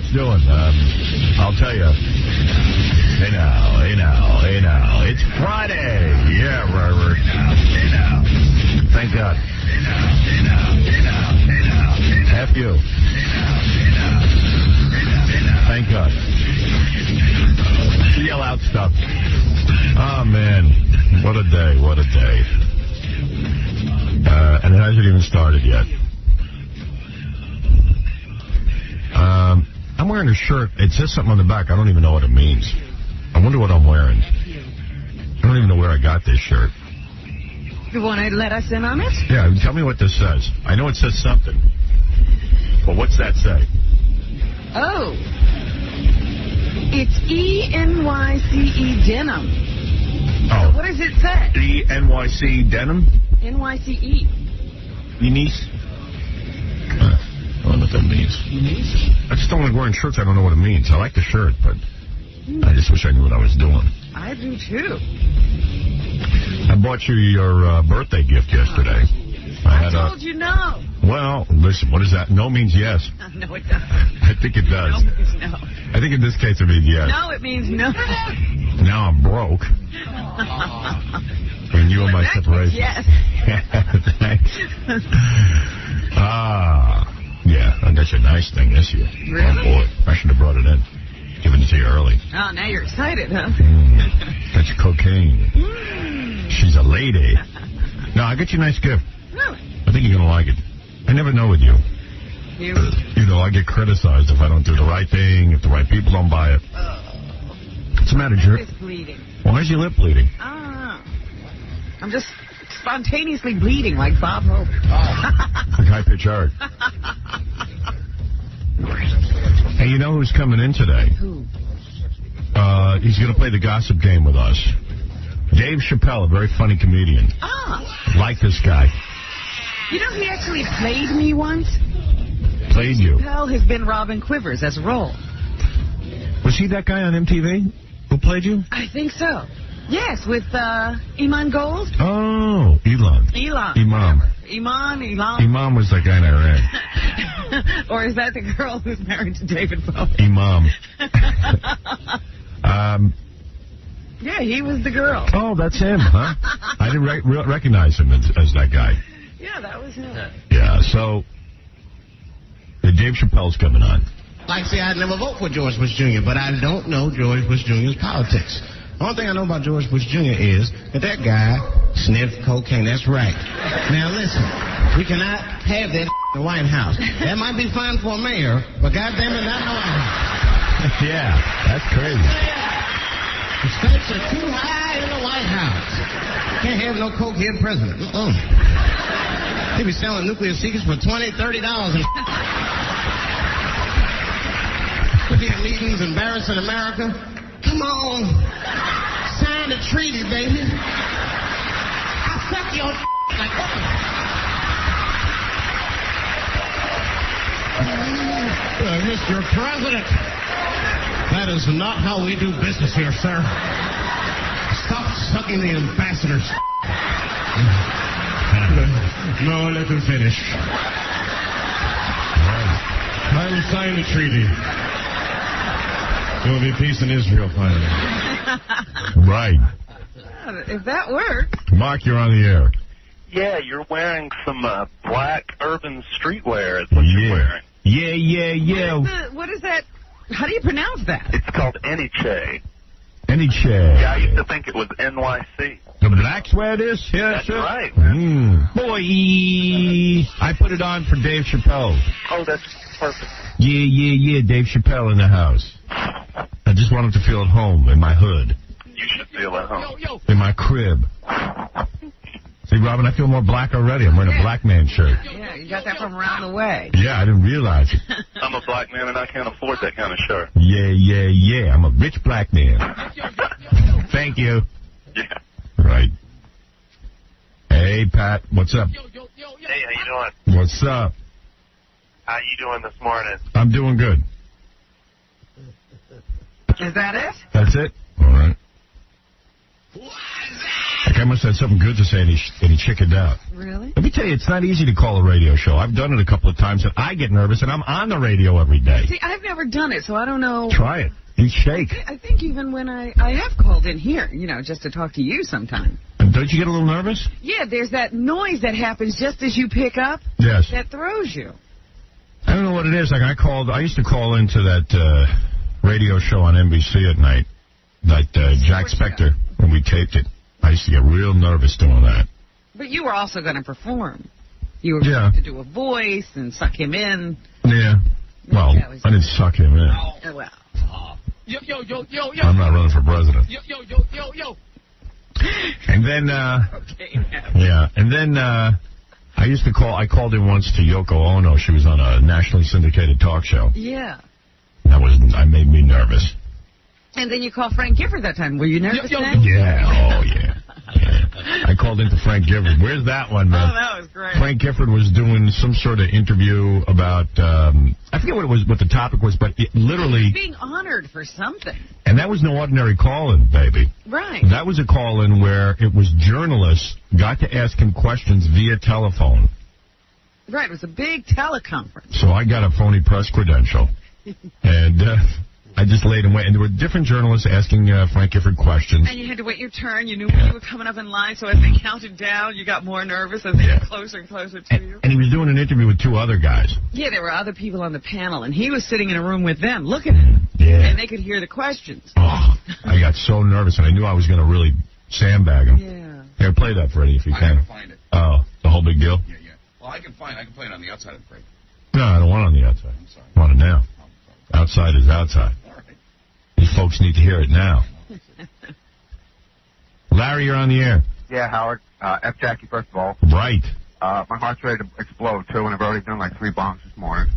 it's doing. I'll tell you. Hey now. It's Friday. Yeah, Robert. Hey now. Thank God. F you. Thank God. Yell out stuff. Oh, man. What a day. And it hasn't even started yet. I'm wearing a shirt. It says something on the back. I don't even know what it means. I wonder what I'm wearing. I don't even know where I got this shirt. You want to let us in on it? Yeah, tell me what this says. I know it says something. But what's that say? Oh. It's ENYCE denim. Oh. What does it say? ENYC denim? NYCE. Eunice? I don't know what that means. I just don't like wearing shirts. I don't know what it means. I like the shirt, but I just wish I knew what I was doing. I do, too. I bought you your birthday gift yesterday. I told you no. Well, listen, what is that? No means yes. No, it doesn't. I think it does. No means no. I think in this case it means yes. No, it means no. Now I'm broke. And you and my separation. Yes. Thanks. Yeah, I got you a nice thing this year. Really? Oh, boy. I should have brought it in. Given it to you early. Oh, now you're excited, huh? That's cocaine. She's a lady. No, I got you a nice gift. Really? I think you're going to like it. I never know with you. You know, I get criticized if I don't do the right thing, if the right people don't buy it. What's the matter, jerk? It's bleeding. Why is your lip bleeding? I'm just spontaneously bleeding like Bob Hope. Like high-pitch art. Hey, you know who's coming in today? Who? He's going to play the gossip game with us. Dave Chappelle, a very funny comedian. Like this guy. You know, he actually played me once. Played you? Chappelle has been Robin Quivers as a role. Was he that guy on MTV who played you? I think so. Yes, with Iman Gold. Oh, Elon. Imam. Imam was that guy in Iran. Or is that the girl who's married to David Bowie? Imam. Yeah, he was the girl. Oh, that's him, huh? I didn't recognize him as that guy. Yeah, that was him. Yeah, so Dave Chappelle's coming on. Like, see, I'd never vote for George Bush Jr., but I don't know George Bush Jr.'s politics. The only thing I know about George Bush Jr. is that guy sniffed cocaine. That's right. Now, listen, we cannot have that in the White House. That might be fine for a mayor, but goddamn it, not in the White House. Yeah, that's crazy. The stakes are too high in the White House. Can't have no cokehead president. They be selling nuclear secrets for $20, $30. Meetings embarrassing America. Come on. Sign the treaty, baby. I suck your like Mr. President, that is not how we do business here, sir. Stop sucking the ambassadors. No, let him finish. I will sign the treaty. There will be peace in Israel finally. Right. If that works. Mark, you're on the air. Yeah, you're wearing some black urban streetwear is what you're wearing. Yeah. What is that? How do you pronounce that? It's called Eniche. Eniche. Yeah, I used to think it was NYC. The blacks wear this? Yeah, That's sure. right. Boy, I put it on for Dave Chappelle. Oh, that's perfect. Yeah, Dave Chappelle in the house. I just want him to feel at home in my hood. You should feel at home. In my crib. See, Robin, I feel more black already. I'm wearing a black man shirt. Yeah, you got that from around the way. Yeah, I didn't realize it. I'm a black man and I can't afford that kind of shirt. Yeah. I'm a rich black man. Thank you. Yeah. Right. Hey, Pat, what's up? Hey, how you doing? What's up? How you doing this morning? I'm doing good. Is that it? That's it? All right. I Guy must have something good to say, and he chickened out. Really? Let me tell you, it's not easy to call a radio show. I've done it a couple of times, and I get nervous, and I'm on the radio every day. See, I've never done it, so I don't know. Try it. You shake. I think even when I have called in here, just to talk to you sometime. And don't you get a little nervous? Yeah, there's that noise that happens just as you pick up. Yes. That throws you. I don't know what it is. Like I used to call into that radio show on NBC at night, that Jack Spector, when we taped it. I used to get real nervous doing that. But you were also going to perform. You were going to do a voice and suck him in. Yeah. Well, I didn't suck him in. Oh, well. Yo. I'm not running for president. Yo. And then, and then I called in once to Yoko Ono. She was on a nationally syndicated talk show. Yeah. That made me nervous. And then you called Frank Gifford that time. Were you nervous then? Yeah, oh yeah. I called into Frank Gifford. Where's that one, man? Oh, that was great. Frank Gifford was doing some sort of interview about, I forget what the topic was, but it literally... He was being honored for something. And that was no ordinary call-in, baby. Right. That was a call-in where it was journalists got to ask him questions via telephone. Right, it was a big teleconference. So I got a phony press credential. And... I just laid and waited, and there were different journalists asking Frank Gifford questions. And you had to wait your turn. You knew when you were coming up in line, so as they counted down, you got more nervous as they got closer and closer to you. And he was doing an interview with two other guys. Yeah, there were other people on the panel, and he was sitting in a room with them, looking at him. Yeah. And they could hear the questions. Oh, I got so nervous, and I knew I was going to really sandbag him. Yeah. Here, play that, Freddie, if you can. I can find it. Oh, the whole big deal? Yeah. Well, I can play it on the outside of the break. No, I don't want it on the outside. I'm sorry. I want it now. Outside is outside. All right. These folks need to hear it now. Larry, you're on the air. Yeah, Howard. F. Jackie, first of all. Right. My heart's ready to explode, too, and I've already done like 3 bongs this morning.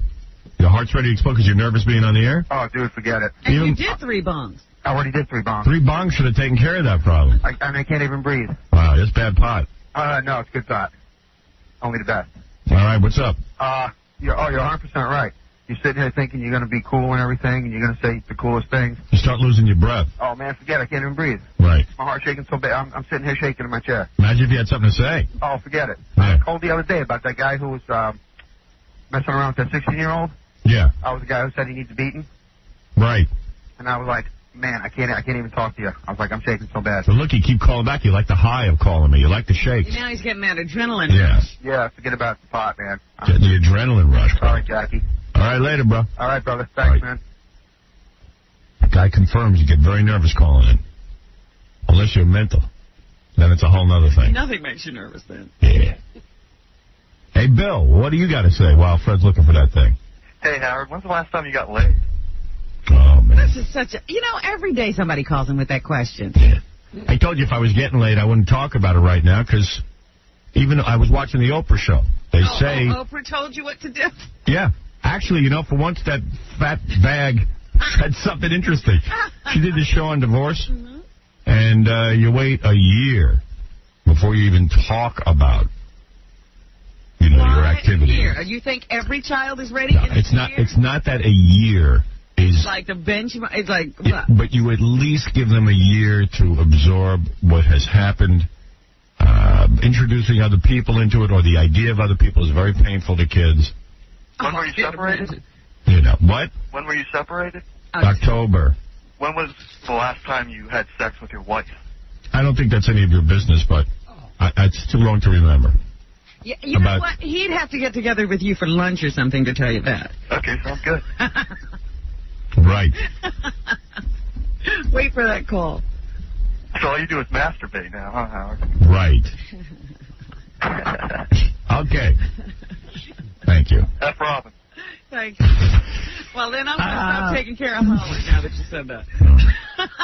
Your heart's ready to explode because you're nervous being on the air? Oh, dude, forget it. And you did 3 bongs. I already did 3 bongs. 3 bongs should have taken care of that problem. I can't even breathe. Wow, that's bad pot. No, it's good pot. Only the best. All right, what's up? You're 100% right. You're sitting here thinking you're going to be cool and everything, and you're going to say the coolest things. You start losing your breath. Oh, man, forget it. I can't even breathe. Right. My heart's shaking so bad. I'm sitting here shaking in my chair. Imagine if you had something to say. Oh, forget it. Yeah. I called the other day about that guy who was messing around with that 16-year-old. Yeah. I was the guy who said he needs a beating. Right. And I was like, man, I can't even talk to you. I was like, I'm shaking so bad. But look, you keep calling back. You like the high of calling me. You like the shakes. Now he's getting that adrenaline. Yeah. Yeah, forget about the pot, man. Get the adrenaline rush, bro. All right, Jackie. All right, later, bro. All right, brother. Thanks, man. Guy confirms you get very nervous calling in. Unless you're mental. Then it's a whole nother thing. Nothing makes you nervous then. Yeah. Hey, Bill, what do you got to say while Fred's looking for that thing? Hey, Howard, when's the last time you got laid? Oh, man. This is such a... every day somebody calls him with that question. Yeah. I told you if I was getting laid, I wouldn't talk about it right now, because even I was watching the Oprah show. They say... Oprah told you what to do? Yeah. Actually, for once, that fat bag said something interesting. She did the show on divorce, and you wait a year before you even talk about, your activity. You think every child is ready? No, it's not. It's not that a year is like the benchmark. It's like, but you at least give them a year to absorb what has happened. Introducing other people into it, or the idea of other people, is very painful to kids. When were you separated? What? When were you separated? October. When was the last time you had sex with your wife? I don't think that's any of your business, but it's too long to remember. Yeah, you know what? He'd have to get together with you for lunch or something to tell you that. Okay, sounds good. Right. Wait for that call. So all you do is masturbate now, huh, Howard? Right. Okay. Thank you. F. Robin. Thank you. Well, then I'm going to stop taking care of Howard now that you said that.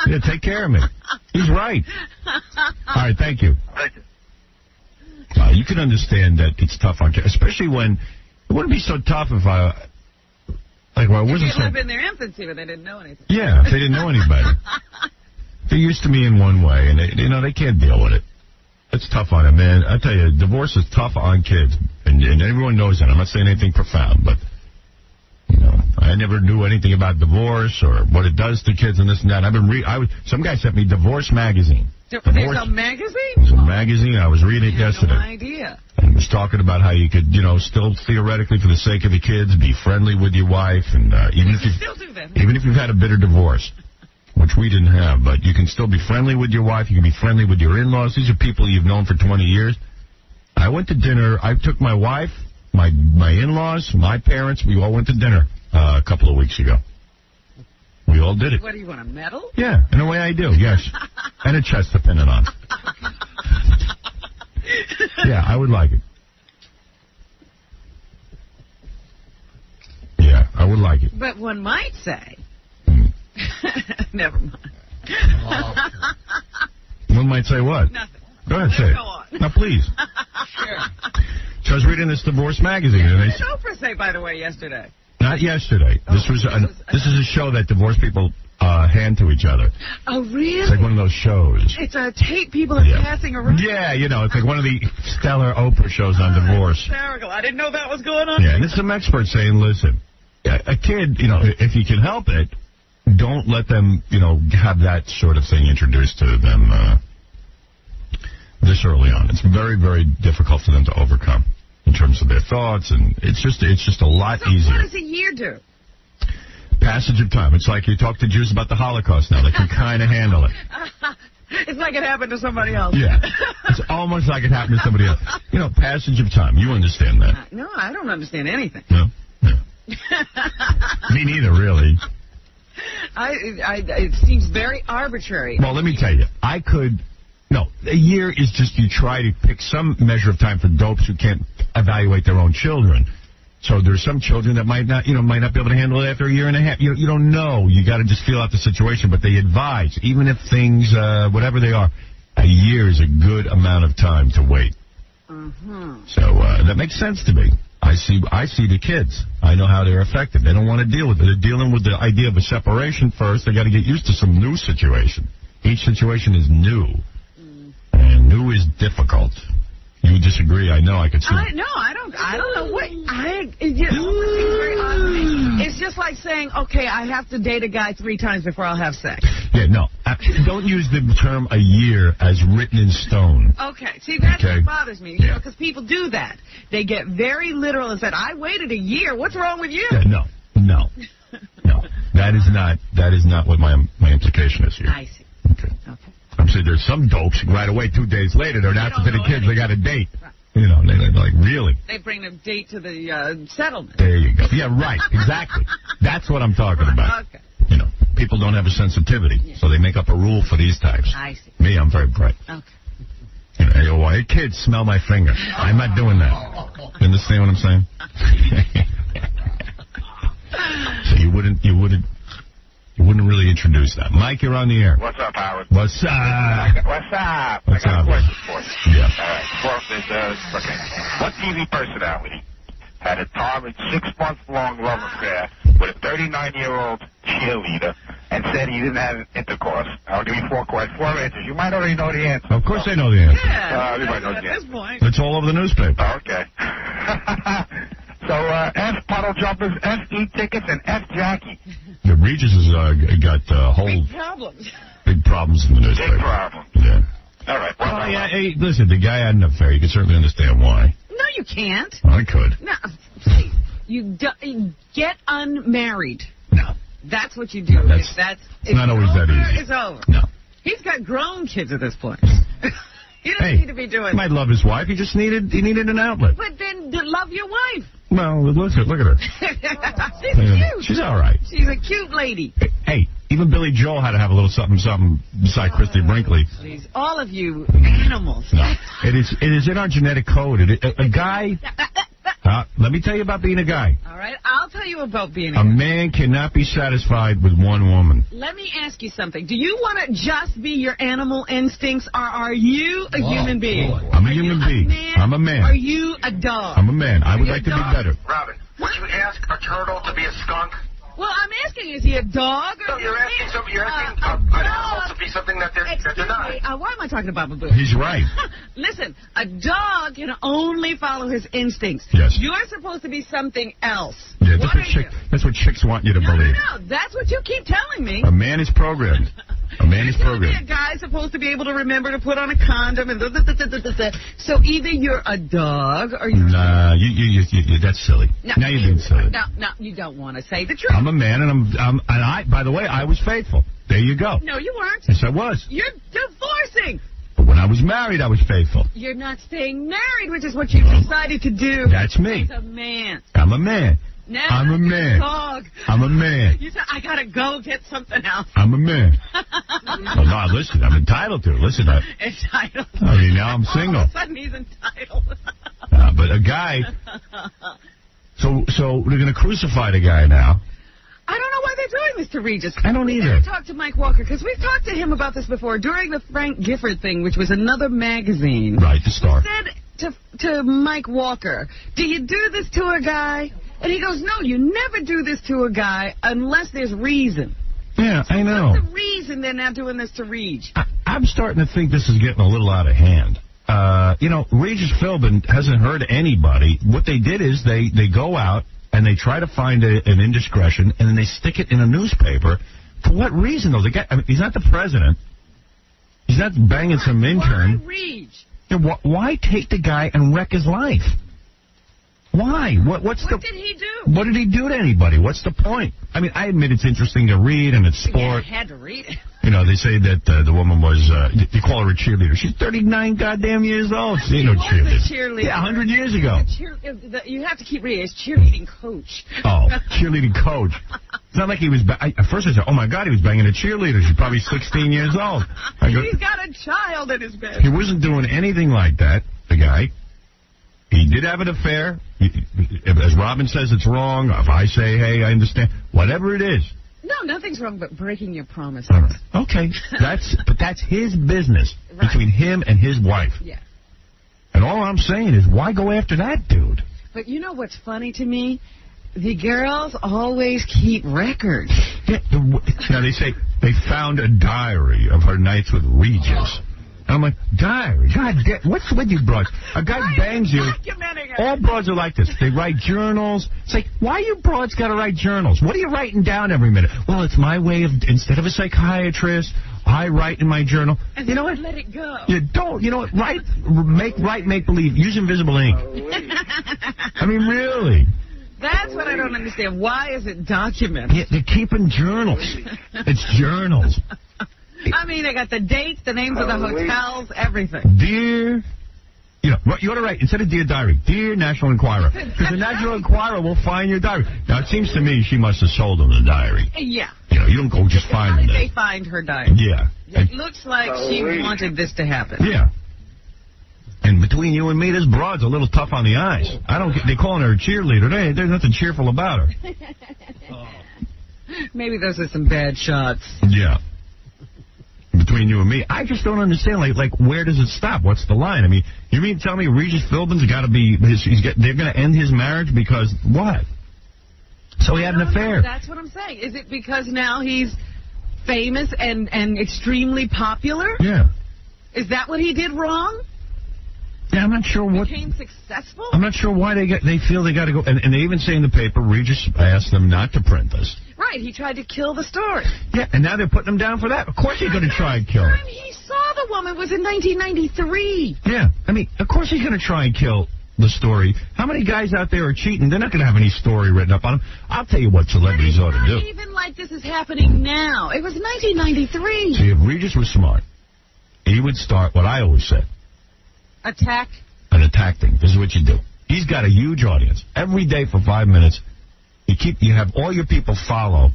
Yeah, take care of me. He's right. All right, thank you. Thank you. You can understand that it's tough on kids, especially when it wouldn't be so tough if I wasn't so... live in their infancy, but they didn't know anything. Yeah, if they didn't know anybody. They're used to me in one way, and they can't deal with it. It's tough on them, man. I tell you, divorce is tough on kids, and everyone knows that. I'm not saying anything profound, but I I never knew anything about divorce or what it does to kids and this and that. I've been some guy sent me Divorce Magazine. There's a magazine? It's a magazine. I was reading it yesterday. No idea. And it was talking about how you could, still theoretically, for the sake of the kids, be friendly with your wife, and even if you've had a bitter divorce, which we didn't have, but you can still be friendly with your wife. You can be friendly with your in-laws. These are people you've known for 20 years. I went to dinner. I took my wife, my in-laws, my parents. We all went to dinner a couple of weeks ago. We all did it. What, do you want a medal? Yeah, in a way I do, yes. And a chest to pin it on. Yeah, I would like it. Yeah, I would like it. But one might say... Never mind. One might say what? Nothing. Go ahead, say it. Go on. Now, please. Sure. So I was reading this Divorce Magazine. What and did Oprah say, by the way, yesterday? Not yesterday. This is a show that divorced people hand to each other. Oh, really? It's like one of those shows. It's a tape people are passing around? Yeah, it's like one of the stellar Oprah shows on divorce. Hysterical. I didn't know that was going on. Yeah, and there's some experts saying, listen, a kid, if you can help it, don't let them, have that sort of thing introduced to them this early on. It's very, very difficult for them to overcome in terms of their thoughts, and it's just a lot easier. So what does a year do? Passage of time. It's like you talk to Jews about the Holocaust now. They can kind of handle it. It's like it happened to somebody else. Yeah. It's almost like it happened to somebody else. Passage of time. You understand that. No, I don't understand anything. No? Yeah. Me neither, really. It seems very arbitrary. Well, let me tell you. A year is just you try to pick some measure of time for dopes who can't evaluate their own children. So there's some children that might not be able to handle it after a year and a half. You don't know. You got to just feel out the situation. But they advise, even if things, whatever they are, a year is a good amount of time to wait. Mm-hmm. So that makes sense to me. I see the kids. I know how they're affected. They don't want to deal with it. They're dealing with the idea of a separation first. They got to get used to some new situation. Each situation is new. And new is difficult. You would disagree, I know. I could see. No, I don't know what. It seems very odd to me. It's just like saying, okay, I have to date a guy 3 times before I'll have sex. Yeah, no. Don't use the term a year as written in stone. Okay. See, that's what bothers me. Because people do that. They get very literal and said, I waited a year. What's wrong with you? Yeah, no. That is not what my implication is here. I see. Okay. I'm saying there's some dopes right away 2 days later. They're announcing to the kids they got a date. Right. They're like, really? They bring a date to the settlement. There you go. Yeah, right. Exactly. That's what I'm talking about. Okay. People don't have a sensitivity, so they make up a rule for these types. I see. Me, I'm very bright. Okay. Hey, kids, smell my finger. I'm not doing that. You understand what I'm saying? So you wouldn't really introduce that. Mike, you're on the air. What's up, Howard? What's up? I got a question for you. Yeah. All right. Okay. What TV personality had a torrid 6-month-long love affair with a 39-year-old cheerleader and said he didn't have intercourse? I'll give you 4 answers. You might already know the answer. Of course I know the answer. Yeah. Everybody knows the answer. At this point. It's all over the newspaper. Okay. So, F puddle jumpers, F e-tickets, and F Jackie. The Regis has got big problems in the newspaper. Big problem. Yeah. All right. Well, yeah, hey, listen, the guy had an affair. You can certainly understand why. No, you can't. I could. No, please. You get unmarried. No. That's what you do. It's not always that easy. It's over. No. He's got grown kids at this point. He doesn't need to be doing He might love his wife. He needed an outlet. But then love your wife. Well, look at her. She's cute. She's all right. She's a cute lady. Hey, even Billy Joel had to have a little something beside Christy Brinkley. Please, all of you animals. No, it is in our genetic code. A guy. Let me tell you about being a guy. All right, I'll tell you about being a guy. A man cannot be satisfied with one woman. Let me ask you something. Do you want to just be your animal instincts, or are you a human being? I'm a human being. I'm a man. Are you a dog? I'm a man. I would like to be better. Robin, would you ask a turtle to be a skunk? Well, I'm asking, is he a dog or No, you're asking something. You're asking a an animal dog? to be something that they're Excuse not. me, why am I talking about Babu? He's right. Listen, a dog can only follow his instincts. Yes. You're supposed to be something else. Yeah, What are you? that's what chicks want you to believe. No, that's what you keep telling me. A man is programmed. A man is You're telling me programmed. a guy's supposed to be able to remember to put on a condom and so either you're a dog or you're Nah, you that's silly. No, now you're being silly. No, you don't want to say the truth. I'm a man, and I. By the way, I was faithful. There you go. No, you weren't. Yes, I was. You're divorcing. But when I was married, I was faithful. You're not staying married, which is what you decided to do. That's me. As a man. I'm a man. Now I'm a you're man. dog. I'm a man. You said, I gotta go get something else. I'm a man. Oh, no, listen, I'm entitled to. Listen, Entitled. I mean, now I'm single. All of a sudden he's entitled. But a guy. So they're going to crucify the guy now. I don't know why they're doing this to Regis. I don't We either. gotta talk to Mike Walker, because we've talked to him about this before during the Frank Gifford thing, which was another magazine. Right, the Star. Said to Mike Walker, do you do this to a guy? And he goes, no, you never do this to a guy unless there's reason. Yeah, I know. What's the reason they're not doing this to Reg? I'm starting to think this is getting a little out of hand. Regis Philbin hasn't hurt anybody. What they did is they go out and they try to find an indiscretion, and then they stick it in a newspaper. For what reason, though? The guy, he's not the president. He's not banging some intern. Why Reg? Yeah, why take the guy and wreck his life? Why? What did he do? What did he do to anybody? What's the point? I mean, I admit it's interesting to read and it's sport. Yeah, I had to read it. They say that the woman was, they call her a cheerleader. She's 39 goddamn years old. She ain't no cheerleader. Yeah, 100 years ago. You have to keep reading. It's cheerleading coach. Oh, cheerleading coach. It's not like he was, at first I said, oh my God, he was banging a cheerleader. She's probably 16 years old. He's got a child in his bed. He wasn't doing anything like that, the guy. He did have an affair. As Robin says, it's wrong. If I say, hey, I understand. Whatever it is. No, nothing's wrong but breaking your promises. All right. Okay. But that's his business. Right. Between him and his wife. Yeah. And all I'm saying is, why go after that dude? But you know what's funny to me? The girls always keep records. Yeah, now, they say they found a diary of her nights with Regis. And I'm like, diary? God damn, what's with you broads? A guy bangs you. All broads are like this. They write journals. It's like, why you broads got to write journals? What are you writing down every minute? Well, it's my way of, instead of a psychiatrist, I write in my journal. And you know what? Let it go. You don't. You know what? Write make believe. Use invisible ink. I mean, really. That's what I don't understand. Why is it documented? Yeah, they're keeping journals. It's journals. I mean, they got the dates, the names of the hotels, everything. Dear, you ought to write, instead of Dear Diary, Dear National Enquirer. Because the National Enquirer will find your diary. Now, it seems to me she must have sold them the diary. Yeah. You don't go just find it. How did they find her diary? Yeah. It looks like she wanted this to happen. Yeah. And between you and me, this broad's a little tough on the eyes. They're calling her a cheerleader. There's nothing cheerful about her. Maybe those are some bad shots. Yeah. Between you and me, I just don't understand. Like, where does it stop? What's the line? I mean, you mean tell me Regis Philbin's got to be? They're going to end his marriage because what? So he had an affair. That's what I'm saying. Is it because now he's famous and extremely popular? Yeah. Is that what he did wrong? Yeah, I'm not sure what. Became successful? I'm not sure why they feel they got to go. And they even say in the paper, Regis asked them not to print this. Right, he tried to kill the story. Yeah, and now they're putting him down for that. Of course he's going to try and kill her. The time he saw the woman was in 1993. Yeah, I mean, of course he's going to try and kill the story. How many guys out there are cheating? They're not going to have any story written up on them. I'll tell you what celebrities ought to do. It's not even like this is happening now. It was 1993. See, if Regis was smart, he would start what I always said. Attack? An attack thing. This is what you do. He's got a huge audience. Every day for 5 minutes, you have all your people follow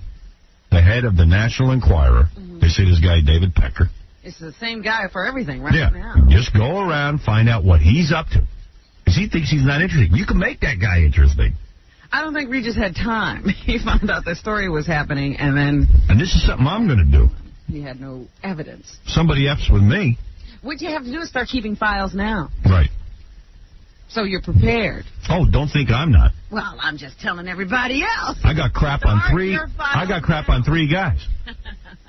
the head of the National Enquirer. Mm-hmm. They say this guy, David Pecker. It's the same guy for everything right now. Just go around, find out what he's up to. Because he thinks he's not interesting. You can make that guy interesting. I don't think Regis had time. He found out the story was happening, and then... And this is something I'm going to do. He had no evidence. Somebody F's with me. What you have to do is start keeping files now. Right. So you're prepared. Oh, don't think I'm not. Well, I'm just telling everybody else. I got crap on three. I got crap on 3 guys.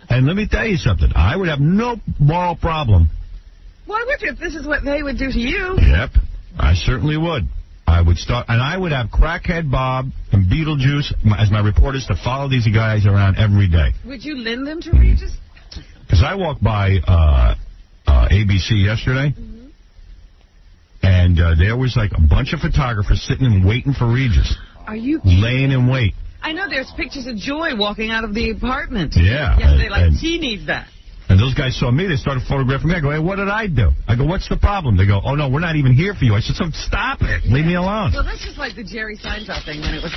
And let me tell you something. I would have no moral problem. Why would you if this is what they would do to you? Yep, I certainly would. I would start, and I would have Crackhead Bob and Beetlejuice as my reporters to follow these guys around every day. Would you lend them to Regis? Because I walked by ABC yesterday, and there was like a bunch of photographers sitting and waiting for Regis. Are you kidding? Laying in wait. I know there's pictures of Joy walking out of the apartment. Yeah. Yesterday, she needs that. And those guys saw me. They started photographing me. I go, hey, what did I do? I go, what's the problem? They go, oh, no, we're not even here for you. I said, so stop it. Leave me alone. Well, that's just like the Jerry Seinfeld thing when it was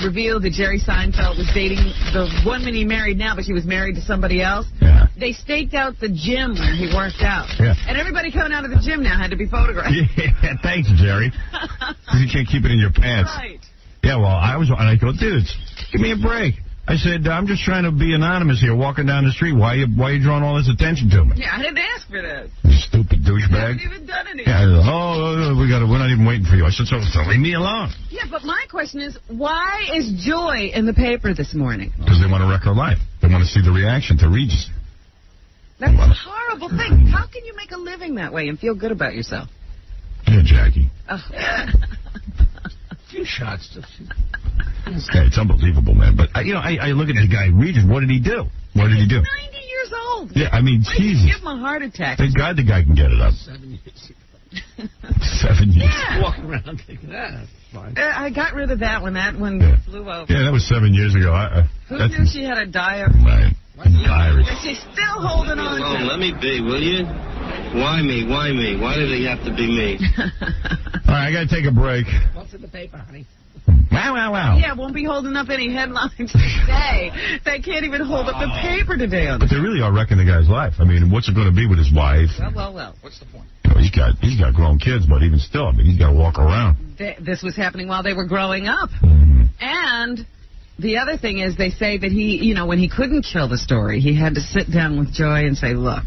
revealed that Jerry Seinfeld was dating the woman he married now, but she was married to somebody else. Yeah. They staked out the gym where he worked out. Yeah. And everybody coming out of the gym now had to be photographed. Yeah, thanks, Jerry. Because you can't keep it in your pants. Right. Yeah, well, and I go, dudes, give me a break. I said, I'm just trying to be anonymous here, walking down the street. Why are you drawing all this attention to me? Yeah, I didn't ask for this. You stupid I douchebag. haven't even done anything. Yeah, we're not even waiting for you. I said, so leave me alone. Yeah, but my question is, why is Joy in the paper this morning? Because they want to wreck her life. They want to see the reaction to Regis. That's a horrible thing. How can you make a living that way and feel good about yourself? Yeah, Jackie. Oh. Few shots to Yeah, it's unbelievable, man. But, I look at the guy, Regis. What did he do? What did he do? 90 years old. Yeah, I mean, Why did you Jesus. give him a heart attack? Thank God the guy can get it up. 7 years. 7 years. Yeah. Walking around thinking, that's fine. I got rid of that when Yeah. flew over. Yeah, that was 7 years ago. Who knew she had a diary? Right. Diary. And she's still holding on to it. Let me be, will you? Why me? Why me? Why do they have to be me? All right, I got to take a break. What's in the paper, honey? Wow. Yeah, won't be holding up any headlines today. They can't even hold up the paper today on But it. they really are wrecking the guy's life. I mean, what's it going to be with his wife? Well. What's the point? He's got grown kids, but even still, I mean, he's got to walk around. This was happening while they were growing up. Mm-hmm. And the other thing is they say that he, when he couldn't kill the story, he had to sit down with Joy and say, look,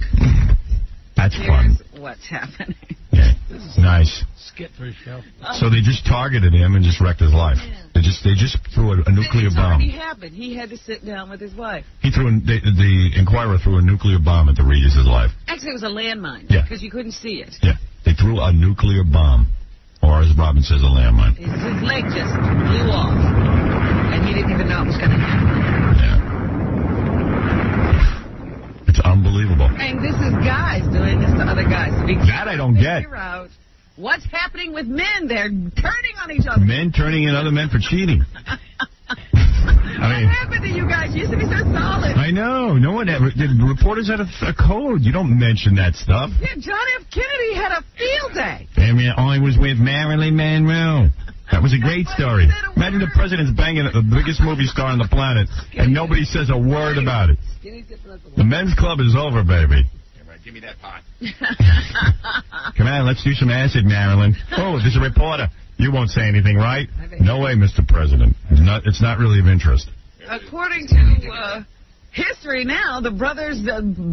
That's fun. here's what's happening. Yeah. Nice. Skit for a show. So they just targeted him and just wrecked his life. They just threw a nuclear It's bomb. already happened. He had to sit down with his wife. He threw the Inquirer threw a nuclear bomb into Regis' life. Actually, it was a landmine. Yeah. Because you couldn't see it. Yeah, they threw a nuclear bomb, or as Robin says, a landmine. His leg just blew off. And he didn't even know it was going to happen. Yeah. It's unbelievable. And this is guys doing this to other guys. So That I don't get. figure out what's happening with men. They're turning on each other. Men turning in other men for cheating. What happened to you guys? You used to be so solid. I know. No one ever. The reporters had a code. You don't mention that stuff. Yeah, John F. Kennedy had a field day. I mean, I was with Marilyn Monroe. That was a great story. Imagine the president's banging the biggest movie star on the planet, and nobody says a word about it. The men's club is over, baby. Give me that pot. Come on, let's do some acid, Marilyn. Oh, there's a reporter. You won't say anything, right? No way, Mr. President. It's not really of interest. According to history now, the brothers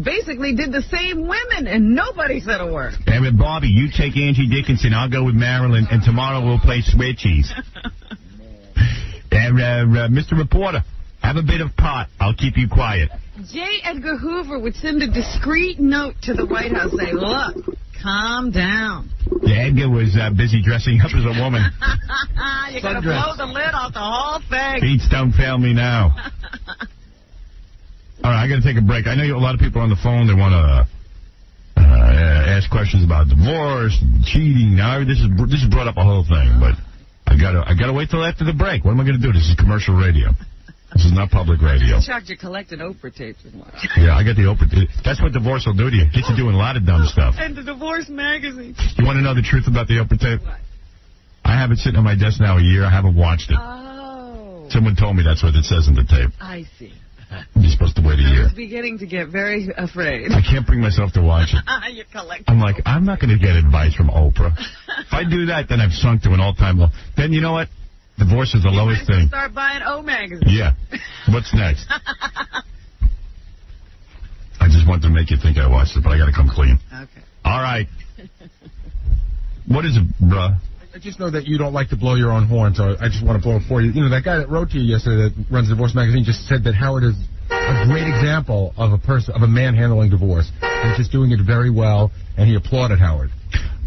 basically did the same women, and nobody said a word. Damn it, Bobby, you take Angie Dickinson, I'll go with Marilyn, and tomorrow we'll play switchies. And, Mr. Reporter, have a bit of pot. I'll keep you quiet. J. Edgar Hoover would send a discreet note to the White House saying, look, calm down. Yeah, Edgar was busy dressing up as a woman. You're going to blow the lid off the whole thing. Beats don't fail me now. All right, I got to take a break. I know a lot of people are on the phone. They want to ask questions about divorce, and cheating. Now this is brought up a whole thing, but I gotta wait till after the break. What am I going to do? This is commercial radio. This is not public radio. I'm shocked you're collecting Oprah tapes and what. Yeah, I got the Oprah. That's what divorce will do to you. Get you doing a lot of dumb stuff. And the divorce magazine. You want to know the truth about the Oprah tape? What? I have it sitting on my desk now a year. I haven't watched it. Oh. Someone told me that's what it says in the tape. I see. You're supposed to wait a I year. was beginning to get very afraid. I can't bring myself to watch it. You're collecting. I'm like, I'm not going to get advice from Oprah. If I do that, then I've sunk to an all-time low. Then you know what? Divorce is the lowest thing. Start buying O magazine. Yeah. What's next? I just wanted to make you think I watched it, but I got to come clean. Okay. All right. What is it, bruh? I just know that you don't like to blow your own horn, so I just want to blow it for you. You know, that guy that wrote to you yesterday that runs Divorce Magazine just said that Howard is a great example of a man handling divorce. He's just doing it very well, and he applauded Howard.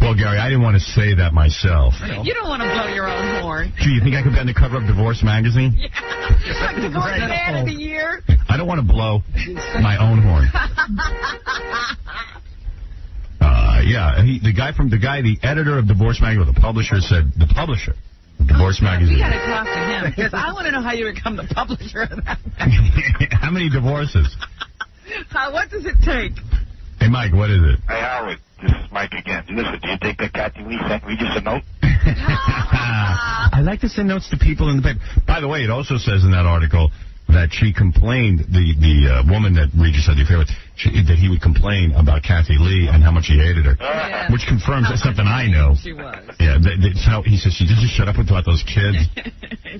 Well, Gary, I didn't want to say that myself. You don't want to blow your own horn. Gee, you think I could be on the cover of Divorce Magazine? Yeah. Like the man of the year. I don't want to blow my own horn. The editor of Divorce Magazine, the publisher said, the publisher of Divorce Magazine. We got to talk to him, because I want to know how you become the publisher of that. How many divorces? What does it take? Hey, Mike, what is it? Hey, Howard, this is Mike again. Listen, do you think that Kathy Lee sent Regis a note? I like to send notes to people in the paper. By the way, it also says in that article that she complained, the woman that Regis had the affair with, that he would complain about Kathy Lee and how much he hated her, which confirms that's something I know. She was. Yeah, that's how he says she just shut up about those kids.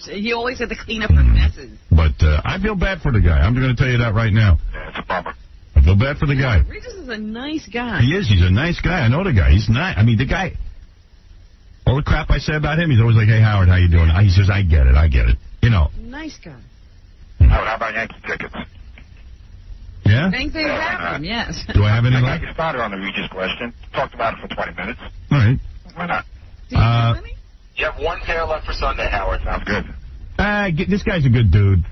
He always had to clean up her messes. But I feel bad for the guy. I'm going to tell you that right now. Yeah, it's a bummer. I feel bad for the guy. Regis is a nice guy. He is. He's a nice guy. I know the guy. He's not. I mean, the guy. All the crap I say about him, he's always like, "Hey, Howard, how you doing?" He says, "I get it. I get it." You know. Nice guy. Howard, how about Yankee tickets? Yeah? Same thing happened, yes. Do I have any I left? got you started on the Regis question. Talked about it for 20 minutes. All right. Why not? Do you have any? You have one pair left for Sunday, Howard. Sounds good. This guy's a good dude.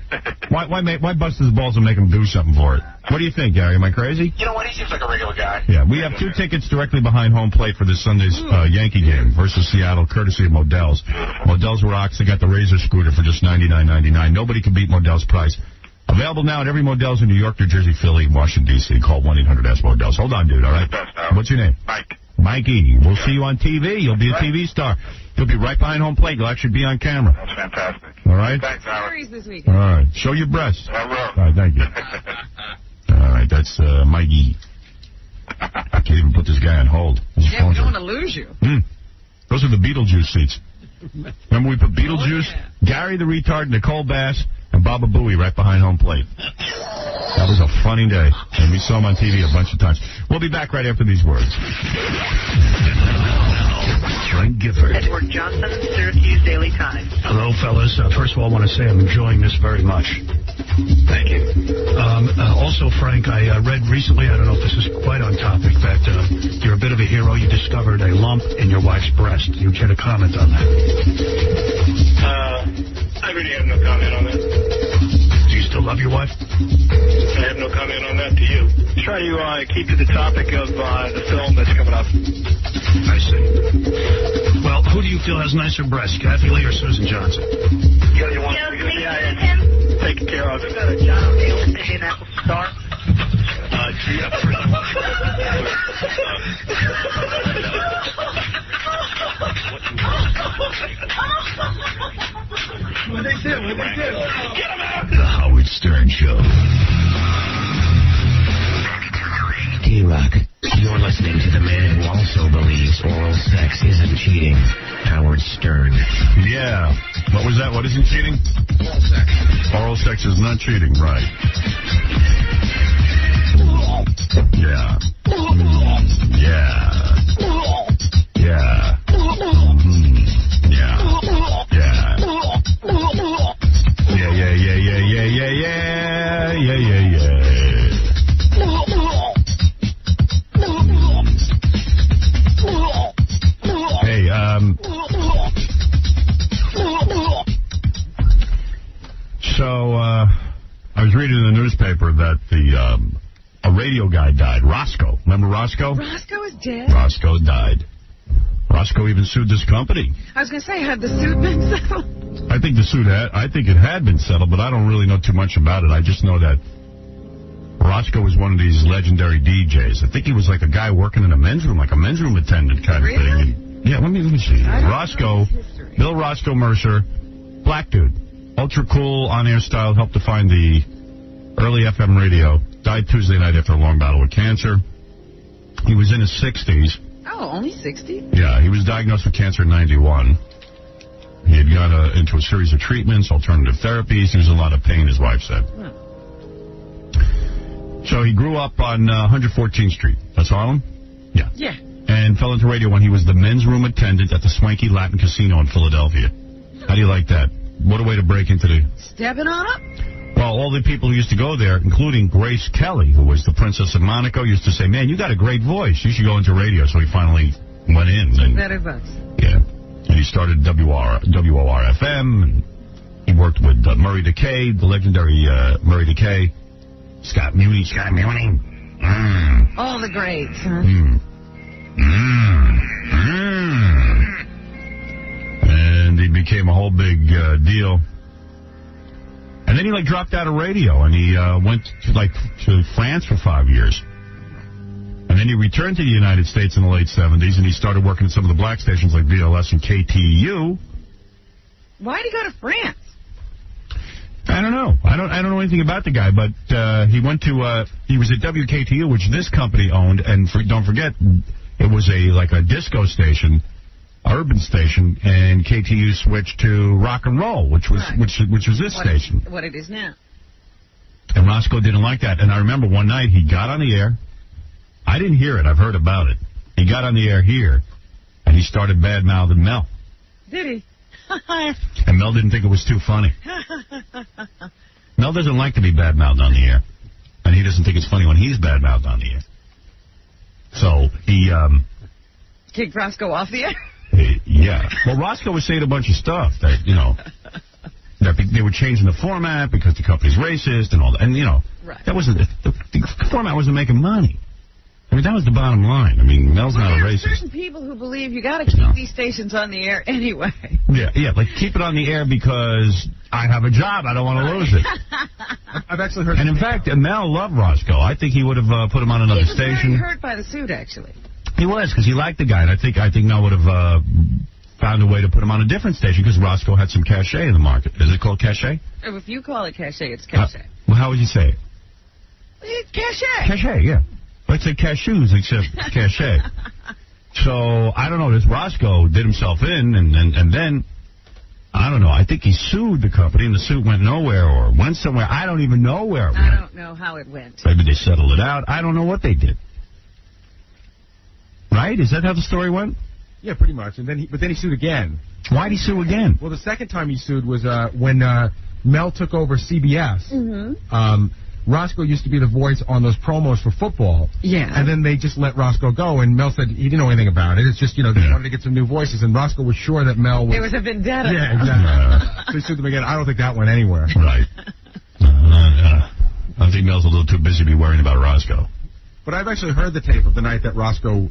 Why bust his balls and make him do something for it? What do you think, Gary? Am I crazy? You know what? He seems like a regular guy. Yeah, we have 2 tickets directly behind home plate for this Sunday's Yankee game versus Seattle, courtesy of Modell's. Modell's rocks. They got the Razor scooter for just $99.99. Nobody can beat Modell's price. Available now at every Modell's in New York, New Jersey, Philly, Washington, D.C. Call 1-800-ASK-MODELLS. Hold on, dude, all right? What's your name? Mike. Mikey. We'll see you on TV. You'll be a TV star. You'll be right behind home plate. You'll actually be on camera. That's fantastic. All right? Thanks, Howard. Series this week. All right. Show your breasts. I will. All right, thank you. All right, that's Mikey. I can't even put this guy on hold. Yeah, we don't want to lose you. Those are the Beetlejuice seats. Remember we put Beetlejuice, Gary the retard, Nicole Bass, and Baba Booey right behind home plate. That was a funny day, and we saw him on TV a bunch of times. We'll be back right after these words. Frank Gifford. Edward Johnson, Syracuse Daily Times. Hello, fellas. First of all, I want to say I'm enjoying this very much. Thank you. Also, Frank, I read recently, I don't know if this is quite on topic, that you're a bit of a hero. You discovered a lump in your wife's breast. You care to comment on that? I really have no comment on that. Do you still love your wife? I have no comment on that to you. Try to keep to the topic of the film that's coming up. I see. Well, who do you feel has nicer breasts, Kathy Lee or Susan Johnson? You want to taken care of. John O'Neill, Indianapolis Star. What they do? Get him out! The Howard Stern Show. T-Rock, you're listening to the man who also believes oral sex isn't cheating. Howard Stern. Yeah. What was that? What isn't cheating? Oral sex. Oral sex is not cheating, right. Yeah. Yeah. Yeah. Yeah. Yeah. Hey, so, I was reading in the newspaper that a radio guy died. Roscoe. Remember Roscoe? Roscoe is dead? Roscoe died. Roscoe even sued this company. I was going to say, had the suit been settled? I think it had been settled, but I don't really know too much about it. I just know that Roscoe was one of these legendary DJs. I think he was like a guy working in a men's room, like a men's room attendant kind of thing. And, yeah, let me see. Roscoe, Bill Roscoe Mercer, black dude, ultra cool, on-air style, helped define the early FM radio. Died Tuesday night after a long battle with cancer. He was in his 60s. Oh, only 60? Yeah, he was diagnosed with cancer in 91. He had gone into a series of treatments, alternative therapies. He was in a lot of pain, his wife said. So he grew up on 114th Street. That's Harlem? Yeah. Yeah. and fell into radio when he was the men's room attendant at the Swanky Latin Casino in Philadelphia. How do you like that? What a way to break into the... Stepping on up? Well, all the people who used to go there, including Grace Kelly, who was the Princess of Monaco, used to say, man, you got a great voice. You should go into radio. So he finally went in. And, that advice. Yeah. And he started WOR-FM, and he worked with Murray Decay, the legendary Murray Decay, Scott Muni. All the greats, huh? And he became a whole big deal. And then he dropped out of radio, and he went to France for 5 years. And then he returned to the United States in the late 70s, and he started working at some of the black stations like VLS and KTU. Why did he go to France? I don't know. I don't know anything about the guy, but he went to he was at WKTU, which this company owned, and don't forget, it was a disco station, urban station, and KTU switched to rock and roll, which was this station. What it is now. And Roscoe didn't like that. And I remember one night he got on the air. I didn't hear it. I've heard about it. He got on the air here, and he started bad-mouthing Mel. Did he? And Mel didn't think it was too funny. Mel doesn't like to be bad-mouthed on the air. And he doesn't think it's funny when he's bad-mouthed on the air. So he... kicked Roscoe off the air? Yeah. Well, Roscoe was saying a bunch of stuff that, that they were changing the format because the company's racist and all that. And, right. That wasn't... The format wasn't making money. I mean, that was the bottom line. I mean, Mel's not a racist. There are certain people who believe you got to keep these stations on the air anyway. Yeah, keep it on the air because I have a job. I don't want to lose it. I've actually heard... And in fact, Mel loved Roscoe. I think he would have put him on another station. He was very hurt by the suit, actually. He was, because he liked the guy. And I think Mel would have found a way to put him on a different station because Roscoe had some cachet in the market. Is it called cachet? If you call it cachet, it's cachet. Well, how would you say it? It's cachet. Cachet, yeah. Let's say cashews, except cachet. So, I don't know, this Roscoe did himself in, and then, I don't know, I think he sued the company, and the suit went nowhere, or went somewhere. I don't even know where it went. I don't know how it went. Maybe they settled it out. I don't know what they did. Right? Is that how the story went? Yeah, pretty much. And then he sued again. Why did he sue again? Well, the second time he sued was when Mel took over CBS. Mm-hmm. Roscoe used to be the voice on those promos for football. Yeah. And then they just let Roscoe go, and Mel said he didn't know anything about it. It's just, they wanted to get some new voices, and Roscoe was sure that Mel was... It was a vendetta. Yeah, exactly. So he sued them again. I don't think that went anywhere. Right. I think Mel's a little too busy to be worrying about Roscoe. But I've actually heard the tape of the night that Roscoe,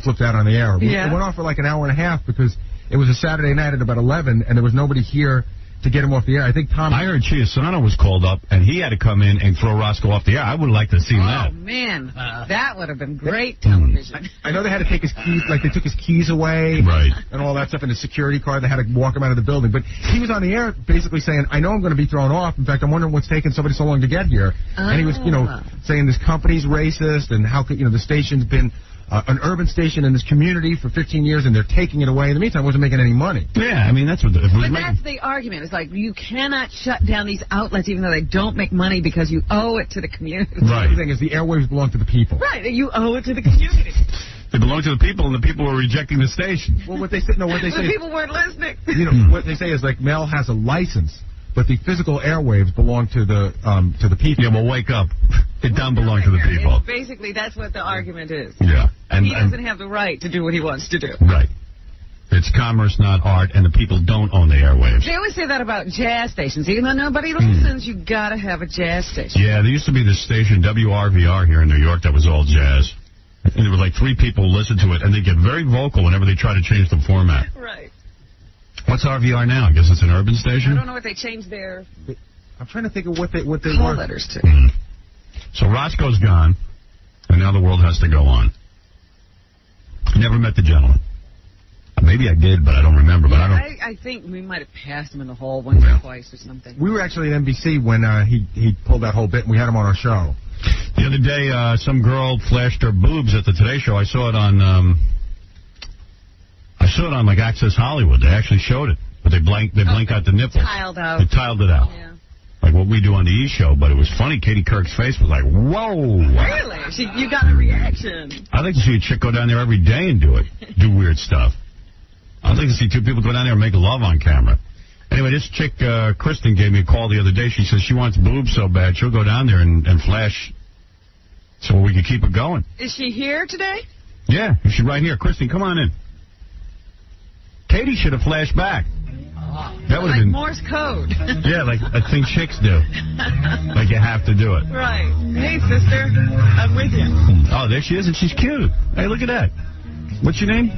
flipped out on the air. Yeah. It went on for like an hour and a half because it was a Saturday night at about 11, and there was nobody here to get him off the air. I think I heard Chiasano was called up, and he had to come in and throw Roscoe off the air. I would like to see that. Oh, man. That would have been great television. I know they had to take his keys, they took his keys away. Right. And all that stuff in his security car. They had to walk him out of the building. But he was on the air basically saying, I know I'm going to be thrown off. In fact, I'm wondering what's taking somebody so long to get here. And he was, saying this company's racist and how could, the station's been an urban station in this community for 15 years, and they're taking it away. In the meantime, it wasn't making any money. Yeah, I mean, that's what... that's the argument. It's like, you cannot shut down these outlets even though they don't make money because you owe it to the community. Right. The thing is, the airwaves belong to the people. Right, you owe it to the community. They belong to the people, and the people were rejecting the station. Well, what they say... No, what they say... The people weren't listening. What they say is, Mel has a license, but the physical airwaves belong to the people. Yeah, well, wake up. It don't belong to the people. Basically, that's what the argument is. Yeah. And he doesn't have the right to do what he wants to do. Right. It's commerce, not art, and the people don't own the airwaves. They always say that about jazz stations. Even though nobody listens, you got to have a jazz station. Yeah, there used to be this station, WRVR, here in New York, that was all jazz. And there were 3 people who listened to it, and they get very vocal whenever they try to change the format. Right. What's RVR now? I guess it's an urban station? I don't know what they changed their... I'm trying to think of what they call were. letters to. So Roscoe's gone, and now the world has to go on. Never met the gentleman. Maybe I did, but I don't remember. But I think we might have passed him in the hall once or twice or something. We were actually at NBC when he pulled that whole bit, and we had him on our show. The other day, some girl flashed her boobs at the Today Show. I saw it on Access Hollywood. They actually showed it, but they blink out the nipple. Tiled out. They tiled it out. Yeah. like what we do on the E! Show, but it was funny. Katie Kirk's face was like, whoa. Really? You got a reaction. I'd like to see a chick go down there every day and do weird stuff. I'd like to see two people go down there and make love on camera. Anyway, this chick, Kristen, gave me a call the other day. She says she wants boobs so bad, she'll go down there and flash so we can keep it going. Is she here today? Yeah, she's right here. Kristen, come on in. Katie should have flashed back. That would have been Morse code. Yeah, like a thing chicks do. Like you have to do it. Right. Hey, sister, I'm with you. Oh, there she is, and she's cute. Hey, look at that. What's your name?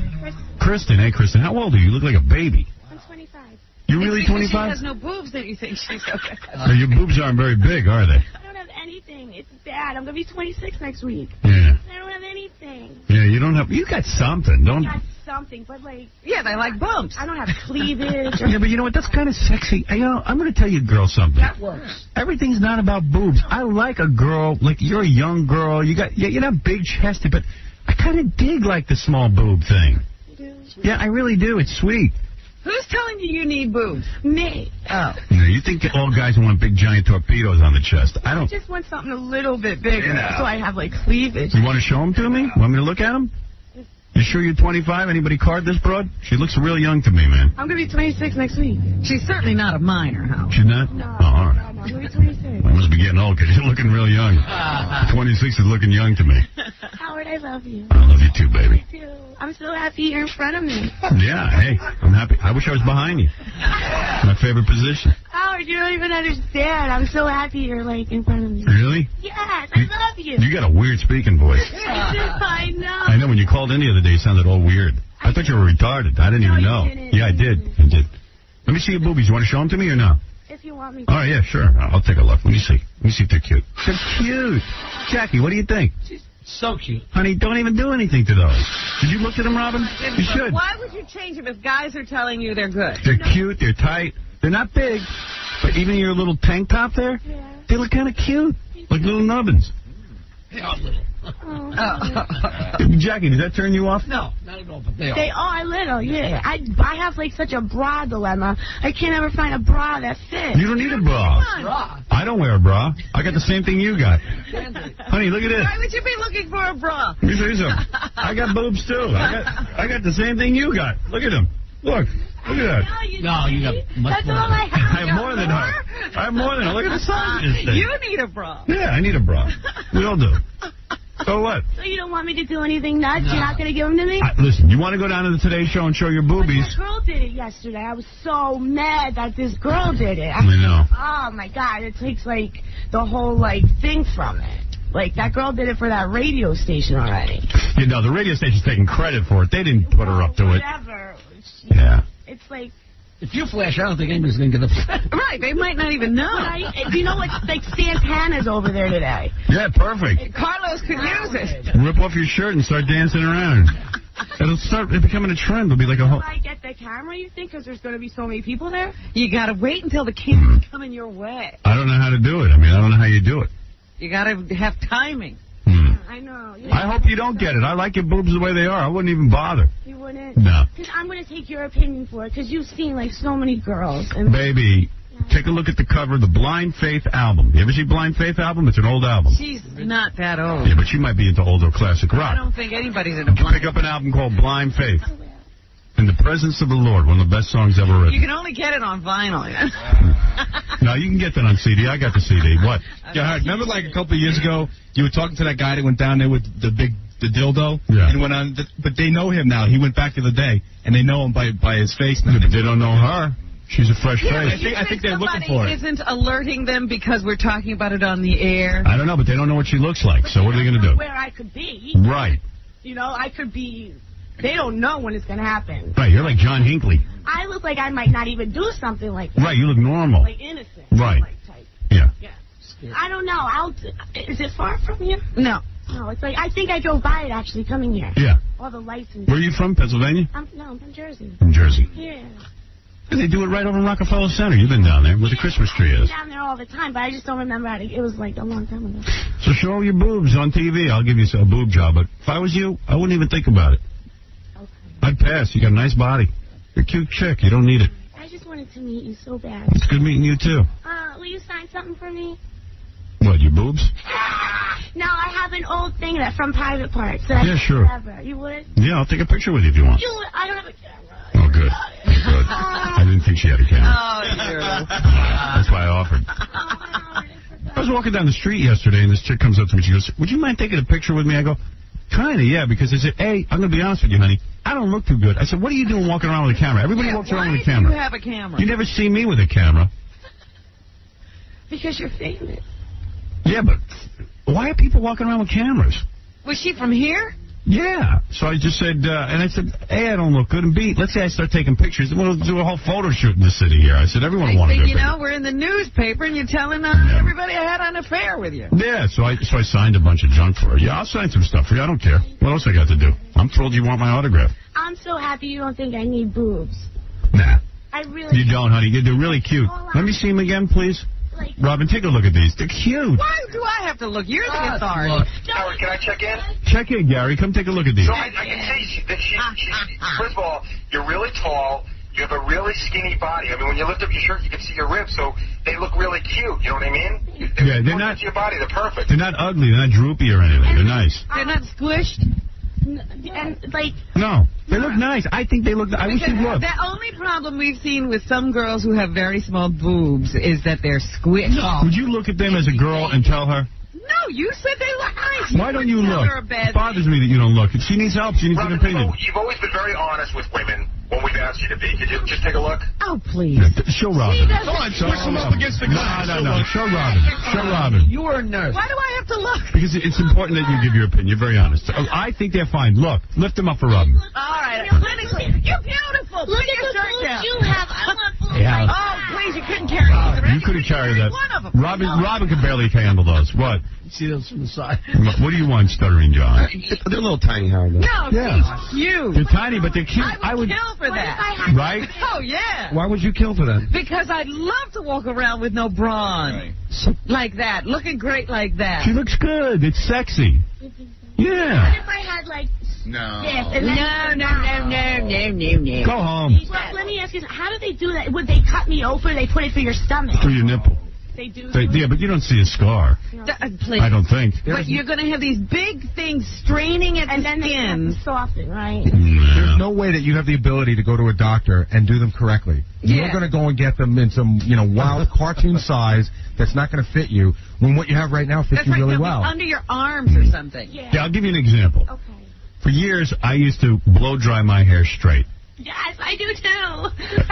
Kristen. Hey, Kristen, how old are you? You look like a baby. I'm 25. You're really 25? She has no boobs that you think she's okay. Your boobs aren't very big, are they? I don't have anything. It's bad. I'm going to be 26 next week. Yeah. I don't have anything. Yeah, you don't have... You got something, don't you? I got something, but like... Yeah, they like bumps. I don't have cleavage. Yeah, but you know what? That's kind of sexy. You know, I'm going to tell you, girl, something. That works. Everything's not about boobs. I like a girl, like you're a young girl. You're not big-chested, but I kind of dig like the small boob thing. Yeah, I really do. It's sweet. Who's telling you need boobs? Me. Oh. You know, you think all guys want big, giant torpedoes on the chest. I I don't... just want something a little bit bigger, Yeah. so I have like cleavage. You want to show them to me? Want me to look at them? You sure you're 25? Anybody card this broad? She looks real young to me, man. I'm going to be 26 next week. She's certainly not a minor, Howard. She's not? No, Oh, all right. no, I'm going to be 26. I must be getting old because you're looking real young. 26 is looking young to me. Howard, I love you. I love you too, baby. Me too. I'm so happy you're in front of me. Yeah, hey, I'm happy. I wish I was behind you. My favorite position. Howard, you don't even understand. I'm so happy you're like in front of me. Really? Yes, I love you. You got a weird speaking voice. I know. I know when you called in the other day, you sounded all weird. I thought you were retarded. I didn't even know. You didn't. Yeah, I did. Let me see your boobies. You want to show them to me or no? If you want me to. All right, yeah, sure. I'll take a look. Let me see. Let me see if they're cute. They're cute. Jackie, what do you think? So cute. Honey, don't even do anything to those. Did you look at them, Robin? You should. Why would you change them if guys are telling you they're good? They're cute. They're tight. They're not big. But even your little tank top there, they look kind of cute. Like little nubbins. They are little. Jackie, did that turn you off? No, not at all, but they are. They are little, yeah. I have like such a bra dilemma. I can't ever find a bra that fits. You don't need a bra. Bra. I don't wear a bra. I got the same thing you got. Honey, look at this. Why would you be looking for a bra? Let me show you something. I got boobs too. I got the same thing you got. Look at them. Look at that. No, you got much That's more. all I have. I have more than her. I have more than her. Look at the size of this thing. You need a bra. Yeah, I need a bra. We all do. So what? So you don't want me to do anything nuts? You're not going to give them to me? Listen, you want to go down to the Today Show and show your boobies? But that girl did it yesterday. I was so mad that this girl did it. I know. Oh, my God. It takes, like, the whole, like, thing from it. Like, that girl did it for that radio station already. You know, the radio station's taking credit for it. They didn't put her up to it. Whatever. Yeah. It's like... If you flash, I don't think anybody's going to get a... Right, they might not even know. You know what? Like, Santana's over there today. Yeah, perfect. Carlos could use it. Rip off your shirt and start dancing around. It'll start becoming a trend. It'll be like a whole... Will I get the camera, you think, because there's going to be so many people there? You got to wait until the camera's coming your way. I don't know how to do it. I mean, I don't know how you do it. You got to have timing. I know. I hope you don't get it. I like your boobs the way they are. I wouldn't even bother. You wouldn't? No. Because I'm going to take your opinion for it, because you've seen, like, so many girls. And Baby, take a look at the cover of the Blind Faith album. You ever see Blind Faith album? It's an old album. She's not that old. Yeah, but she might be into older classic I rock. don't think anybody's in a You pick up an album called Blind Faith. In the Presence of the Lord, one of the best songs ever You written. can only get it on vinyl. No, you can get that on CD. I got the CD. What? Yeah, remember like a couple of years ago, you were talking to that guy that went down there with the dildo? Yeah. And went on, but they know him now. He went back the other day, and they know him by his face now. Yeah, but they don't know her. She's a fresh Yeah, face. I think they're looking for it. Isn't alerting them because we're talking about it on the air? I don't know, but they don't know what she looks like. So what are they going to do? Where I could be. Right. You know, I could be... They don't know when it's going to happen. Right, you're like John Hinckley. I look like I might not even do something like that. Right, you look normal. Like innocent. Right. Like type. Yeah. I don't know. Is it far from here? No. No, it's like, I think I drove by it actually coming here. Yeah. All the lights and... Where are you from, Pennsylvania? I'm from Jersey. From Jersey. Yeah. They do it right over in Rockefeller Center. You've been down there where the Christmas tree I'm is. down there all the time, but I just don't remember how to... It was like a long time ago. So show your boobs on TV. I'll give you a boob job. But if I was you, I wouldn't even think about it. Okay. I'd pass. You got a nice body. You're a cute chick. You don't need it. I just wanted to meet you so bad. It's good meeting you, too. Oh, Will you sign something for me? What, your boobs? No, I have an old thing that from Private Parts. Yeah, sure. Whatever. You would? Yeah, I'll take a picture with you if you want. You would? I don't have a camera. Oh, good. Good. I didn't think she had a camera. Oh, you. That's why I offered. I was walking down the street yesterday, and this chick comes up to me. She goes, would you mind taking a picture with me? I go, kind of, yeah, because I said, hey, I'm going to be honest with you, honey. I don't look too good. I said, what are you doing walking around with a camera? Everybody walks around with a camera. Why do you have a camera? You never see me with a camera. Because you're famous. Yeah, but why are people walking around with cameras? Was she from here? Yeah. So I just said, and I said, A, I don't look good, and B, let's say I start taking pictures. We'll do a whole photo shoot in the city here. I said, everyone will want to Next go. thing you know, we're in the newspaper, and you're telling everybody I had an affair with you. Yeah, so I signed a bunch of junk for her. Yeah, I'll sign some stuff for you. I don't care. What else I got to do? I'm thrilled you want my autograph. I'm so happy you don't think I need boobs. Nah. I really... You don't, honey. They're really cute. Let me see them again, please. Robin, take a look at these. They're cute. Why do I have to look? You're the authority. Howard, can I check in? Check in, Gary. Come take a look at these. So I can see that she, first of all, you're really tall. You have a really skinny body. I mean, when you lift up your shirt, you can see your ribs, so they look really cute. You know what I mean? Yeah, they're not... Your body, they're perfect. They're not ugly. They're not droopy or anything. They're nice. They're not squished? And, like... No. They look nice. I think they look... I wish you'd look. The only problem we've seen with some girls who have very small boobs is that they're squished. No. Would you look at them as a girl and tell her? No, you said they look nice. Why don't you look? It bothers me that you don't look. She needs help. She needs an opinion. You've always been very honest with women when we've asked you to be. Could you just take a look? Oh, please. Show Robin. Go on, push him up against the glass. No. Show Robin. Show Robin. You're a nurse. Why do I have to look? Because it's important that you give your opinion. You're very honest. I think they're fine. Look. Lift them up for Robin. All right. Clinically. You're beautiful. Look Put at your the shirt boobs down. you have. I want boobs. Yeah. Oh, please. You couldn't carry either. You couldn't carry that. One of them. Robin could barely handle those. What? See those from the side. What do you want, Stuttering John? They're a little tiny, Howard. No, Yeah. she's cute. They're tiny, but they're cute. I would kill for that. Right? Oh, yeah. Why would you kill for that? Because I'd love to walk around with no bra on. Right. Like that. Looking great like that. She looks good. It's sexy. What Yeah. if I had, like, No. this and then... No. Go home. Well, let me ask you, how do they do that? Would they cut me open? They put it through your stomach? Through your nipple. They do? Yeah, but you don't see a scar. Please. I don't think. But you're going to have these big things straining at the skin. Soften, right? There's no way that you have the ability to go to a doctor and do them correctly. You're going to go and get them in some, wild cartoon size that's not going to fit you when what you have right now fits That's you right, really they'll be well. under your arms or something. Yeah. Yeah, I'll give you an example. Okay. For years, I used to blow dry my hair straight. Yes, I do too.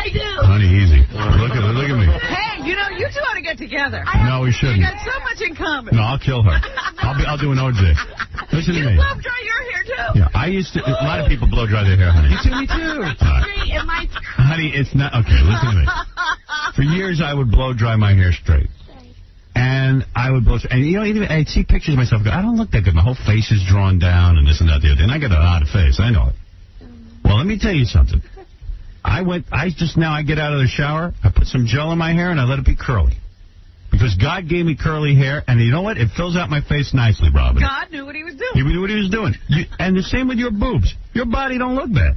I do. Honey, easy. Look at me. Hey, you two ought to get together. No, we shouldn't. You got so much in common. No, I'll kill her. I'll do an OJ. Listen to me. You blow dry your hair too. Yeah, I used to. A lot of people blow dry their hair, honey. Me too. Straight and my... Honey, it's not okay. Listen to me. For years, I would blow dry my hair straight. And I would blow, and even I'd see pictures of myself. Go, I don't look that good. My whole face is drawn down, and this and that, the other. And I got an odd face. I know it. Well, let me tell you something. I get out of the shower, I put some gel in my hair, and I let it be curly. Because God gave me curly hair, and you know what? It fills out my face nicely, Robin. God knew what he was doing. He knew what he was doing. And the same with your boobs. Your body don't look bad.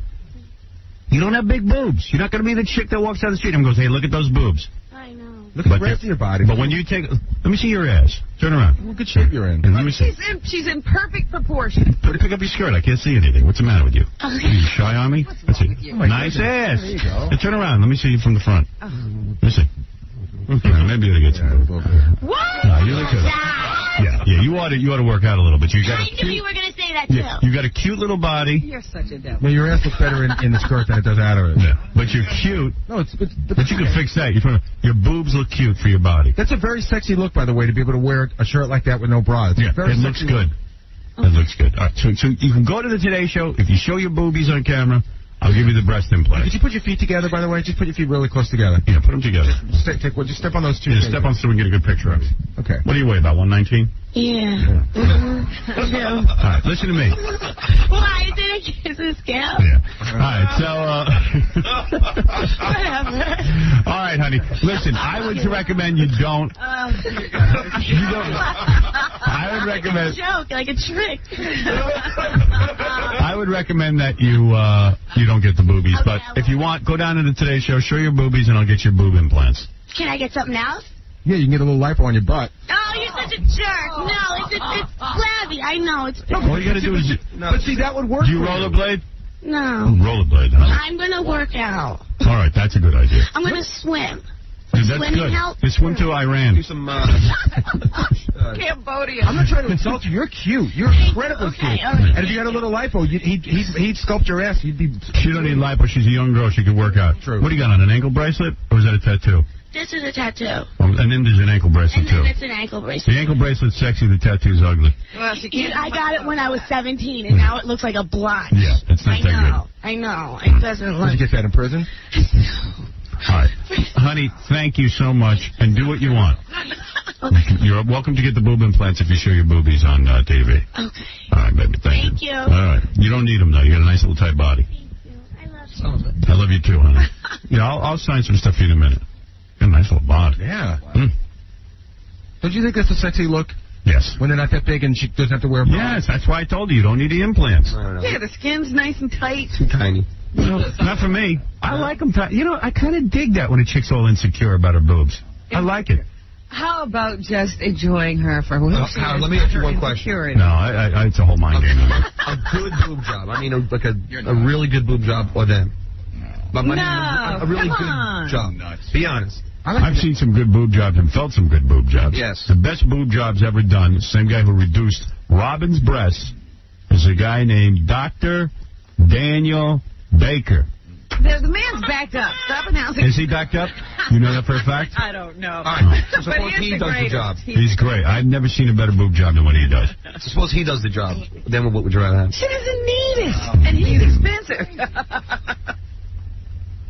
You don't have big boobs. You're not going to be the chick that walks down the street and goes, hey, look at those boobs. I know. Look at the rest of your body. But when you take... Let me see your ass. Turn around. What good shape you're in. Let me see. She's in perfect proportion. Pick up your skirt. I can't see anything. What's the matter with you? Are you shy on me? Let's see. you? Nice ass. There you go. Now turn around. Let me see you from the front. Let me see. Maybe it'll get some. What? No, you look good. Yeah. You ought to work out a little bit. You got I a knew you were going to say that, too. Yeah, you got a cute little body. You're such a devil. No, your ass looks better in the skirt than it does out of it. Yeah. But you're cute. No, But you can fix that. Your boobs look cute for your body. That's a very sexy look, by the way, to be able to wear a shirt like that with no bra. It's Yeah, very it looks sexy good. It looks good. All right, so you can go to the Today Show. If you show your boobies on camera, I'll give you the breast implant. Could you put your feet together, by the way? Just put your feet really close together. Yeah, put them together. Just step on those two. Yeah, step on so we can get a good picture of it. Okay. What do you weigh, about 119? Yeah. All right, listen to me. Why? Is it a scale? Yeah. All right, so... Whatever. All right, honey. Listen, I would recommend you don't... I would recommend... Joke, like a trick. I would recommend that you don't get the boobies, but if you want, go down to the Today Show, show your boobies, and I'll get your boob implants. Can I get something else? Yeah, you can get a little lipo on your butt. Oh, you're such a jerk. No, it's flabby. I know. It's All you got to do is... But see, that would work. Do you rollerblade? No. Rollerblade, huh? I'm going to work out. All right, that's a good idea. I'm going to swim. Dude, that's Swimming good. helps. Just swim to Iran. Do some, Cambodia. I'm not trying to insult you. You're cute. You're incredibly cute. All right. And if you had a little lipo, he'd sculpt your ass. You'd be... She don't need lipo. She's a young girl. She could work out. True. What do you got on, an ankle bracelet? Or is that a tattoo? This is a tattoo. Oh, and then there's an ankle bracelet, And then too. it's an ankle bracelet. The ankle bracelet's sexy. The tattoo's ugly. Well, she can't. I got it when I was 17, and now it looks like a blotch. Yeah, it's not that good. I know. It doesn't Did look... you get that in prison? All right. Honey, thank you so much, and do what you want. Okay. You're welcome to get the boob implants if you show your boobies on TV. Okay. All right, baby. Thank you. you. All right. You don't need them, though. You got a nice little tight body. I love you. I love you, too, honey. Yeah, I'll sign some stuff for you in a minute. Got a nice little body. Yeah. Mm. Don't you think that's a sexy look? Yes. When they're not that big and she doesn't have to wear a bra? Yes, that's why I told you. You don't need the implants. Yeah, the skin's nice and tight. Too tiny. No, not for me. I like them tight. You know, I kind of dig that when a chick's all insecure about her boobs. I like it. How about just enjoying her for who she Howard, is? let me ask you Her one question. insecurity. No, it's a whole mind game. A good boob job. I mean, like a really good boob job or them. But No, a really come good on. job. Be honest. I've seen some good boob jobs and felt some good boob jobs. Yes. The best boob jobs ever done, the same guy who reduced Robin's breasts, is a guy named Dr. Daniel Baker. The man's backed up. Stop announcing. Is he backed up? You know that for a fact? I don't know. All right. So But suppose he he is the does the greatest. job. He's great. I've never seen a better boob job than what he does. So suppose he does the job. Then what would you rather have? She doesn't need it. And he's expensive.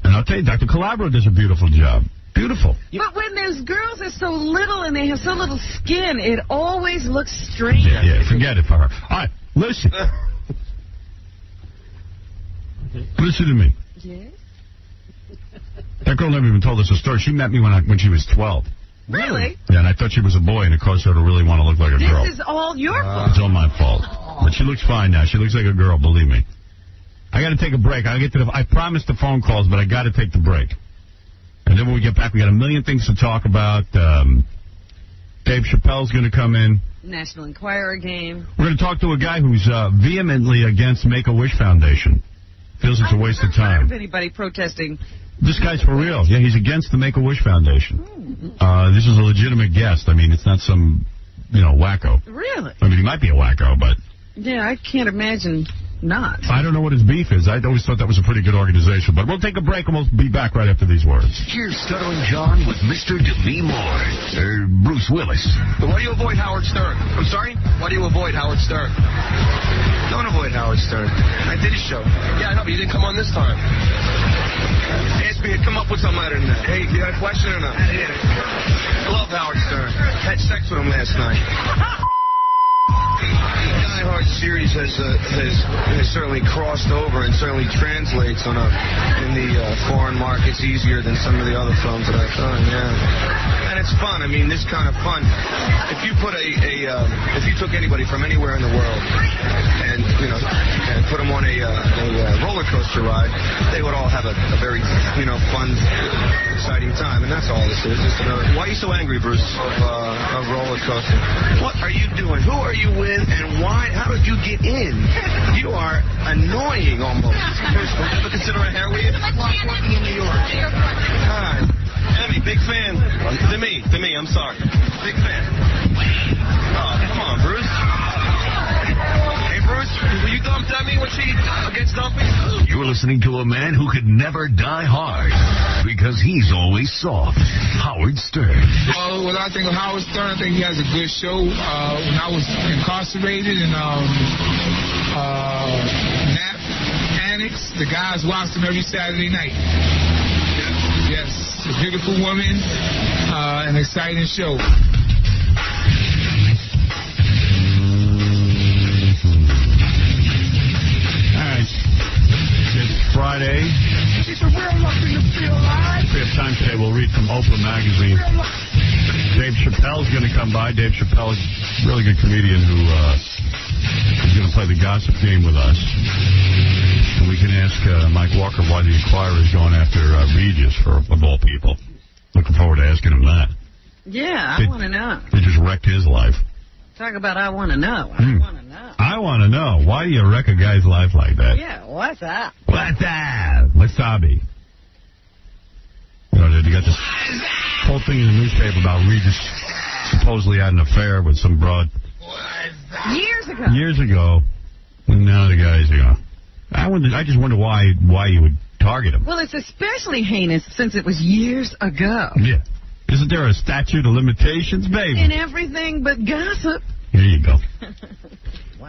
And I'll tell you, Dr. Calabro does a beautiful job. Beautiful. But when those girls are so little and they have so little skin, it always looks strange. Yeah, forget it for her. All right, listen. Listen to me. Yes? That girl never even told us a story. She met me when she was 12. Really? Yeah, and I thought she was a boy, and it caused her to really want to look like a girl. This is all your fault. It's all my fault. But she looks fine now. She looks like a girl, believe me. I got to take a break. I promised the phone calls, but I got to take the break. And then when we get back, we got a million things to talk about. Dave Chappelle's going to come in. National Enquirer game. We're going to talk to a guy who's vehemently against Make-A-Wish Foundation. Feels it's a waste of I've never heard time. of anybody protesting. This guy's for real. Yeah, he's against the Make-A-Wish Foundation. This is a legitimate guest. I mean, it's not some, wacko. Really? I mean, he might be a wacko, but... Yeah, I can't imagine not. I don't know what his beef is. I always thought that was a pretty good organization. But we'll take a break, and we'll be back right after these words. Here's Stuttering John with Mr. DeVee Moore. Bruce Willis. Why do you avoid Howard Stern? I'm sorry? Why do you avoid Howard Stern? Don't avoid Howard Stern. I did a show. Yeah, I know, but you didn't come on this time. Ask me to come up with something better than that. Hey, you got a question or not? Yeah. I love Howard Stern. Had sex with him last night. The Die Hard series has certainly crossed over and certainly translates in the foreign markets easier than some of the other films that I've done. Yeah, and it's fun. I mean, this kind of fun. If you put if you took anybody from anywhere in the world and put them on a roller coaster ride, they would all have a very fun, exciting time, and that's all this is. Why are you so angry, Bruce? Of roller coaster. What are you doing? Who are you with? And why? How did you get in? You are annoying almost. Would you ever consider a hair weave? Working in New York. God. Emmy, big fan. To me, I'm sorry. Big fan. Oh, come on, Bruce. Hey, Bruce, will you dump Demi when she gets dumpy? You're listening to a man who could never die hard because he's always soft. Howard Stern. Well, what I think of Howard Stern, I think he has a good show. When I was incarcerated in Nap Annex, the guys watched him every Saturday night. Yes, a beautiful woman, an exciting show. Friday. It's a real nothing to feel alive. If we have time today, we'll read from Oprah Magazine. Dave Chappelle's going to come by. Dave Chappelle is a really good comedian who is going to play the gossip game with us. And we can ask Mike Walker why the Enquirer is going after Regis, of all people. Looking forward to asking him that. Yeah, I want to know. They just wrecked his life. Talk about I want to know. I want to know. I want to know. Why do you wreck a guy's life like that? Yeah, what's up? What's up? Wasabi. You know, you got this whole thing in the newspaper about Regis supposedly had an affair with some broad. Years ago. And now the guy's, I just wonder why you would target him. Well, it's especially heinous since it was years ago. Yeah. Isn't there a statute of limitations, baby? In everything but gossip. Here you go.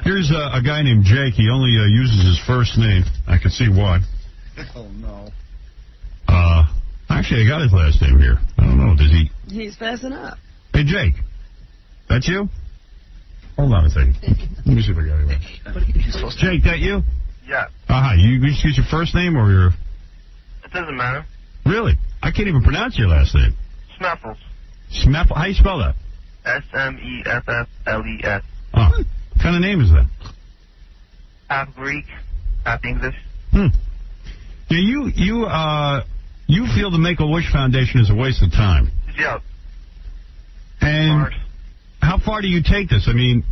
Here's a guy named Jake. He only uses his first name. I can see why. Oh, no. Actually, I got his last name here. I don't know. Does he? He's fessing up. Hey, Jake. That's you? Hold on a second. Let me see if I got it right. Jake, that you? Yeah. Hi. You just use your first name or your... It doesn't matter. Really? I can't even pronounce your last name. Smeffles. Smeffles? How you spell that? Smeffles. Oh. What kind of name is that? Half Greek, half English. Yeah, you feel the Make-A-Wish Foundation is a waste of time. Yeah. And how far do you take this? I mean,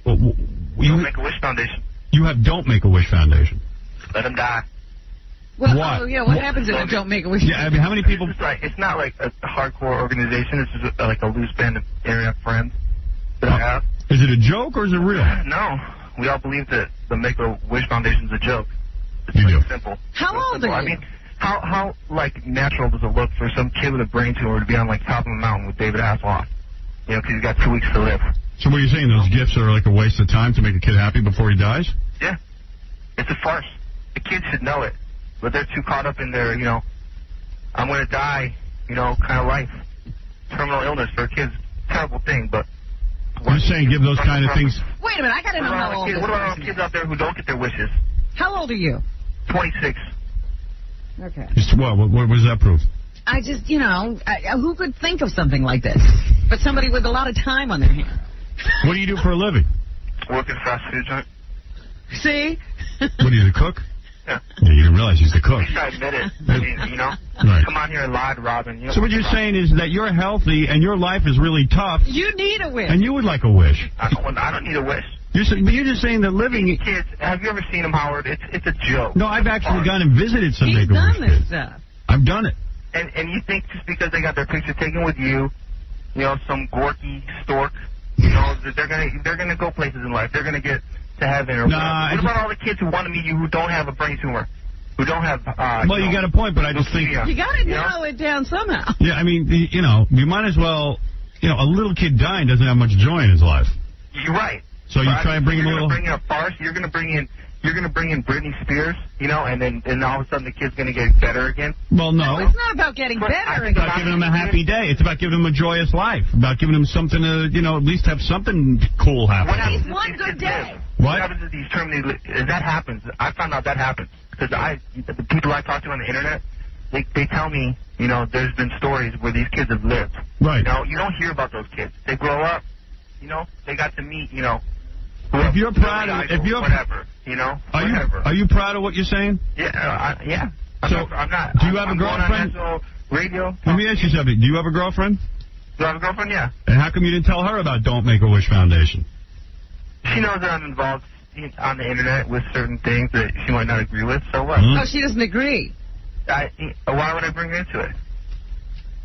Don't Make-A-Wish Foundation. You have Don't Make-A-Wish Foundation. Let them die. What? What? Oh, yeah, what happens if I don't make a wish? Yeah, I mean, how many people... It's not like a hardcore organization. It's just like a loose band of internet friends that I have. Is it a joke or is it real? No. We all believe that the Make-A-Wish Foundation is a joke. It's simple. How old are you? I mean, how natural does it look for some kid with a brain tumor to be on, top of a mountain with David Hasselhoff? Because he's got 2 weeks to live. So what are you saying? Those gifts are like a waste of time to make a kid happy before he dies? Yeah. It's a farce. The kids should know it. But they're too caught up in their, I'm going to die, kind of life. Terminal illness for a kid's a terrible thing, but... You're saying give those kind of things... Wait a minute, I got to know how old What about all the kids out there who don't get their wishes? How old are you? 26. Okay. What does that prove? I just, who could think of something like this? But somebody with a lot of time on their hands. What do you do for a living? Work at a fast food joint. See? What, are you the cook? Yeah. Yeah, you didn't realize he's the cook. At least I admit it. I mean, Right. Come on here and lie to Robin. So what you're saying is that you're healthy and your life is really tough. You need a wish. And you would like a wish. I don't need a wish. But you're just saying that living... These kids, have you ever seen them, Howard? It's a joke. No, I've actually gone and visited some He's Make-A-Wish done this kids. stuff. I've done it. And you think just because they got their picture taken with you, some gorky stork, they're gonna go places in life. They're gonna get to heaven or whatever. What about all the kids who want to meet you who don't have a brain tumor, who don't have? Well, you got a point, but I just think you got to narrow it down somehow. Yeah, I mean, you might as well. A little kid dying doesn't have much joy in his life. You're right. So you try and bring him a little. You're going to bring in a farce. You're going to bring in Britney Spears, and then all of a sudden the kid's going to get better again. Well, no. It's not about getting better. It's about giving him a happy day. It's about giving him a joyous life. About giving him something to, at least have something cool happen. What happens? One good day. What happens is these terminally? That happens. I found out that happens because the people I talk to on the internet, they tell me, there's been stories where these kids have lived. Right. You don't hear about those kids. They grow up. They got to meet. If you're proud of, whatever, Are you proud of what you're saying? Yeah, yeah. I'm not. Do you have a girlfriend? On radio. Let me ask you something. Do you have a girlfriend? Do I have a girlfriend? Yeah. And how come you didn't tell her about Don't Make-A-Wish Foundation? She knows that I'm involved on the internet with certain things that she might not agree with. So what? Oh, she doesn't agree. Why would I bring her into it?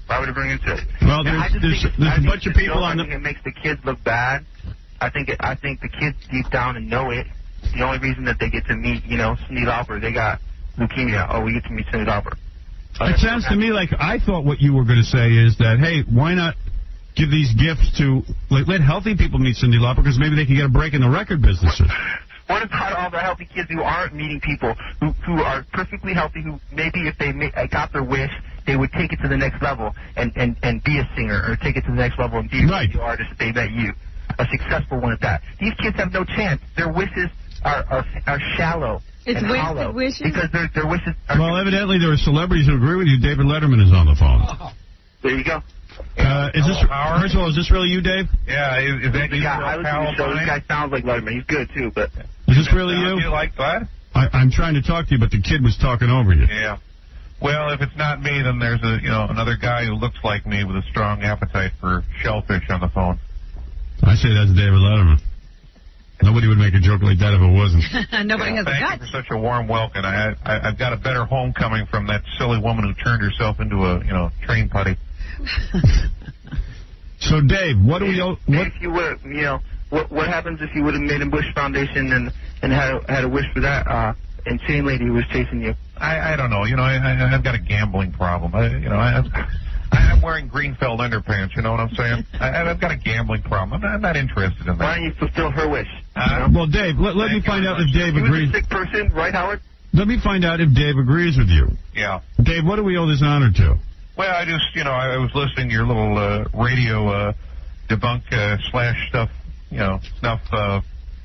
Why would I bring her into it? Well, there's a bunch of people on the. I think it makes the kids look bad. I think the kids deep down and know it. The only reason that they get to meet, Cindy Lauper, they got leukemia. Oh, we get to meet Cindy Lauper. It sounds to me like I thought what you were going to say is that, hey, why not give these gifts to, let healthy people meet Cindy Lauper because maybe they can get a break in the record businesses. What about all the healthy kids who aren't meeting people, who are perfectly healthy, who maybe if they got their wish, they would take it to the next level and be a singer or take it to the next level and be a radio artist if they met you. A successful one at that. These kids have no chance. Their wishes are shallow. It's and wasted hollow wishes? because their wishes are... Well, evidently there are celebrities who agree with you. David Letterman is on the phone. Oh. There you go. Is this, first of all, is this really you, Dave? Yeah, is that you? I listen to the show. This guy sounds like Letterman. He's good, too, but... Is this really you? You like what? I'm trying to talk to you, but the kid was talking over you. Yeah. Well, if it's not me, then there's another guy who looks like me with a strong appetite for shellfish on the phone. I say that's David Letterman. Nobody would make a joke like that if it wasn't. Nobody has the Thank guts. you for such a warm welcome. I've got a better homecoming from that silly woman who turned herself into a train putty. So, Dave, what do we... If you would, what happens if you would have made a Bush Foundation and had a wish for that insane lady who was chasing you? I don't know. I've got a gambling problem. I'm wearing Greenfeld underpants. You know what I'm saying? I've got a gambling problem. I'm not interested in that. Why don't you fulfill her wish? Well, Dave, let me find out if Dave agrees. She was a sick person, right, Howard? Let me find out if Dave agrees with you. Yeah. Dave, what do we owe this honor to? Well, I just, I was listening to your little radio debunk stuff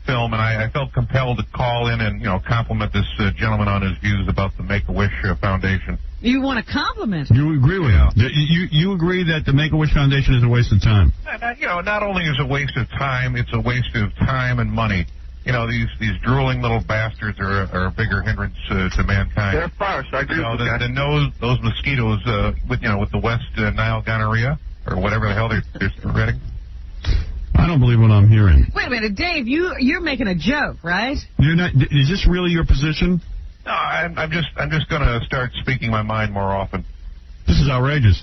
film, and I felt compelled to call in and, compliment this gentleman on his views about the Make-A-Wish Foundation. You want to compliment? You agree with him? You agree that the Make-A-Wish Foundation is a waste of time? Not only is it a waste of time, it's a waste of time and money. These drooling little bastards are a bigger hindrance to mankind. They're a farce. I agree with that. Those mosquitoes with the West Nile gonorrhea or whatever the hell they're spreading. I don't believe what I'm hearing. Wait a minute, Dave. You're making a joke, right? You're not. Is this really your position? No, I'm just going to start speaking my mind more often. This is outrageous.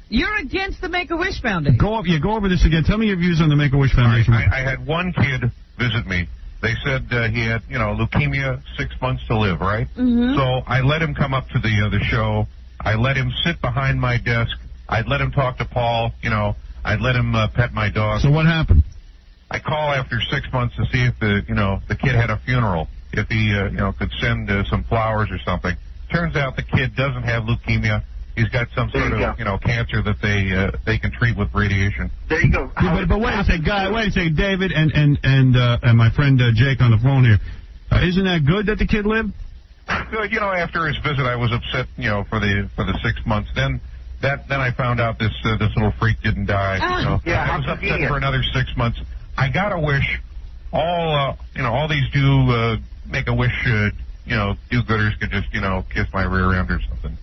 You're against the Make-A-Wish Foundation. Go over this again. Tell me your views on the Make-A-Wish Foundation. Right, I had one kid visit me. They said he had, leukemia, 6 months to live, right? Mm-hmm. So I let him come up to the show. I let him sit behind my desk. I'd let him talk to Paul. I'd let him pet my dog. So what happened? I call after 6 months to see if the kid had a funeral, if he could send some flowers or something. Turns out the kid doesn't have leukemia. He's got some sort of cancer that they can treat with radiation. There you go. Yeah, but wait a second, David and my friend Jake on the phone here. Isn't that good that the kid lived? Good. After his visit, I was upset. For the 6 months. Then I found out this little freak didn't die. I was upset for another 6 months. I got a wish. All these Make-A-Wish do-gooders could just kiss my rear end or something.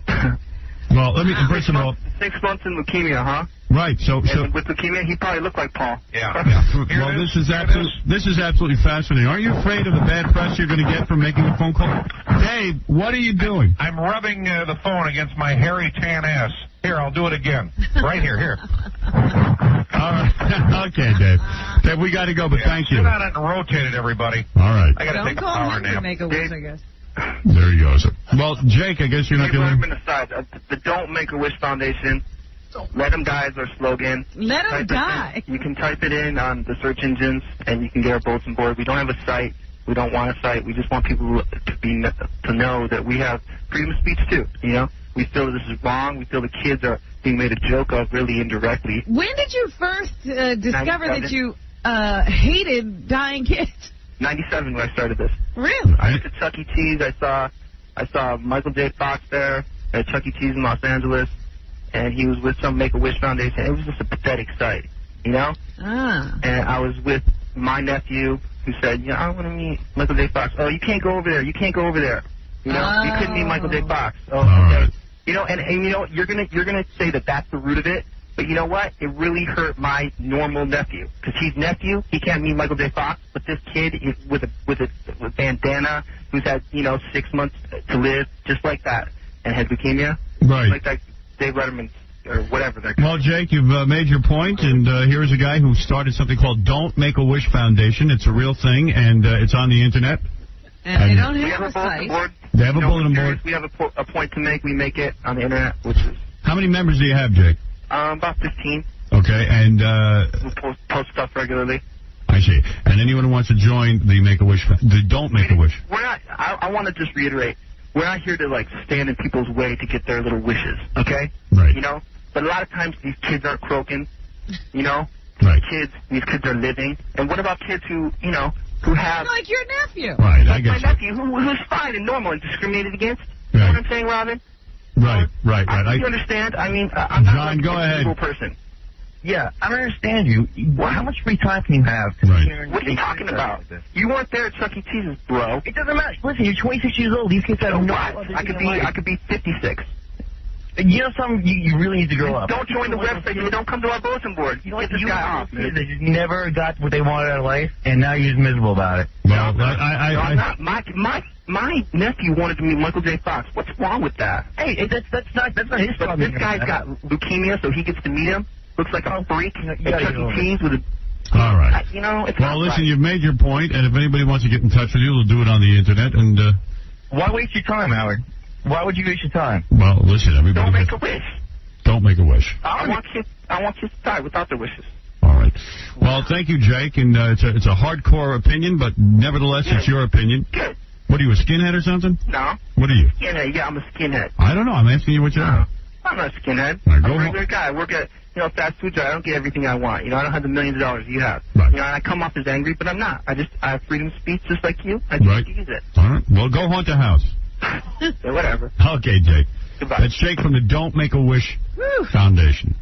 Well, let me first of all. 6 months in leukemia, huh? Right. So with leukemia, he probably looked like Paul. Yeah. Well, this is absolutely fascinating. Aren't you afraid of the bad press you're going to get from making a phone call? Dave, what are you doing? I'm rubbing the phone against my hairy tan ass. Here, I'll do it again. Right here. All right. Okay, Dave. Dave, we got to go, but thank you. Sit on it and rotate it, everybody. All right. I got to take a power nap. Make-A-Wish, I guess. There he goes. Well, Jake, I guess you're not going to... aside, the Don't Make-A-Wish Foundation, let them die is our slogan. Let them die? You can type it in on the search engines, and you can get our bulletin board. We don't have a site. We don't want a site. We just want people to know that we have freedom of speech, too. We feel that this is wrong. We feel the kids are being made a joke of really indirectly. When did you first discover that you hated dying kids? 97 when I started this. Really? I went to Chuck E. Cheese. I saw Michael J. Fox there at Chuck E. Cheese in Los Angeles, and he was with some Make-A-Wish Foundation. It was just a pathetic sight, And I was with my nephew who said, I want to meet Michael J. Fox. Oh, you can't go over there. You can't go over there. You couldn't meet Michael J. Fox. Oh, okay. Right. You're gonna say that that's the root of it. But you know what? It really hurt my normal nephew. Because he's nephew, he can't meet Michael J. Fox. But this kid is with a bandana who's had, 6 months to live, just like that, and had leukemia. Right. Like that Dave Letterman or whatever they're called. Well, Jake, you've made your point, and here's a guy who started something called Don't Make-A-Wish Foundation. It's a real thing, and it's on the Internet. And they don't have a site. They have a bulletin board. We have a point to make. We make it on the Internet, which is... How many members do you have, Jake? About 15. Okay, and... we post stuff regularly. I see. And anyone who wants to join the Make-A-Wish... The Don't Make-A-Wish. We're not... I want to just reiterate. We're not here to, stand in people's way to get their little wishes, okay? Right. But a lot of times these kids aren't croaking, Right. These kids are living. And what about kids who have... Like your nephew. Right, I guess. My nephew, who's fine and normal and discriminated against. You know what I'm saying, Robin? Right. You understand? I mean, I'm not John, go ahead. A person. Yeah, I don't understand you. How much free time can you have? Right. What are you talking about? You weren't there at Chuck E. Cheese's, bro. It doesn't matter. Listen, you're 26 years old. These kids have no... I could be 56. You know something? You really need to grow up. Don't join the website. Don't come to our bulletin board. You get this guy off. They just never got what they wanted out of life, and now you're just miserable about it. Well, I'm not. My nephew wanted to meet Michael J. Fox. What's wrong with that? Hey, that's not his problem. This guy's got leukemia, so he gets to meet him. Looks like a freak. You Chuck E. Cheese with a... All right. You know, it's well, listen, you've made your point, and if anybody wants to get in touch with you, they'll do it on the internet. And why waste your time, Howard? Why would you waste your time? Well, listen, everybody. Don't make a wish. Don't make a wish. I want kids to die without their wishes. All right. Well, thank you, Jake. And it's a hardcore opinion, but nevertheless, it's your opinion. Good. What are you, a skinhead or something? No. What are you? Skinhead. Yeah, I'm a skinhead. I don't know. I'm asking you what you are. I'm not a skinhead. Right, I'm a regular guy. I work at fast food job. I don't get everything I want. I don't have the millions of dollars you have. Right. And I come off as angry, but I'm not. I have freedom of speech just like you. I just use it. All right. Well, go haunt a house. So whatever. Okay, Jake. Goodbye. That's Jake from the Don't Make a Wish Foundation.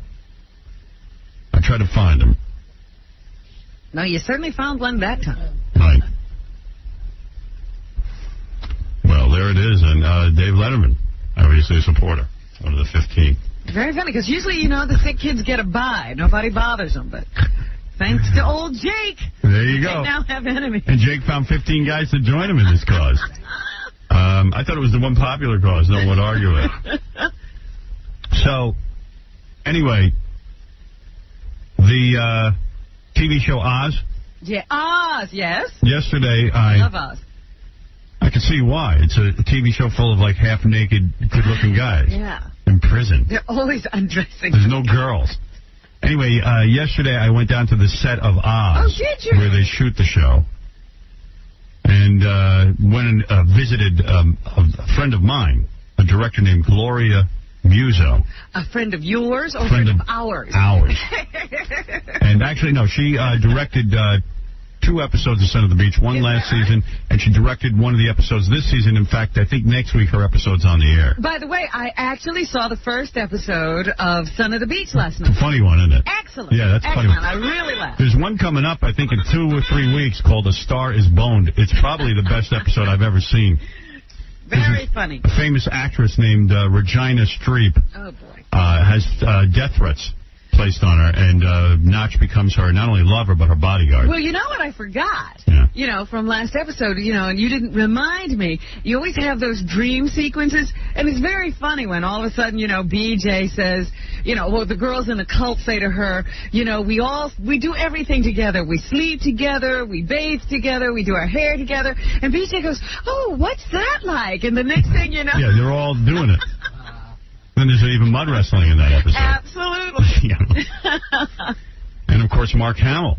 I tried to find him. No, you certainly found one that time. Right. Well, there it is. And Dave Letterman, obviously a supporter, one of the 15. Very funny, because usually, the sick kids get a bye. Nobody bothers them, but thanks to old Jake, there you go. They now have enemies. And Jake found 15 guys to join him in this cause. I thought it was the one popular cause. No one would argue it. So, anyway, the TV show Oz. Yeah, Oz, yes. Yesterday, I love Oz. I can see why. It's a TV show full of, half-naked, good-looking guys. Yeah. In prison. They're always undressing. There's no girls. Anyway, yesterday I went down to the set of Oz. Oh, did you? Where they shoot the show. And went and visited a friend of mine, a director named Gloria Musso. A friend of yours or a friend of ours? Ours. And actually, no, she directed 2 episodes of Son of the Beach, one last season, and she directed one of the episodes this season. In fact, I think next week her episode's on the air. By the way, I actually saw the first episode of Son of the Beach last night. It's a funny one, isn't it? Excellent. Yeah, that's a funny one. I really laughed. There's one coming up, I think, in 2 or 3 weeks called A Star is Boned. It's probably the best episode I've ever seen. Very funny. A famous actress named Regina Streep has death threats placed on her, and Notch becomes her not only lover, but her bodyguard. Well, you know what I forgot? Yeah. From last episode, and you didn't remind me. You always have those dream sequences, and it's very funny when all of a sudden, BJ says, the girls in the cult say to her, we do everything together. We sleep together, we bathe together, we do our hair together. And BJ goes, oh, what's that like? And the next thing you know... Yeah, they're all doing it. Then there's even mud wrestling in that episode. Absolutely. And, of course, Mark Hamill.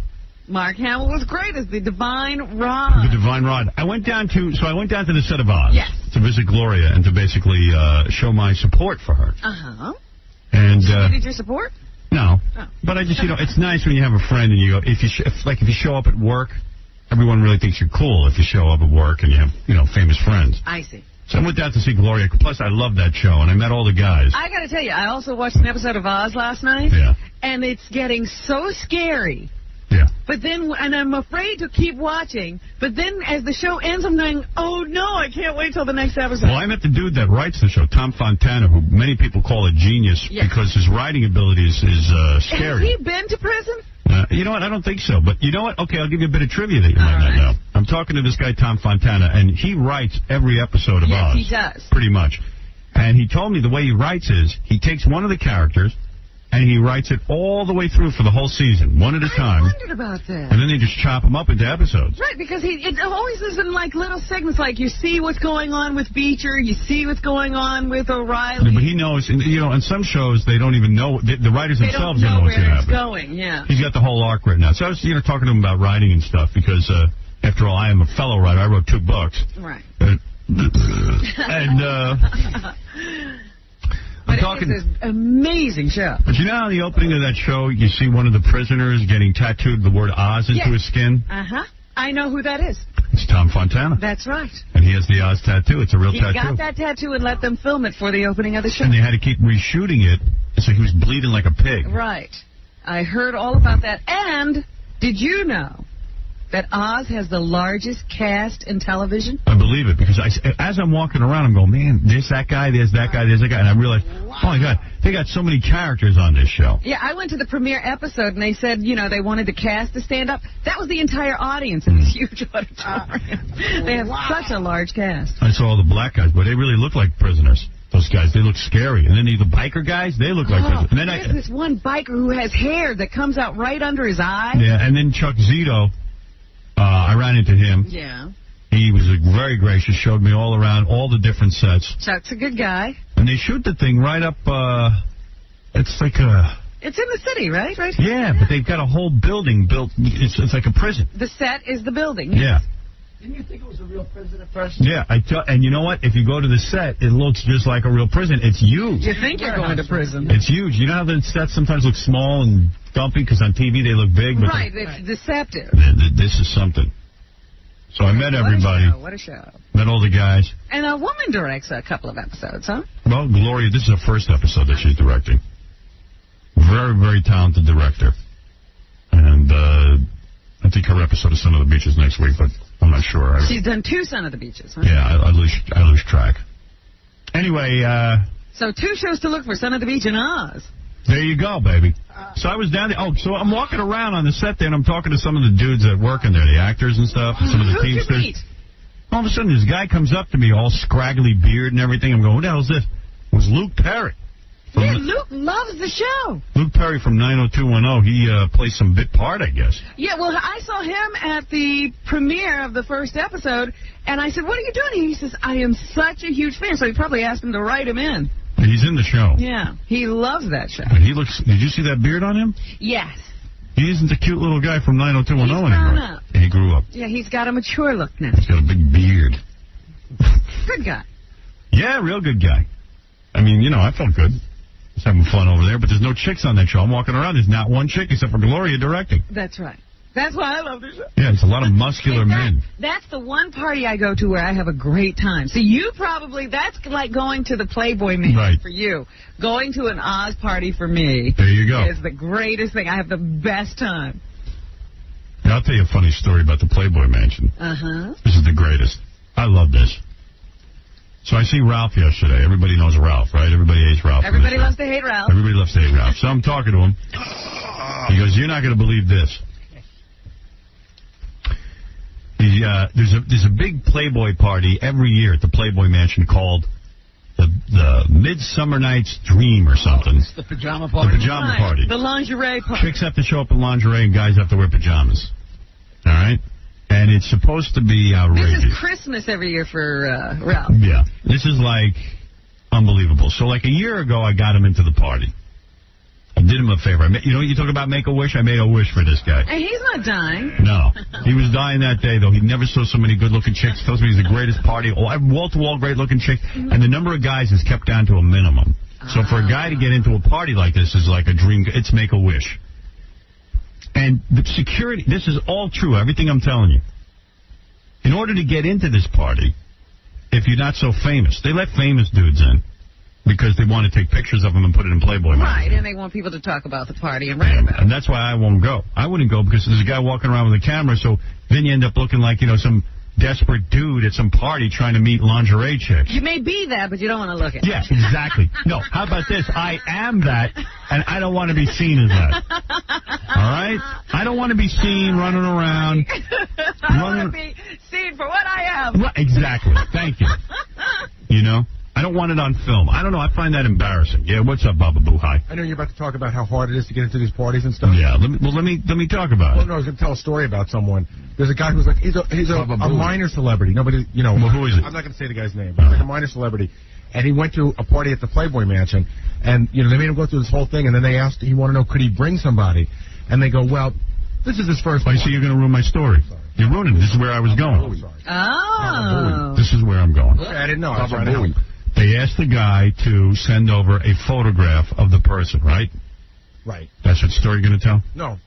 Mark Hamill was great as the Divine Rod. The Divine Rod. I went down to the set of Oz. Yes. To visit Gloria and to basically show my support for her. Uh-huh. And she needed your support? No. Oh. But I just, it's nice when you have a friend and you go, if you show up at work, everyone really thinks you're cool if you show up at work and you have, famous friends. I see. So I went down to see Gloria. Plus, I love that show, and I met all the guys. I got to tell you, I also watched an episode of Oz last night. Yeah. And it's getting so scary. Yeah. But then, and I'm afraid to keep watching, but then as the show ends, I'm going, oh, no, I can't wait till the next episode. Well, I met the dude that writes the show, Tom Fontana, who many people call a genius because his writing ability is scary. Has he been to prison? You know what? I don't think so. But you know what? Okay, I'll give you a bit of trivia that you might not know. I'm talking to this guy, Tom Fontana, and he writes every episode of Oz. Yes, he does. Pretty much. And he told me the way he writes is he takes one of the characters and he writes it all the way through for the whole season, one at a time. I wondered about that. And then they just chop them up into episodes. Right, because it always is in little segments, like you see what's going on with Beecher, you see what's going on with O'Reilly. But he knows, and, in some shows they don't even know, the writers themselves don't know what's going to happen. Going, yeah. He's got the whole arc written out. So I was, talking to him about writing and stuff because, after all, I am a fellow writer. I wrote 2 books. Right. I'm talking. It's an amazing show. But in the opening of that show, you see one of the prisoners getting tattooed the word Oz into his skin? Uh-huh. I know who that is. It's Tom Fontana. That's right. And he has the Oz tattoo. It's a real tattoo. He got that tattoo and let them film it for the opening of the show. And they had to keep reshooting it, so he was bleeding like a pig. Right. I heard all about that. And did you know that Oz has the largest cast in television? I believe it, because as I'm walking around, I'm going, man, there's that guy, there's that guy, there's that guy. And I realized, oh, my God, they got so many characters on this show. Yeah, I went to the premiere episode, and they said, they wanted the cast to stand up. That was the entire audience in this huge auditorium. They have such a large cast. I saw all the black guys, but they really look like prisoners. Those guys, they look scary. And then the biker guys, they look like prisoners. And then there's this one biker who has hair that comes out right under his eye. Yeah, and then Chuck Zito, I ran into him. Yeah. He was very gracious, showed me all around, all the different sets. Chuck's a good guy. And they shoot the thing right up, it's like a... It's in the city, right? Yeah, but they've got a whole building built, it's like a prison. The set is the building. Yeah. Didn't you think it was a real prison at first? Yeah, and you know what? If you go to the set, it looks just like a real prison. It's huge. You think you're going to prison. It's huge. You know how the sets sometimes look small and dumpy because on TV they look big? But right, it's deceptive. This is something. So I met everybody. What a show. Met all the guys. And a woman directs a couple of episodes, huh? Well, Gloria, this is her first episode that she's directing. Very, very talented director. And I think her episode of Son of the Beach is next week, but I'm not sure. She's done 2 Son of the Beaches, huh? Yeah, I lose track. Anyway, so 2 shows to look for, Son of the Beach and Oz. There you go, baby. So I was down there. Oh, so I'm walking around on the set there, and I'm talking to some of the dudes that work in there, the actors and stuff, and some of the teamsters. Who'd you meet? All of a sudden, this guy comes up to me, all scraggly beard and everything. I'm going, who the hell is this? It was Luke Perry. Yeah, Luke loves the show. Luke Perry from 90210. He plays some bit part, I guess. Yeah, well, I saw him at the premiere of the first episode, and I said, what are you doing? He says, I am such a huge fan, so he probably asked him to write him in. And he's in the show. Yeah, he loves that show. And he looks, did you see that beard on him? Yes. He isn't the cute little guy from 90210 anymore. Up. Yeah, he grew up. Yeah, he's got a mature look now. He's got a big beard. Good guy. Yeah, real good guy. I mean, I felt good. Just having fun over there, but there's no chicks on that show. I'm walking around, there's not one chick except for Gloria directing. That's right. That's why I love this show. Yeah, it's a lot of muscular men. That's the one party I go to where I have a great time. So you probably, that's like going to the Playboy Mansion for you. Going to an Oz party for me. There you go. Is the greatest thing. I have the best time. Now, I'll tell you a funny story about the Playboy Mansion. Uh-huh. This is the greatest. I love this. So I see Ralph yesterday. Everybody knows Ralph, right? Everybody hates Ralph. Everybody loves to hate Ralph. Everybody loves to hate Ralph. So I'm talking to him. He goes, you're not going to believe this. There's a big Playboy party every year at the Playboy Mansion called the Midsummer Night's Dream or something. It's the pajama party. The pajama party. The lingerie party. Chicks have to show up in lingerie and guys have to wear pajamas. All right? And it's supposed to be outrageous. This is Christmas every year for Ralph. Yeah. This is like unbelievable. So like a year ago, I got him into the party. I did him a favor. You talk about make a wish? I made a wish for this guy. And he's not dying. No. He was dying that day, though. He never saw so many good-looking chicks. He tells me he's the greatest party. Wall-to-wall great-looking chicks. And the number of guys is kept down to a minimum. So for a guy to get into a party like this is like a dream. It's make a wish. And the security, this is all true, everything I'm telling you. In order to get into this party, if you're not so famous, they let famous dudes in because they want to take pictures of them and put it in Playboy magazine. Right, and they want people to talk about the party and write about it. And that's why I won't go. I wouldn't go because there's a guy walking around with a camera, so then you end up looking like, some desperate dude at some party trying to meet lingerie chicks. You may be that, but you don't want to look at it. Yeah, exactly. No, how about this? I am that, and I don't want to be seen as that. All right? I don't want to be seen running around. I want to be seen for what I am. Right, exactly. Thank you. I don't want it on film. I don't know. I find that embarrassing. Yeah, what's up, Baba Boo? Hi. I know you're about to talk about how hard it is to get into these parties and stuff. Yeah, let me talk about it. No, I was going to tell a story about someone. There's a guy who's like, he's a minor celebrity. Nobody, Well, who is it? I'm not going to say the guy's name, but he's like a minor celebrity. And he went to a party at the Playboy Mansion, and, they made him go through this whole thing, and then they asked, he wanted to know, could he bring somebody? And they go, well, this is his first one. I see you're going to ruin my story. You're ruining it. This is where I was going. Oh. This is where I'm going. Okay, I didn't know. I was trying to help. They asked the guy to send over a photograph of the person, right? Right. That's what story you're going to tell? No,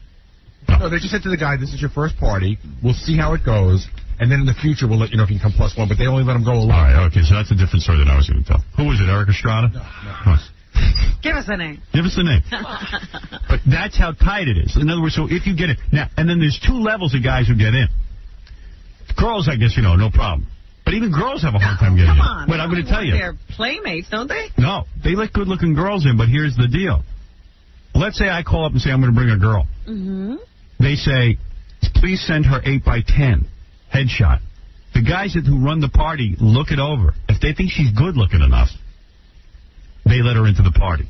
they just said to the guy, this is your first party. We'll see how it goes. And then in the future, we'll let you know if you can come +1. But they only let him go alone. All right, okay, so that's a different story than I was going to tell. Who was it, Eric Estrada? No. Give us a name. Give us a name. But that's how tight it is. In other words, so if you get it now, and then there's 2 levels of guys who get in. Girls, I guess, no problem. But even girls have a hard time getting in. Come on. But I'm going to tell you. They're playmates, don't they? No, they let good-looking girls in, but here's the deal. Let's say I call up and say I'm going to bring a girl. Mm-hmm. They say, please send her 8x10 headshot. The guys who run the party look it over. If they think she's good-looking enough, they let her into the party.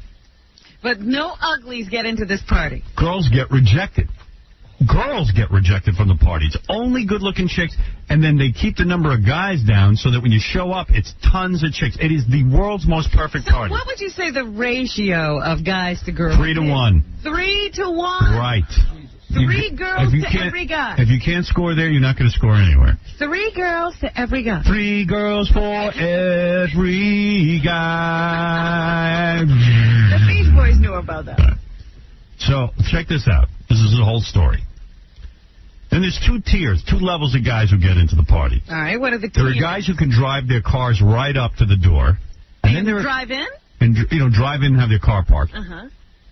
But no uglies get into this party. Girls get rejected. Girls get rejected from the party. It's only good-looking chicks, and then they keep the number of guys down so that when you show up, it's tons of chicks. It is the world's most perfect party. What would you say the ratio of guys to girls 3 to 1. 3 to 1? Right. 3 girls to every guy. If you can't score there, you're not going to score anywhere. 3 girls to every guy. 3 girls for every guy. The Beach Boys knew about that. So, check this out. This is the whole story. Then there's 2 tiers, 2 levels of guys who get into the party. All right, what are the There are guys who can drive their cars right up to the door. And then there are drive in? And, drive in and have their car parked. Uh-huh.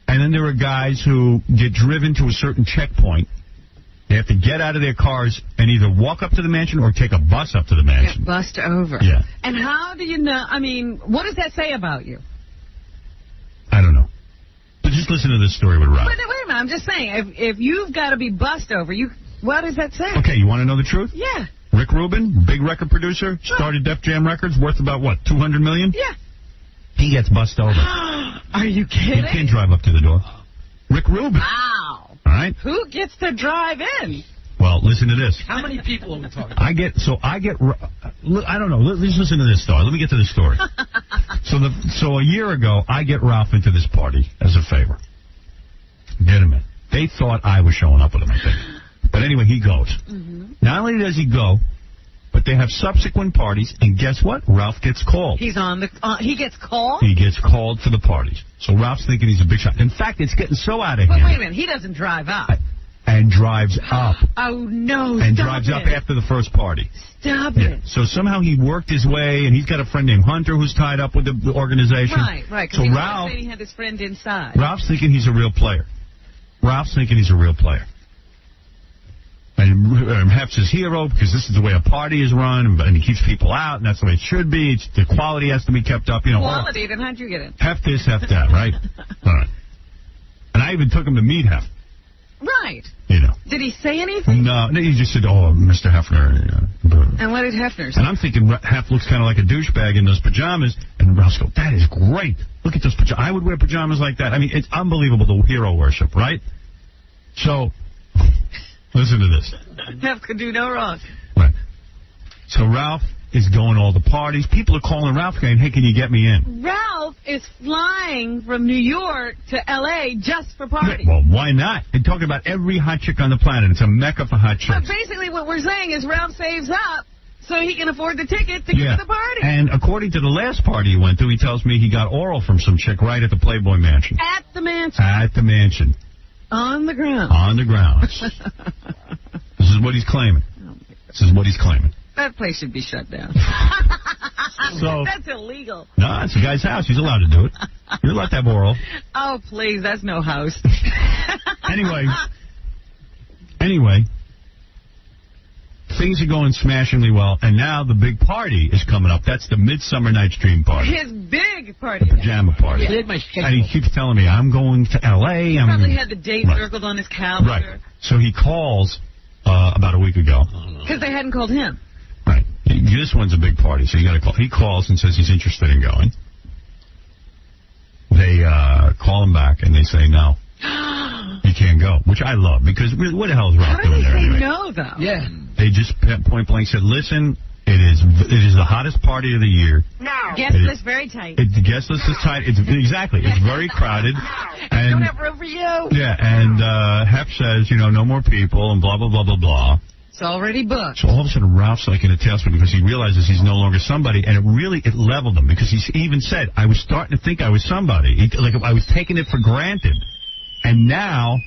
And then there are guys who get driven to a certain checkpoint. They have to get out of their cars and either walk up to the mansion or take a bus up to the mansion. Get bussed over. Yeah. And how do you know? I mean, what does that say about you? I don't know. But just listen to this story with Ralph. Wait a minute. I'm just saying, if you've got to be bussed over, what does that say? Okay, you want to know the truth? Yeah. Rick Rubin, big record producer, started Def Jam Records, worth about, what, $200 million? Yeah. He gets bussed over. Are you kidding? He can't drive up to the door. Rick Rubin. Wow. All right? Who gets to drive in? Well, listen to this. How many people are we talking about? I don't know. Let's listen to this story. Let me get to this story. So a year ago, I get Ralph into this party as a favor. Get him in. They thought I was showing up with him, I think. But anyway, he goes. Mm-hmm. Not only does he go, but they have subsequent parties, and guess what? Ralph gets called. He's on the. He gets called. He gets called for the parties. So Ralph's thinking he's a big shot. In fact, it's getting so out of hand. Wait a minute. He doesn't drive up. And drives up. Oh no! And drives up after the first party. Stop it. So somehow he worked his way, and he's got a friend named Hunter who's tied up with the organization. Right. So he Ralph, he had his friend inside. Ralph's thinking he's a real player. And Hef's his hero because this is the way a party is run, and he keeps people out, and that's the way it should be. The quality has to be kept up. Quality? Then how'd you get in? Hef this, Hef that, right? All right. And I even took him to meet Hef. Right. Did he say anything? No, he just said, "Oh, Mr. Hefner." And what did Hefner say? And I'm thinking Hef looks kind of like a douchebag in those pajamas, and Ralph's go, "That is great. Look at those pajamas. I would wear pajamas like that." I mean, it's unbelievable, the hero worship, right? So, listen to this. Hef could do no wrong. Right. So Ralph is going to all the parties. People are calling Ralph saying, "Hey, can you get me in?" Ralph is flying from New York to L.A. just for parties. Well, why not? They're talking about every hot chick on the planet. It's a mecca for hot chicks. But basically what we're saying is Ralph saves up so he can afford the ticket to get to the party. And according to the last party he went to, he tells me he got oral from some chick right at the Playboy Mansion. At the mansion. At the mansion. On the ground. On the grounds. This is what he's claiming. This is what he's claiming. That place should be shut down. So that's illegal. No, it's the guy's house. He's allowed to do it. You're allowed to have oral. Oh, please. That's no house. Anyway, things are going smashingly well, and now the big party is coming up. That's the Midsummer Night's Dream party. His big party. The pajama party. Yeah. And he keeps telling me, I'm going to L.A. He probably had the date circled on his calendar. Right. So he calls about a week ago. Because they hadn't called him. Right. This one's a big party, so you got to call. He calls and says he's interested in going. They call him back, and they say, no. You can't go, which I love, because what the hell is Ralph doing there anyway? How do they say no, though? Yeah. They just point blank said, listen, it is the hottest party of the year. No. Guest list very tight. The guest list is tight. Exactly. It's very crowded. And don't have room for you. Yeah, and Hef says, no more people, and blah, blah, blah, blah, blah. It's already booked. So all of a sudden, Ralph's like in a tailspin because he realizes he's no longer somebody, and it leveled him, because he even said, I was starting to think I was somebody. Like I was taking it for granted. And now,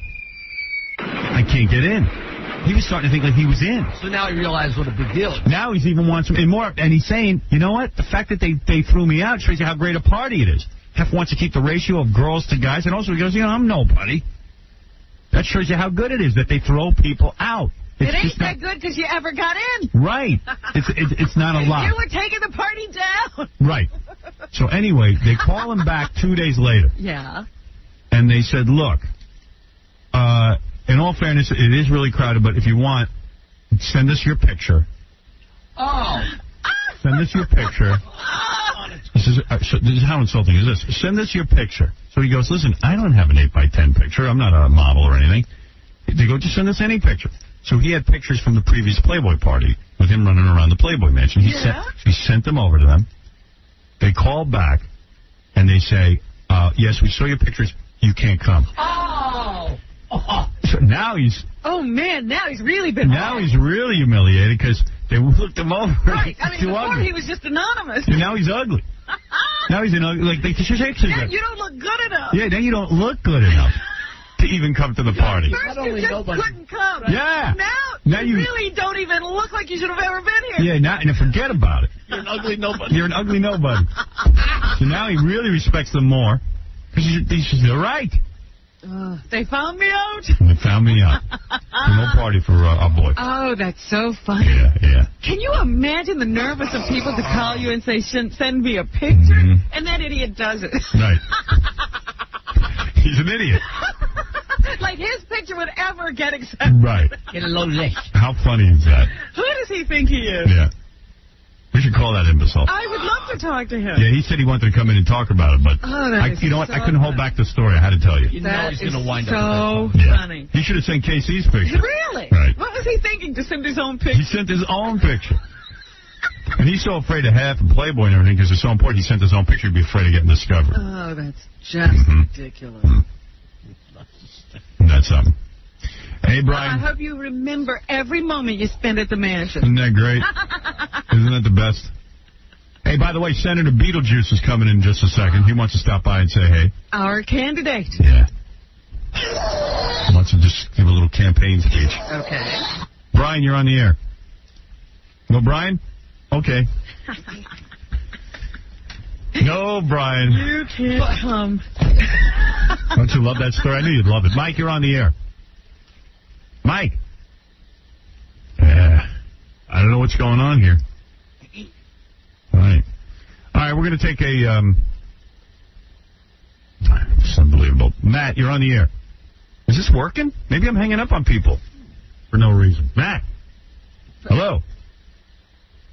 I can't get in. He was starting to think like he was in. So now he realized what a big deal it is. Now he's even wants some more. And he's saying, you know what? The fact that they threw me out shows you how great a party it is. Hef wants to keep the ratio of girls to guys, and also he goes, I'm nobody. That shows you how good it is that they throw people out. It ain't that good because you ever got in. Right. It's not a lot. You were taking the party down. Right. So anyway, they call him back 2 days later. Yeah. And they said, look, in all fairness, it is really crowded, but if you want, send us your picture. Oh. Send us your picture. This is how insulting is this? Send us your picture. So he goes, listen, I don't have an 8x10 picture. I'm not a model or anything. They go, just send us any picture. So he had pictures from the previous Playboy party with him running around the Playboy mansion. He sent them over to them. They called back, and they say, yes, we saw your pictures. You can't come. Oh. So now he's... Oh, man, now he's really been... Now he's really humiliated because they looked him over. Right. I mean, too before ugly. he was just anonymous. And now he's ugly. Now he's an ugly... Like, they should say Yeah, you don't look good enough. Yeah, now you don't look good enough to even come to the party. First you just couldn't come. Yeah. Now you really don't even look like you should have ever been here. Yeah, now, and forget about it. You're an ugly nobody. You're an ugly nobody. So now he really respects them more because they're right. They found me out. They found me out. No party for our boy. Oh, that's so funny. Yeah. Can you imagine the nervous of people to call you and say, send me a picture? And that idiot does it. Right. He's an idiot. Like his picture would ever get accepted. Right. Get a low leg. How funny is that? Who does he think he is? Yeah. We should call that imbecile. I would love to talk to him. Yeah, he said he wanted to come in and talk about it, but you know what? I couldn't hold back the story. I had to tell you. You know he's going to wind so up. Funny. He should have sent KC's picture. Really? Right. What was he thinking to send his own picture? He sent his own picture. And he's so afraid of Hef and Playboy and everything because it's so important. He sent his own picture to be afraid of getting discovered. Oh, that's just ridiculous. That's something. Hey, Brian. I hope you remember every moment you spend at the mansion. Isn't that great? Isn't that the best? Hey, by the way, Senator Beetlejuice is coming in just a second. He wants to stop by and say hey. Our candidate. Yeah. He wants to just give a little campaign speech. Okay. Brian, you're on the air. No, Brian? Okay. No, Brian. You can't come. Don't you love that story? I knew you'd love it. Mike, you're on the air. Mike. I don't know what's going on here. All right, we're going to take a... It's unbelievable. Matt, you're on the air. Is this working? Maybe I'm hanging up on people for no reason. Matt. Hello.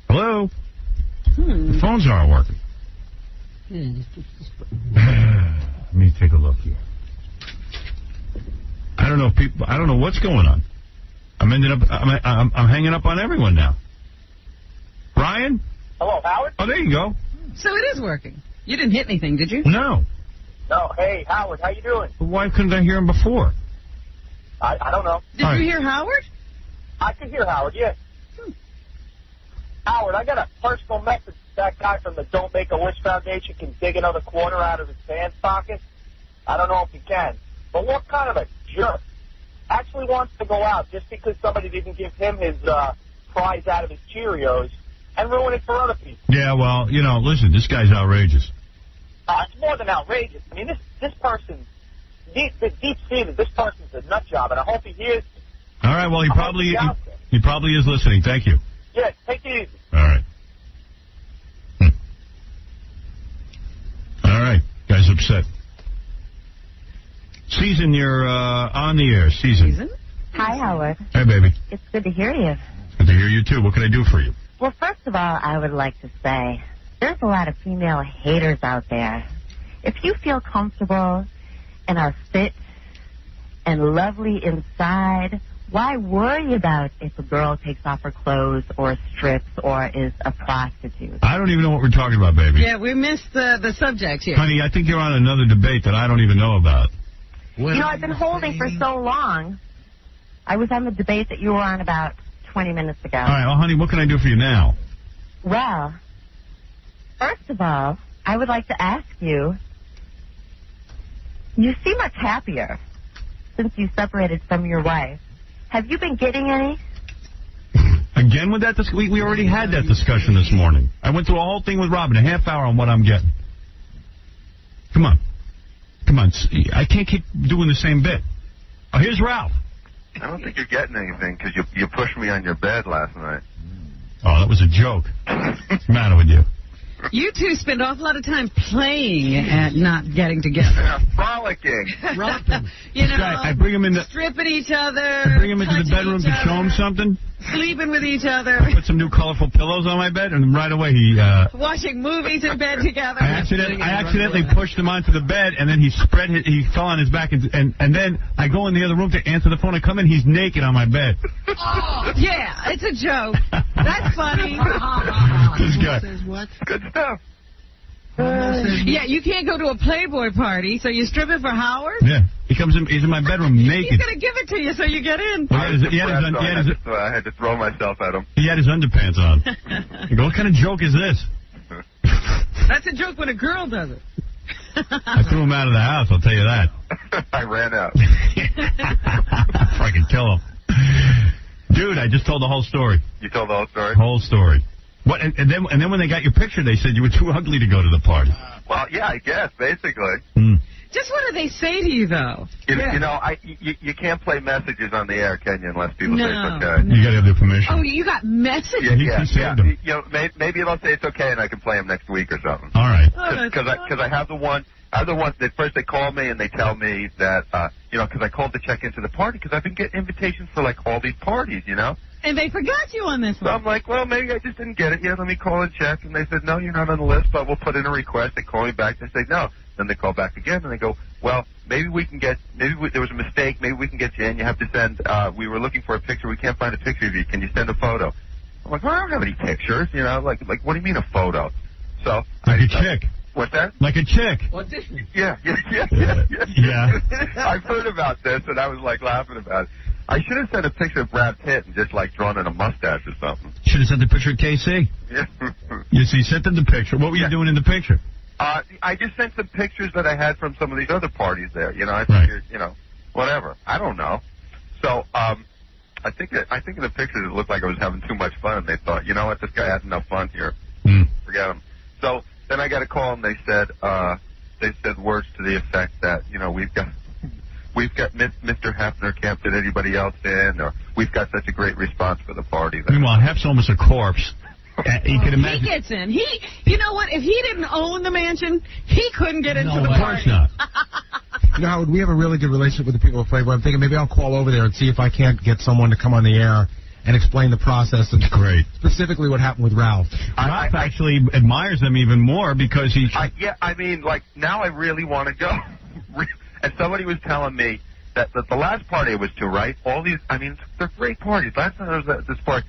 Hello. The phones aren't working. Let me take a look here. I don't know if people. I don't know what's going on. I'm hanging up on everyone now. Brian. Hello, Howard. Oh, there you go. So it is working. You didn't hit anything, did you? No. No. Hey, Howard. How you doing? Why couldn't I hear him before? I don't know. Did you hear Howard? I could hear Howard. Yes. Howard, I got a personal message. That guy from the Don't Make a Wish Foundation can dig another quarter out of his pants pocket. I don't know if he can. But what kind of a jerk actually wants to go out just because somebody didn't give him his prize out of his Cheerios and ruin it for other people? Yeah, well, listen, this guy's outrageous. It's more than outrageous. I mean, this person, deep-seated, this person's a nut job, and I hope he hears. All right, well, he probably is listening. Thank you. Yeah, take it easy. All right. All right. Guy's upset. Season, you're on the air. Season. Hi, Howard. Hey, baby. It's good to hear you. Good to hear you, too. What can I do for you? Well, first of all, I would like to say there's a lot of female haters out there. If you feel comfortable and are fit and lovely inside, why worry about if a girl takes off her clothes or strips or is a prostitute? I don't even know what we're talking about, baby. Yeah, we missed the subject here. Honey, I think you're on another debate that I don't even know about. I've been holding for so long. I was on the debate that you were on about 20 minutes ago. All right, well, honey, what can I do for you now? Well, first of all, I would like to ask you, you seem much happier since you separated from your wife. Have you been getting any? Again with that? We already had that discussion this morning. I went through a whole thing with Robin, a half hour on what I'm getting. Come on. I can't keep doing the same bit. Oh, here's Ralph. I don't think you're getting anything because you pushed me on your bed last night. Oh, that was a joke. What's the matter with you? You two spend an awful lot of time playing at not getting together. Yeah, frolicking. You know, I bring him stripping each other. I bring him into the bedroom to show him something. Sleeping with each other. I put some new colorful pillows on my bed, and right away he... watching movies in bed together. I accidentally pushed him onto the bed, and then he fell on his back, and then I go in the other room to answer the phone. I come in, he's naked on my bed. Oh, yeah, it's a joke. That's funny. This guy. What? Good stuff. Yeah, you can't go to a Playboy party, so you're stripping for Howard? Yeah. He's in my bedroom naked. He's going to give it to you so you get in. I had to throw myself at him. He had his underpants on. I go, what kind of joke is this? That's a joke when a girl does it. I threw him out of the house, I'll tell you that. I ran out. I can kill him. Dude, I just told the whole story. You told the whole story? Whole story. What? And then when they got your picture, they said you were too ugly to go to the party. Well, yeah, I guess, basically. Just what do they say to you, though? You know, you can't play messages on the air, can you, unless people say it's okay. You got to have their permission. Oh, you got messages? Yeah. You know, maybe they'll say it's okay and I can play them next week or something. All right. Because I have the one. That first they call me and they tell me that, because I called to check into the party because I've been getting invitations for, like, all these parties, you know? And they forgot you on this one. So I'm like, well, maybe I just didn't get it yet. Let me call and check. And they said, no, you're not on the list, but we'll put in a request. They call me back. They say, no. Then they call back again, and they go, well, there was a mistake. Maybe we can get you in. You have to send, we were looking for a picture. We can't find a picture of you. Can you send a photo? I'm like, well, I don't have any pictures, you know? Like, what do you mean a photo? So like a chick. What's that? Like a chick. Audition. Yeah. I've heard about this, and I was, like, laughing about it. I should have sent a picture of Brad Pitt and just, like, drawn in a mustache or something. Should have sent the picture of KC. Yeah. You sent them the picture. What were you doing in the picture? I just sent some pictures that I had from some of these other parties there. You know, I figured, whatever. I don't know. So, I think in the pictures it looked like I was having too much fun. They thought, you know what, this guy has enough fun here. Forget him. So then I got a call and they said words to the effect that, we've got Mr. Hefner can't fit anybody else in, or we've got such a great response for the party. Meanwhile, Hef's almost a corpse. You can imagine. He gets in. You know what? If he didn't own the mansion, he couldn't get into the party. Of course not. Howard, we have a really good relationship with the people of Playboy. I'm thinking maybe I'll call over there and see if I can't get someone to come on the air and explain the process. And great. Specifically what happened with Ralph. Ralph actually admires them even more because he... now I really want to go. And somebody was telling me that the last party I was to, right? All these, they're great parties. Last time I was at this party,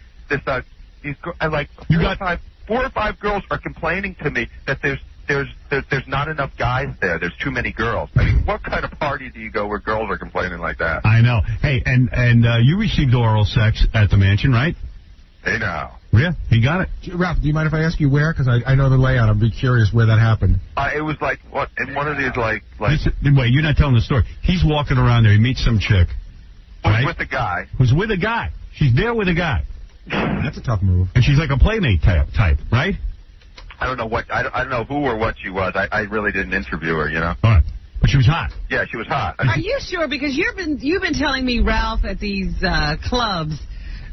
four or five girls are complaining to me that there's not enough guys there. There's too many girls. I mean, what kind of party do you go where girls are complaining like that? I know. Hey, and you received oral sex at the mansion, right? Hey, now. Yeah, he got it. Ralph, do you mind if I ask you where? Because I know the layout. I'd be curious where that happened. It was in one of these wait, you're not telling the story. He's walking around there. He meets some chick. Right? With a guy. Who's with a guy. She's there with a guy. That's a tough move. And she's like a playmate type, right? I don't know I don't know who or what she was. I really didn't interview her, you know. All right. But she was hot. Yeah, she was hot. Are you sure? Because you've been telling me Ralph at these clubs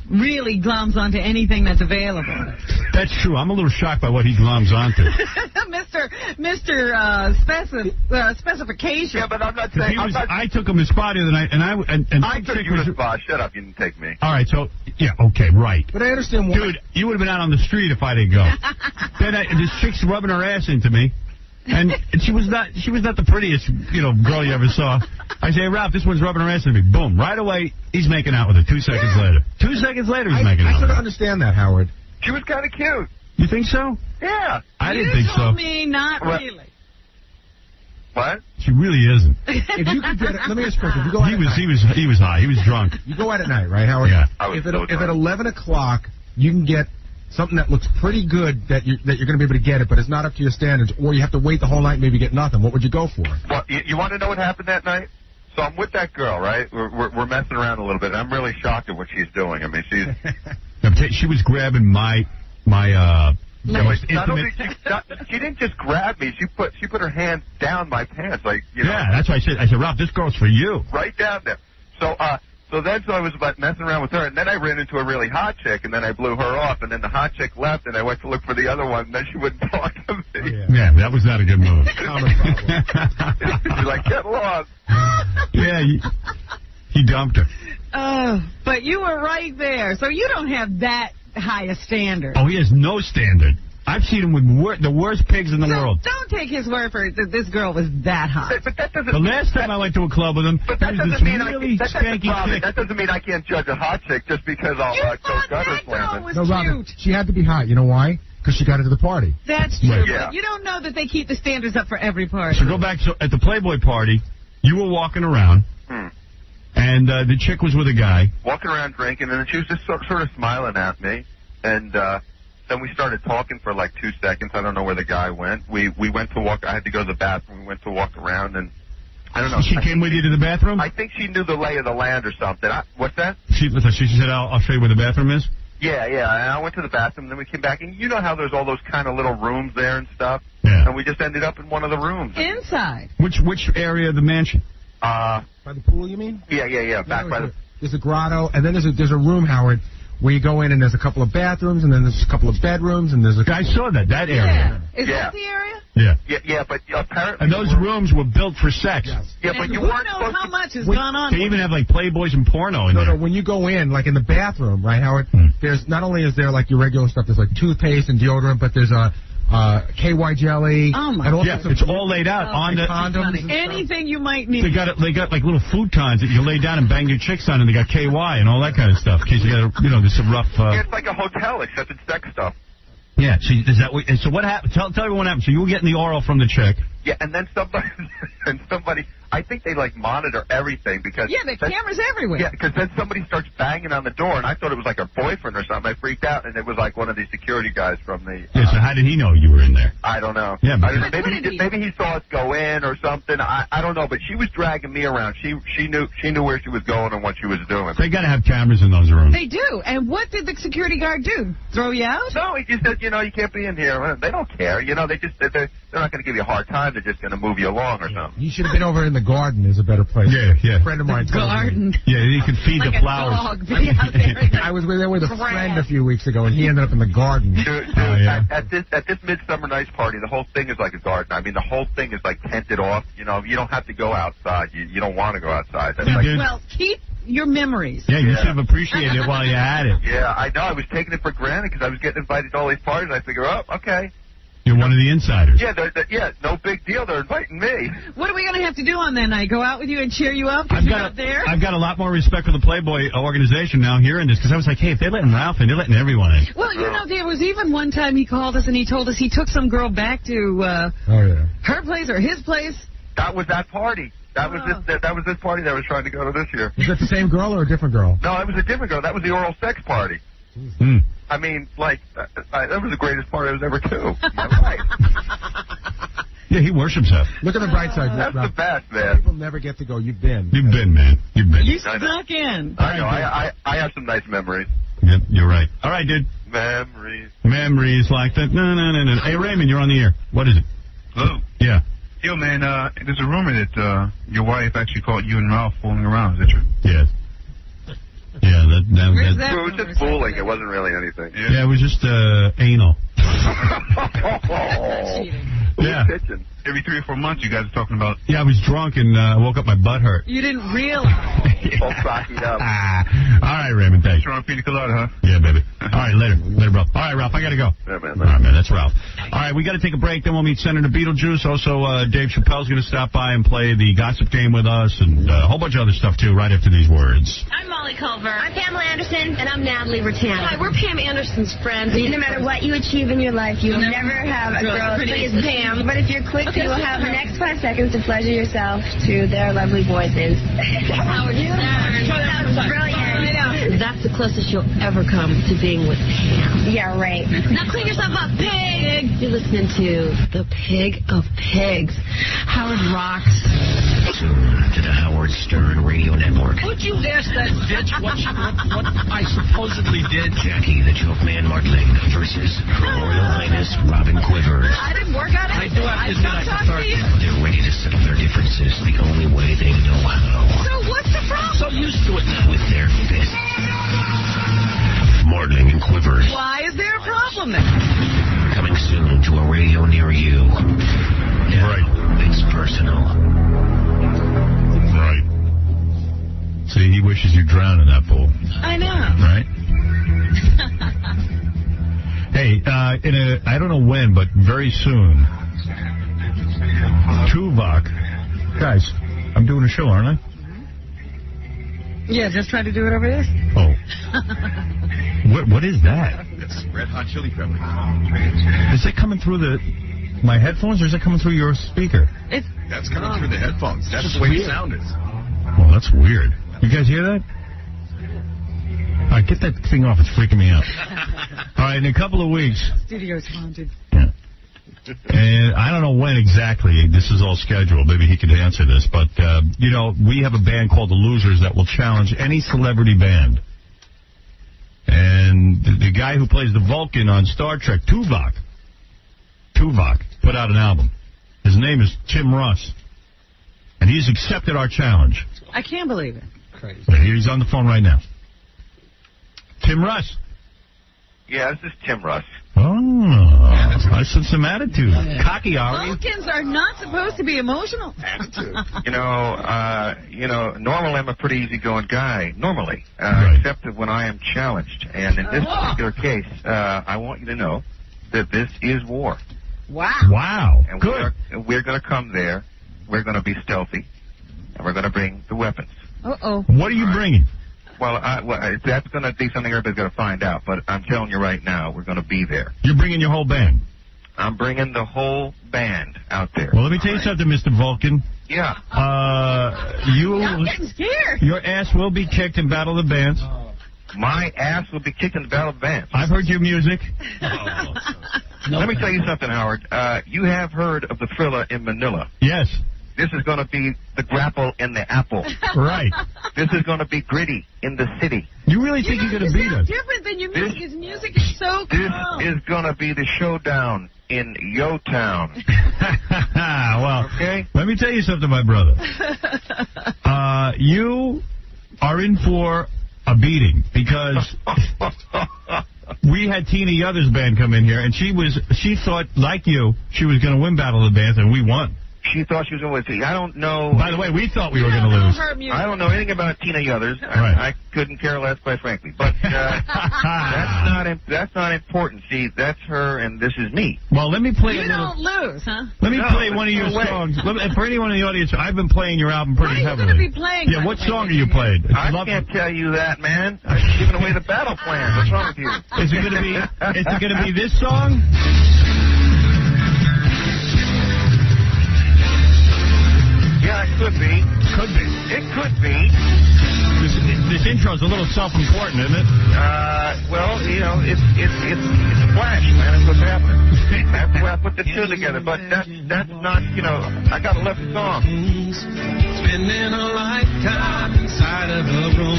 really glums onto anything that's available. That's true. I'm a little shocked by what he glums onto. Mr. Specification. Yeah, but I'm not saying. I took him to spa the other night, and I took you to spa. Shut up! You didn't take me. All right, so okay, right. But I understand. Dude, you would have been out on the street if I didn't go. Then this chick's rubbing her ass into me. And she was not the prettiest, girl you ever saw. I say, Ralph, this one's rubbing her ass into me. Boom. Right away, he's making out with her. 2 seconds later. 2 seconds later, he's making out with her. I sort of understand that, Howard. She was kind of cute. You think so? Yeah. I didn't think so. You told me not really. What? She really isn't. If you could get it, let me ask you a question. If you go he was high. He was drunk. You go out at night, right, Howard? Yeah. If at 11 o'clock you can get something that looks pretty good that you're going to be able to get it, but it's not up to your standards, or you have to wait the whole night and maybe get nothing, what would you go for? Well, you want to know what happened that night? So I'm with that girl, right? We're messing around a little bit, and I'm really shocked at what she's doing. I mean, she was grabbing my Not only she didn't just grab me, she put her hand down my pants, like, you know. Yeah, that's why I said, Ralph, this girl's for you. Right down there. So I was about messing around with her, and then I ran into a really hot chick, and then I blew her off, and then the hot chick left, and I went to look for the other one, and then she wouldn't talk to me. Yeah, that was not a good move. She's like, get lost. Yeah, he dumped her. But you were right there, so you don't have that high a standard. Oh, he has no standard. I've seen him with the worst pigs in the world. Don't take his word for it that this girl was that hot. But that doesn't. The last time I went to a club with him, but that he was doesn't this mean really skanky chick. That doesn't mean I can't judge a hot chick just because I'll go gutter slamming. No, Robin, she had to be hot. You know why? Because she got into the party. That's true. Right. But you don't know that they keep the standards up for every party. So go back. So at the Playboy party, you were walking around, and the chick was with a guy. Walking around drinking, and then she was just sort of smiling at me, and then we started talking for like 2 seconds. I don't know where the guy went. We went to walk. I had to go to the bathroom. We went to walk around, and I don't know. She came with you to the bathroom? I think she knew the lay of the land or something. What's that? She said, I'll show you where the bathroom is? Yeah. And I went to the bathroom, and then we came back, and you know how there's all those kind of little rooms there and stuff? Yeah. And we just ended up in one of the rooms. Inside. Which area of the mansion? By the pool, you mean? Yeah. Back by the... There's a grotto, and then there's a room, Howard, where you go in and there's a couple of bathrooms, and then there's a couple of bedrooms, and there's a... I saw that area. Is that the area? Yeah, but apparently... And those rooms were built for sex. Yes. Yeah, but and you who weren't knows supposed how to... much has gone on? They even have like Playboys and porno in there. No, when you go in, like in the bathroom, right, Howard, there's not only is there like your regular stuff, there's like toothpaste and deodorant, but there's a KY jelly. Oh, my and God. It's all laid out on the condoms. Anything you might need. They got like little futons that you lay down and bang your chicks on, and they got KY and all that kind of stuff. In case you got there's some rough. Yeah, it's like a hotel except it's sex stuff. Yeah. So what happened? Tell everyone what happened. So you were getting the oral from the chick. Yeah, and then somebody, I think they like monitor everything because... Yeah, the cameras everywhere. Yeah, because then somebody starts banging on the door, and I thought it was like her boyfriend or something. I freaked out, and it was like one of the security guys from the... Yeah, so how did he know you were in there? I don't know. Yeah, maybe he saw us go in or something. I don't know, but she was dragging me around. She knew where she was going and what she was doing. They got to have cameras in those rooms. They do. And what did the security guard do? Throw you out? No, he just said, you can't be in here. They don't care. They're not going to give you a hard time. They're just going to move you along or something. You should have been over in the garden. Is a better place. Yeah. A friend of mine. Garden. Yeah, you could feed like the flowers. Dog, out there I was there with a friend a few weeks ago, and he ended up in the garden. Dude, at this Midsummer Night's party, the whole thing is like a garden. I mean, the whole thing is like tented off. You don't have to go outside. You don't want to go outside. That's well, keep your memories. Yeah, you should have appreciated it while you had it. Yeah, I know. I was taking it for granted because I was getting invited to all these parties. And I figure, okay. You're one of the insiders. Yeah, no big deal. They're inviting me. What are we going to have to do on that night? Go out with you and cheer you up because you're not there? I've got a lot more respect for the Playboy organization now hearing this because I was like, hey, if they're letting Ralph in, they're letting everyone in. Well, there was even one time he called us and he told us he took some girl back to her place or his place. That was that party. That was this party that I was trying to go to this year. Was that the same girl or a different girl? No, it was a different girl. That was the oral sex party. I mean, that was the greatest party I was ever to. Yeah, he worships her. Look at the bright side. That's the best, man. People never get to go. You've been. You've been, man. You've been. You snuck in. I know. I have some nice memories. Yep, you're right. All right, dude. Memories like that. No. Hey, Raymond, you're on the air. What is it? Hello. Yeah. Yo, man, there's a rumor that your wife actually caught you and Ralph fooling around. Is that true? Yes. Yeah, it was just fooling. It wasn't really anything. Yeah, it was just anal. Yeah. Every 3 or 4 months, you guys are talking about. Yeah, I was drunk and I woke up, my butt hurt. You didn't realize. All socked up. All right, Raymond, thanks. Strong pina colada, huh? Yeah, baby. All right, later, Ralph. All right, Ralph, I got to go. Yeah, man. All right, man, that's Ralph. All right, we got to take a break. Then we'll meet Senator Beetlejuice. Also, Dave Chappelle's going to stop by and play the gossip game with us and a whole bunch of other stuff, too, right after these words. I'm Molly Culver. I'm Pamela Anderson. And I'm Natalie Rattan. Hi, we're Pam Anderson's friends. No matter what you achieve in your life, you'll never have a girl as pretty as Pam. But if you're quick, you will have the next 5 seconds to pleasure yourself to their lovely voices. Howard Stern. That was brilliant. That's the closest you'll ever come to being with Pam. Yeah, right. Now clean yourself up, pig. You're listening to The Pig of Pigs. Howard rocks. Soon to the Howard Stern Radio Network. Would you ask that bitch what I supposedly did? Jackie the Joke Man Martling versus Her Royal Highness Wildest, Robin Quivers. I didn't work on it. I do have to admit I prefer it. They're ready to settle their differences the only way they know how. So what's the problem? So used to it now. With their fists. Morning and Quivers. Why is there a problem then? Coming soon to a radio near you. Yeah, right. It's personal. Right. See, he wishes you drowned in that pool. I know. Right? Hey, I don't know when, but very soon, Tuvok. Guys, I'm doing a show, aren't I? Yeah, just trying to do it over this. Oh. What is that? It's Red Hot Chili Peppers. Is it coming through my headphones, or is it coming through your speaker? That's coming through the headphones. That's the way the sound is. Well, that's weird. You guys hear that? All right, get that thing off. It's freaking me out. All right, in a couple of weeks. Studio's haunted. Yeah. And I don't know when exactly this is all scheduled. Maybe he could answer this. But, we have a band called The Losers that will challenge any celebrity band. And the guy who plays the Vulcan on Star Trek, Tuvok, put out an album. His name is Tim Russ. And he's accepted our challenge. I can't believe it. Crazy. He's on the phone right now. Tim Russ. Yeah, this is Tim Russ. Oh, I sense some attitude. Cocky, are we? Vulcans are not supposed to be emotional. Attitude. Normally I'm a pretty easygoing guy, normally, right. Except that when I am challenged. And in this particular case, I want you to know that this is war. Wow. And good. We're going to come there. We're going to be stealthy. And we're going to bring the weapons. Uh-oh. What are you bringing? Well, that's going to be something everybody's going to find out. But I'm telling you right now, we're going to be there. You're bringing your whole band? I'm bringing the whole band out there. Well, let me tell you something, Mr. Vulcan. Yeah. I'm getting scared. Your ass will be kicked in Battle of the Bands. My ass will be kicked in the Battle of the Bands. I've heard your music. Let me tell you something, Howard. You have heard of the Thriller in Manila. Yes. This is going to be the grapple in the apple. Right. This is going to be gritty in the city. You really think you're going to beat us? Different than your music. His music is so calm. This is going to be the showdown in Yo Town. Well, okay. Let me tell you something, my brother. You are in for a beating because we had Tina Yothers' band come in here, and she thought, like you, she was going to win Battle of the Bands, and we won. She thought she was going to win. I don't know. By the way, we thought we were going to lose. I don't know anything about Tina Yothers. Right. I couldn't care less, quite frankly. But that's not important. See, that's her, and this is me. Well, let me play You don't lose, huh? Let me play one of your songs. For anyone in the audience, I've been playing your album pretty heavily. You're going to be playing. Yeah, what song are you playing? I can't tell you that, man. I'm giving away the battle plan. What's wrong with you? Is it going to be this song? Yeah, it could be. Could be. It could be. This intro's a little self-important, isn't it? Well, it's flash, man. That's what's happening. That's the way I put the two together. But that's not, I got 11 songs. Spending a lifetime inside of a room,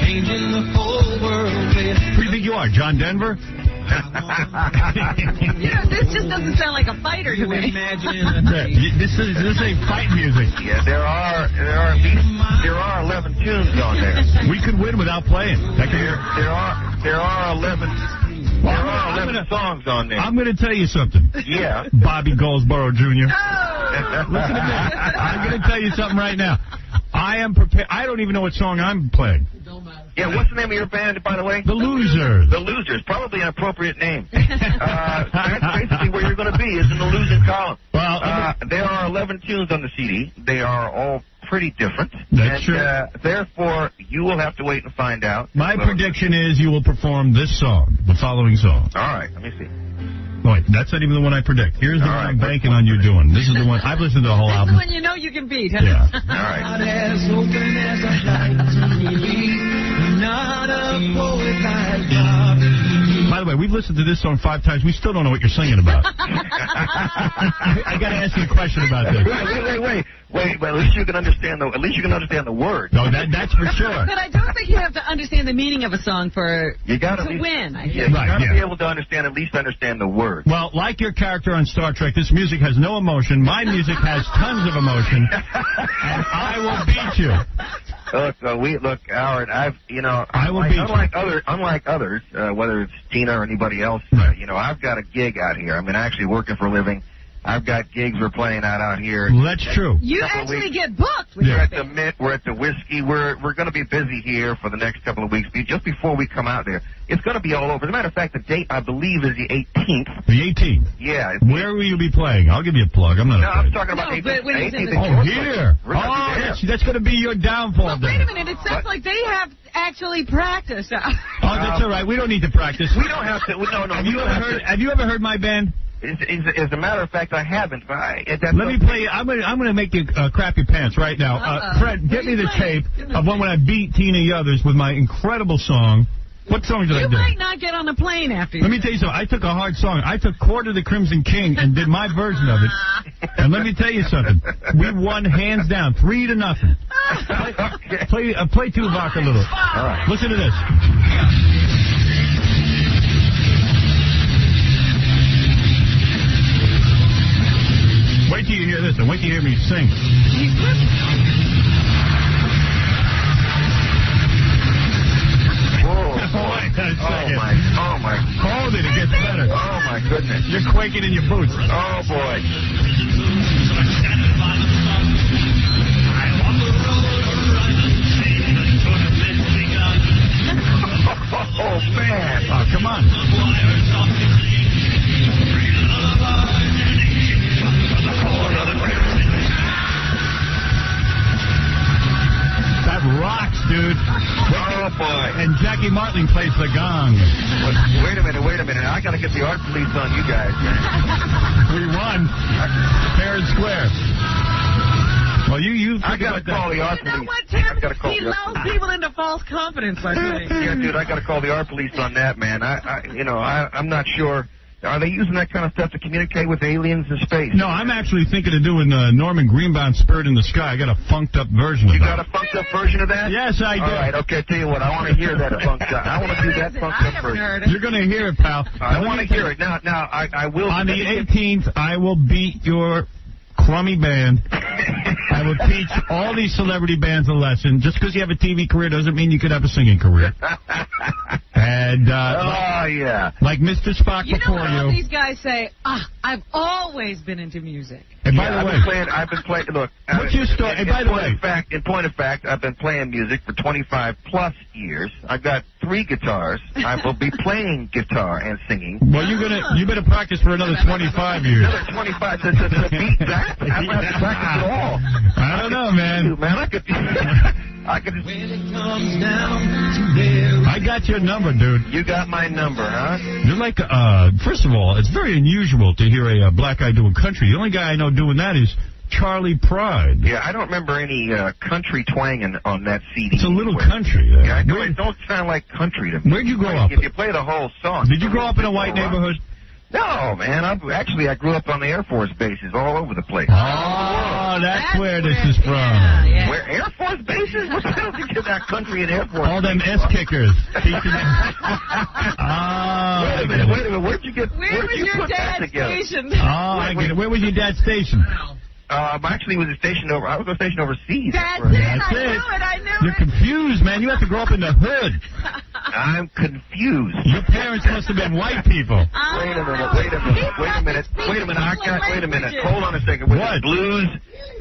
changing the whole world. Who do you think you are, John Denver? This just doesn't sound like a fighter to me. This ain't fight music. Yeah, there are 11 tunes on there. We could win without playing. There are 11 songs on there. I'm going to tell you something. Yeah. Bobby Goldsboro Jr. Oh. Listen to me. I'm going to tell you something right now. I am prepared. I don't even know what song I'm playing. Yeah, what's the name of your band, by the way? The Losers. The Losers. Probably an appropriate name. That's basically where you're going to be, is in the losing column. Well, there are 11 tunes on the CD. They are all pretty different. That's true. Therefore, you will have to wait and find out. My prediction is you will perform this song, the following song. All right, let me see. Wait, that's not even the one I predict. Here's the one I'm banking on you doing. This is the one. I've listened to the whole album. This is the one you know you can beat, huh? Yeah. All right. As open as I'd like to be, not a poet like Bobby. By the the way, we've listened to this song 5 times. We still don't know what you're singing about. I got to ask you a question about this. Wait. At least you can understand the words. No, that's for sure. But I don't think you have to understand the meaning of a song to win. Yeah, you got to be able to at least understand the words. Well, like your character on Star Trek, this music has no emotion. My music has tons of emotion, and I will beat you. Look, Howard. I will beat you. Unlike others, whether it's Tina or anybody else, I've got a gig out here. I mean, actually working for a living. I've got gigs we're playing out here. Well, that's true. You actually get booked. We're at the Mint. We're at the Whiskey. We're going to be busy here for the next couple of weeks. Just before we come out there, it's going to be all over. As a matter of fact, the date I believe is the 18th. The 18th. Yeah. Where will you be playing? I'll give you a plug. I'm not. No, I'm talking about 18th. Oh, here. That's going to be your downfall. Well, wait a minute. It sounds like they have actually practiced. Oh, that's all right. We don't need to practice. We don't have to. No. Have you ever heard my band? As a matter of fact, I haven't. But let me play. I'm going to make you crap your pants right now. Fred, get me the tape of when I beat Tina Yothers with my incredible song. What song did I do? You might not get on the plane after you. Let me tell you something. I took a hard song. I took Court of the Crimson King and did my version of it. And let me tell you something. We won hands down, 3-0. Play Tuvok a little. All right. Listen to this. Wait till you hear this, and wait till you hear me sing. Oh my. Hold it, it gets better. Oh my goodness. You're quaking in your boots. Oh boy. Oh man. Oh, come on. That rocks, dude. Oh, boy. And Jackie Martling plays the gong. Wait a minute. I got to get the art police on you guys, man. We won. Fair and square. Well, you I got to call the art police. You know what, Tim? He lulls people into false confidence, I think. Yeah, dude, I got to call the art police on that, man. I'm not sure. Are they using that kind of stuff to communicate with aliens in space? No, I'm actually thinking of doing Norman Greenbaum's Spirit in the Sky. I got a funked up version of that. You got a funked up version of that? Yes, I do. All right, okay, tell you what, I want to hear that funked up. I want to do that funked up version. You're going to hear it, pal. I want to hear it. Now, I will. On the 18th, I will beat your crummy band. I will teach all these celebrity bands a lesson. Just because you have a TV career doesn't mean you could have a singing career. And like Mr. Spock before you. All these guys say, I've always been into music. And by the way, I've been playing. Look, what's your story? And by the way, in point of fact, I've been playing music for 25 plus years. I've got 3 guitars. I will be playing guitar and singing. Well, you better practice for another 25 years. Another 25 to beat that. I don't have to practice at all. I don't know, man. I could. I got your number, dude. You got my number, huh? You're like, first of all, it's very unusual to hear a black guy doing country. The only guy I know doing that is Charlie Pride. Yeah, I don't remember any country twanging on that CD. It's a little country. Yeah, I know it don't sound like country to me. Where'd you grow up? If you play the whole song. Did you grow up in a white neighborhood? No, man. I grew up on the Air Force bases all over the place. Oh, that's where this is from. Yeah. Where Air Force bases? What the hell did you get that country and Air Force? All them S-kickers. Wait a minute. Where'd you get? Where was your dad stationed? Oh, I get it. Where was your dad stationed? Actually, I was stationed overseas. That's it. I knew it. You're confused, man. You have to grow up in the hood. I'm confused. Your parents must have been white people. Wait a minute. Hold on a second. What? Blues.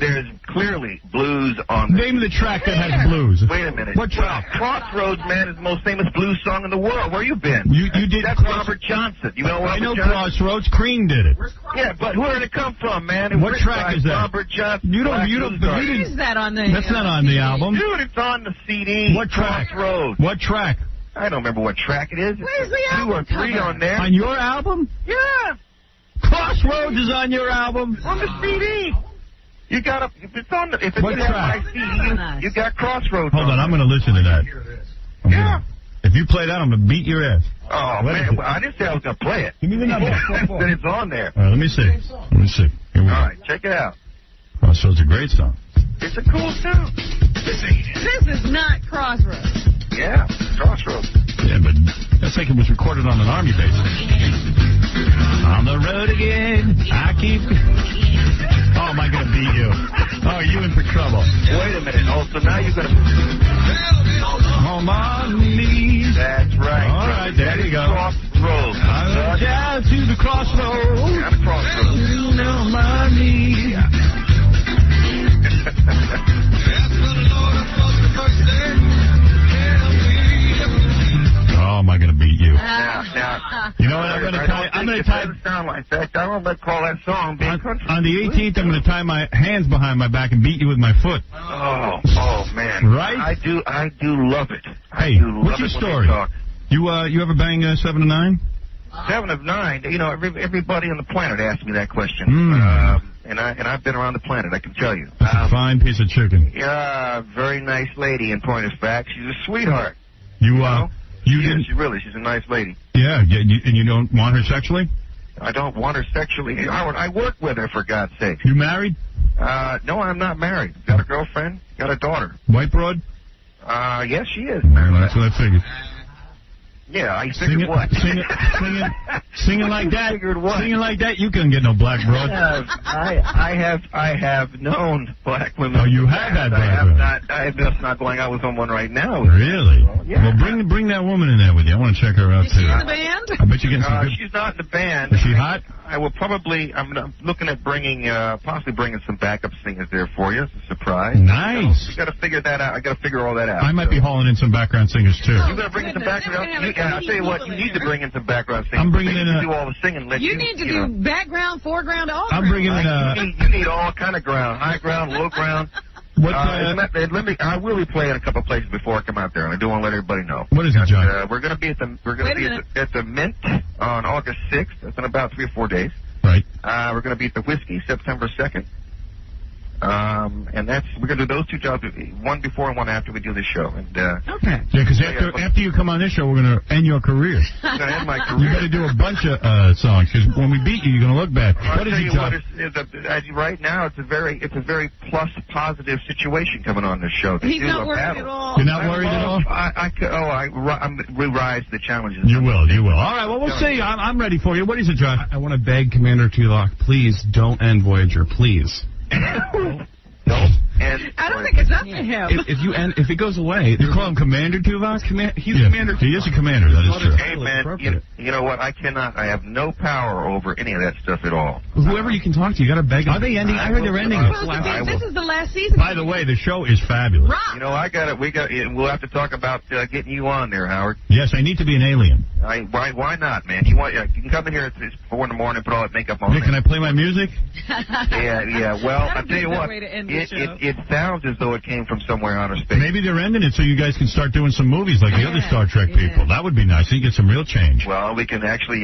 There's clearly blues on there. Name the track that has blues. Wait a minute. What track? Crossroads, man, is the most famous blues song in the world. Where you been? You did. That's Robert Johnson. You know Robert Johnson? Crossroads. Cream did it. Yeah, but where did it come from, man? What track is that? Robert Johnson. You didn't. Is that on the? That's not on the album. Dude, it's on the CD. What track? Crossroads. What track? I don't remember what track it is. Where's the 2 or 3 on there. On your album? Yeah. Crossroads is on your album? On the CD. You got if it's on the, if it's what in track? my CD, you got Crossroads. Hold on, I'm going to listen to that. Yeah. If If you play that, I'm going to beat your ass. Oh, man. I didn't say I was going to play it. Give me the number. Then it's on there. All right, let me see. Let me see. Here we go. All right, check it out. Oh, so it's a great song. It's a cool tune. This is not Crossroads. Yeah, Crossroads. Yeah, but that's like it was recorded on an army base. On the road again, I keep... Oh, am I going to beat you? Oh, you in for trouble. Wait a minute. Oh, so now you're going to... On my knees. That's right. All right, there you go. Crossroads. I went down to the crossroads. Down the crossroads. On my knees. Oh, am I going to beat you? Now, you know what? I'm going to tie. I'm going to tie. Sound like that. I don't let call that song being country. On the 18th, I'm going to tie my hands behind my back and beat you with my foot. Oh man. Right? I do love it. Hey, what's your story? You ever bang 7 of 9? 7 of 9. You know, everybody on the planet asked me that question. And I've been around the planet, I can tell you. That's a fine piece of chicken. Yeah, very nice lady. In point of fact, she's a sweetheart. She's a nice lady. Yeah, and you don't want her sexually? I don't want her sexually. I work with her, for God's sake. You married? No, I'm not married. Got a girlfriend, got a daughter. White broad? Yes, she is. That's what I figured. Yeah, I figured what? Singing like that. Figured what? Singing like that, you couldn't get no black broad. I have known black women. Oh, you have had black women. I am just not going out with someone right now. Really? Yeah. Well, bring that woman in there with you. I want to check her out, too. Is she in the band? I bet you're getting some good... She's not in the band. Is she hot? I will probably... I'm looking at possibly bringing some backup singers there for you. It's a surprise. Nice. So, you got to figure that out. I got to figure all that out. I might be hauling in some background singers, too. You got to bring in some background... I'll tell you what, you need to bring in some background singers. I'm bringing in do all the singing. You need to do background, foreground, all I'm bringing in You need all kind of ground. High ground, low ground. I will be playing a couple of places before I come out there, and I do want to let everybody know. What is it, John? We're going to be at the Mint on August 6th. That's in about 3 or 4 days. Right. We're going to be at the Whiskey September 2nd. And we're going to do those 2 jobs, one before and one after we do this show. And okay. Yeah, because after you come on this show, we're going to end your career. I'm going to end my career. You got to do a bunch of songs, because when we beat you, you're going to look bad. What is your job? Right now, it's a very plus positive situation coming on this show. He's not worried at all. You're not worried at all? We rise to the challenges. You will. All right, well, we'll see. I'm ready for you. What is it, John? I want to beg Commander Tulok, please don't end Voyager, please. I don't think it's up to him. If it goes away, you call him Commander Tuvok? He's Commander. He is a commander. That is true. Hey man, you know what? I have no power over any of that stuff at all. Whoever you can talk to, you got to beg. Are they ending? I heard they're ending it. This is the last season. By the way, the show is fabulous. You know, we'll have to talk about getting you on there, Howard. Yes, I need to be an alien. Why not, man? You can come in here at 4 in the morning, put all that makeup on. Can I play my music? Yeah. Well, I'll tell you what. It sounds as though it came from somewhere outer space. Maybe they're ending it so you guys can start doing some movies like the other Star Trek people. That would be nice. You get some real change. Well, we can actually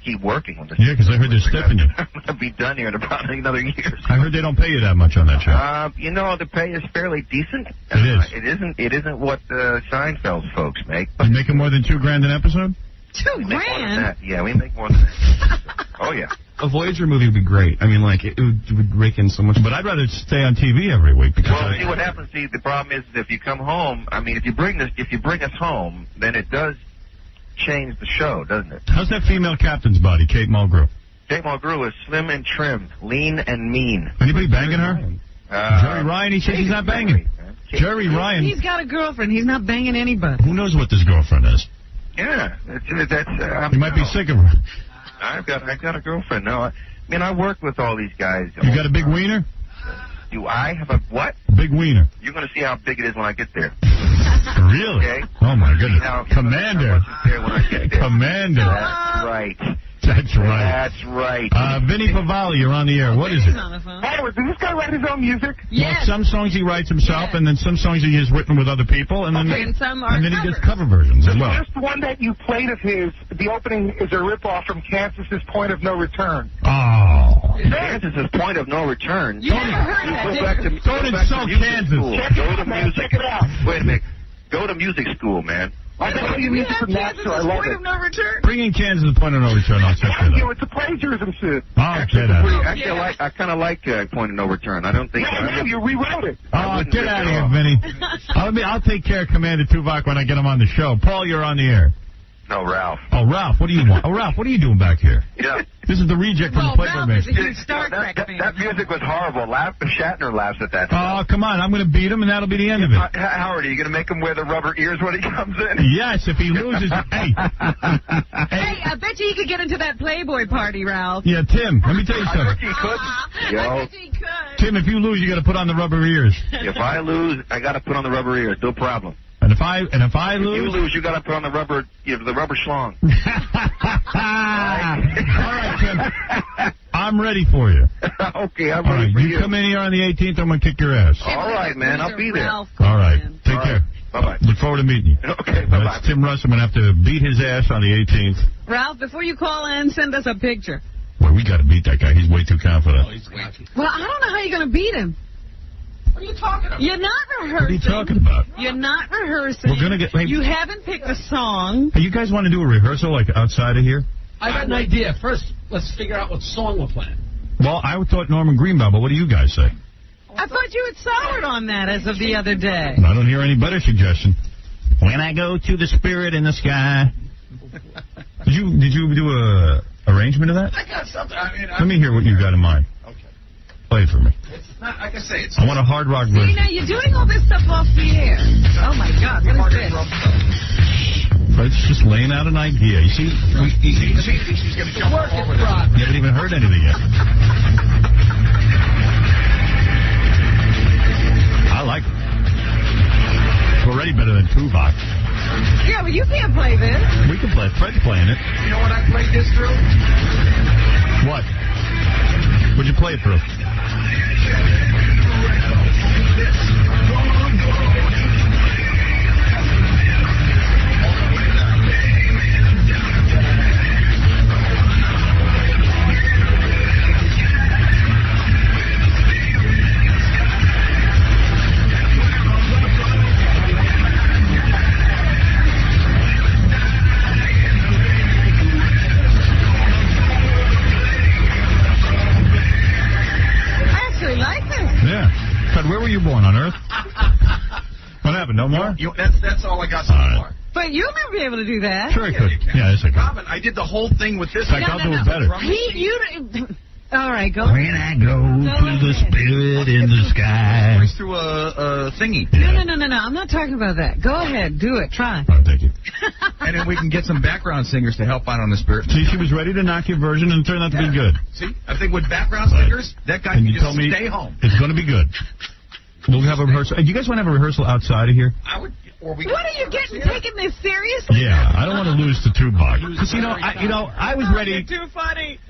keep working on this. Yeah, because I heard they're stiffing you. I'm going to be done here in about another year. I heard they don't pay you that much on that show. The pay is fairly decent. It isn't what Seinfeld's folks make. You making more than $2,000 an episode? $2,000? Yeah, we make more than that. Oh, yeah. A Voyager movie would be great. I mean, like, it would rake in so much. But I'd rather stay on TV every week. See what happens. See, the problem is if you come home, if you bring us home, then it does change the show, doesn't it? How's that female captain's body, Kate Mulgrew? Kate Mulgrew is slim and trim, lean and mean. Anybody banging her? Jerry Ryan, he says he's not banging. Jerry Ryan. He's got a girlfriend. He's not banging anybody. Who knows what this girlfriend is? Yeah, he might be sick of her. I've got a girlfriend. No, I work with all these guys. You got a big wiener? Do I have a what? Big wiener. You're going to see how big it is when I get there. Really? Okay. Oh my goodness. Commander. Commander. That's right. That's right. That's right. Vinny Pavali, you're on the air. What is it? Howard, does this guy write his own music? Yes. Well, some songs he writes himself, and then some songs he has written with other people, and then and then he does cover versions as well. The first one that you played of his, the opening is a ripoff from Kansas's Point of No Return. Oh. Kansas's Point of No Return. You never heard that, Don't insult Kansas. Check it out. Wait a minute. Go to music school, man. I got you music from that, so I love it. No return. Bring in Kansas at the point of no return. I'll check that out. It's a plagiarism suit. Oh, get out. I kind of like Point of No Return. I don't think... Yeah, you rewrote it. Oh, get out of here, Vinny. I'll take care of Commander Tuvok when I get him on the show. Paul, you're on the air. No, Ralph. Oh, Ralph, what do you want? Oh, Ralph, what are you doing back here? Yeah. This is the reject from the Playboy Mix. That music was horrible. Shatner laughs at that. Oh, come on. I'm going to beat him, and that'll be the end of it. Howard, are you going to make him wear the rubber ears when he comes in? Yes, if he loses. Hey, I bet you he could get into that Playboy party, Ralph. Yeah, Tim, let me tell you something. I think he could. I bet he could. Tim, if you lose, you got to put on the rubber ears. If I lose, I got to put on the rubber ears. No problem. And if I lose, if you lose, you got to put on the rubber schlong. All right, Tim. I'm ready for you. Okay, I'm All ready right, for you come in here on the 18th, I'm going to kick your ass. All right, man, I'll be there. All right, take care. Bye-bye. Look forward to meeting you. Okay, bye-bye. That's Tim Russ. I'm going to have to beat his ass on the 18th. Ralph, before you call in, send us a picture. Well, we got to beat that guy. He's way too confident. Well, I don't know how you're going to beat him. What are you talking about? You're not rehearsing. What are you talking about? You're not rehearsing. We're gonna get. Hey, you haven't picked a song. Hey, you guys want to do a rehearsal like outside of here? I got an idea. First, let's figure out what song we're playing. Well, I thought Norman Greenbaum, but what do you guys say? I thought you had soured on that as of the other day. I don't hear any better suggestion. When I go to the spirit in the sky. Did you do a arrangement of that? I got something. Let me hear what you got in mind. Okay. Play it for me. It's not, like I say, it's... I want a hard rock See, version. now you're doing all this stuff off the air. Oh, my God. What is this? Fred's just laying out an idea. You see? She's going to jump all over that. You haven't even heard anything yet. I like it. It's already better than Tuvok. Yeah, but you can't play this. We can play it. Fred's playing it. You know what I played this through? What? What'd you play it through? Where were you born, on Earth? What happened? No more? That's all I got so far. But you'll never be able to do that. Sure I could. Yeah, yes I could. Robin, I did the whole thing with this. In fact, I'll do it better. All right, go. When I go to the spirit in the sky. Voice through a thingy. No. I'm not talking about that. Go ahead. Do it. Try. Oh, thank you. And then we can get some background singers to help out on the spirit. See, she was ready to knock your version, and it turned out to be good. See, I think with background singers, that guy can just stay home. It's going to be good. We'll have a rehearsal. Do you guys want to have a rehearsal outside of here? I would. Or we what are you taking this seriously? Yeah, I don't want to lose to Tuvok. Because I was ready. You're too funny.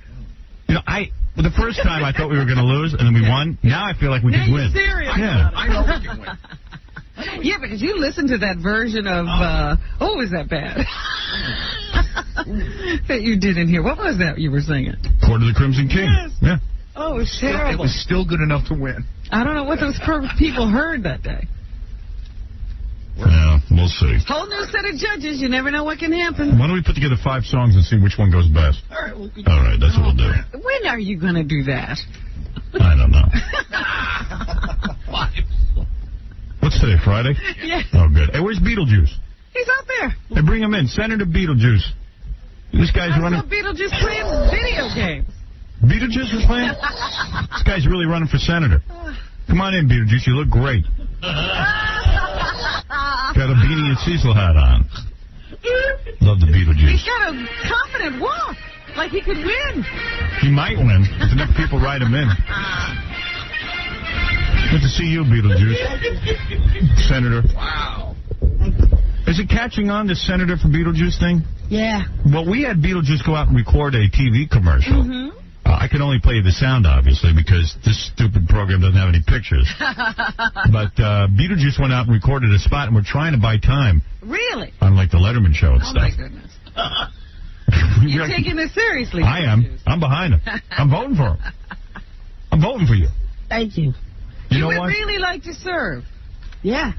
The first time I thought we were going to lose, and then we won. Now I feel like we could win. Serious. Yeah, I know we can win. Yeah, because you listened to that version of, was that bad? That you did in here. What was that you were singing? Court of the Crimson King. Yes. Yeah. Oh, it was terrible. It was still good enough to win. I don't know what those people heard that day. Yeah, we'll see. Whole new set of judges. You never know what can happen. Why don't we put together 5 songs and see which one goes best? All right, that's what we'll do. When are you going to do that? I don't know. What's today, Friday? Yeah. Oh, good. Hey, where's Beetlejuice? He's out there. Hey, bring him in. Senator Beetlejuice. This guy's running. Beetlejuice playing video games. Beetlejuice is playing? This guy's really running for senator. Come on in, Beetlejuice. You look great. Got a beanie and Cecil hat on. Love the Beetlejuice. He's got a confident walk. Like he could win. He might win if enough people write him in. Good to see you, Beetlejuice. Senator. Wow. Is it catching on, this senator for Beetlejuice thing? Yeah. Well, we had Beetlejuice go out and record a TV commercial. Mm-hmm. I can only play you the sound, obviously, because this stupid program doesn't have any pictures. But Beetlejuice went out and recorded a spot, and we're trying to buy time. Really? On, like, the Letterman show and stuff. Oh, my goodness. You're taking this seriously. I am. I'm behind him. I'm voting for him. I'm voting for you. Thank you. You know would what? really like to serve. Yeah.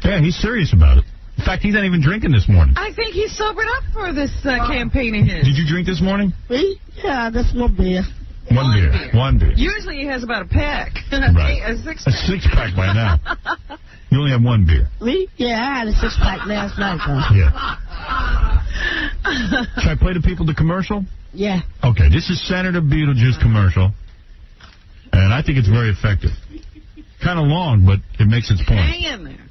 Yeah, he's serious about it. In fact, he's not even drinking this morning. I think he's sobered up for this campaign of his. Did you drink this morning? Me? Yeah, that's one beer. One beer. Usually he has about a pack. Right. A six-pack. A six-pack by now. You only have one beer. Me? Yeah, I had a six-pack last night, though. Yeah. Should I play the people the commercial? Yeah. Okay, this is Senator Beetlejuice commercial, and I think it's very effective. Kind of long, but it makes its point. Hang in there.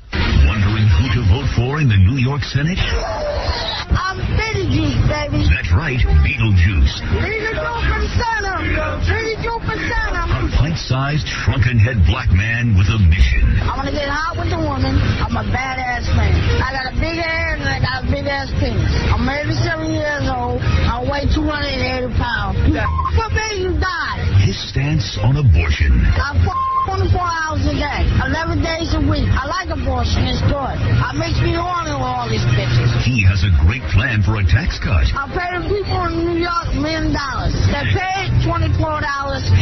Wondering who to vote for in the New York Senate? I'm Beetlejuice, baby. That's right, Beetlejuice. Beetlejuice for Santa. Beetlejuice for Santa. A pint-sized, shrunken-head black man with a mission. I want to get hot with the woman. I'm a badass man. I got a big ass and I got a big ass penis. I'm 87 years old. I weigh 280 pounds. What made you die? His stance on abortion. I 24 hours a day, 11 days a week. I like abortion. It's good. It makes me horny with all these bitches. He has a great plan for a tax cut. I pay the people in New York $1 million. They pay $24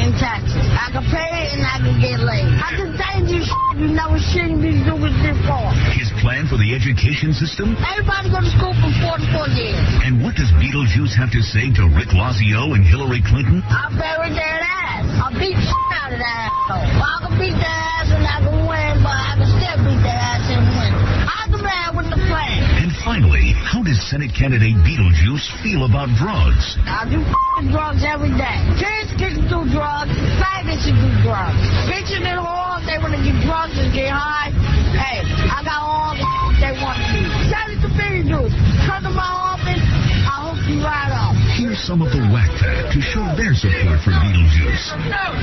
in taxes. I can pay it and I can get laid. I can tell you shit you never seen me do it before. His plan for the education system? Everybody go to school for 44 years. And what does Beetlejuice have to say to Rick Lazio and Hillary Clinton? I bury their ass. I beat the shit out of that asshole. Well, I can beat their ass and I can win, but I can still beat their ass and win. I'm the man with the plan. And finally, how does Senate candidate Beetlejuice feel about drugs? I do drugs every day. Kids can do drugs. Faggots can do drugs. Bitches and whores, they want to get drugs and get high. Hey, I got all the they want to do. Senator Beetlejuice, come to my office. I'll hook you right up. Here's some of the whack pack to show their support for Beetlejuice. No.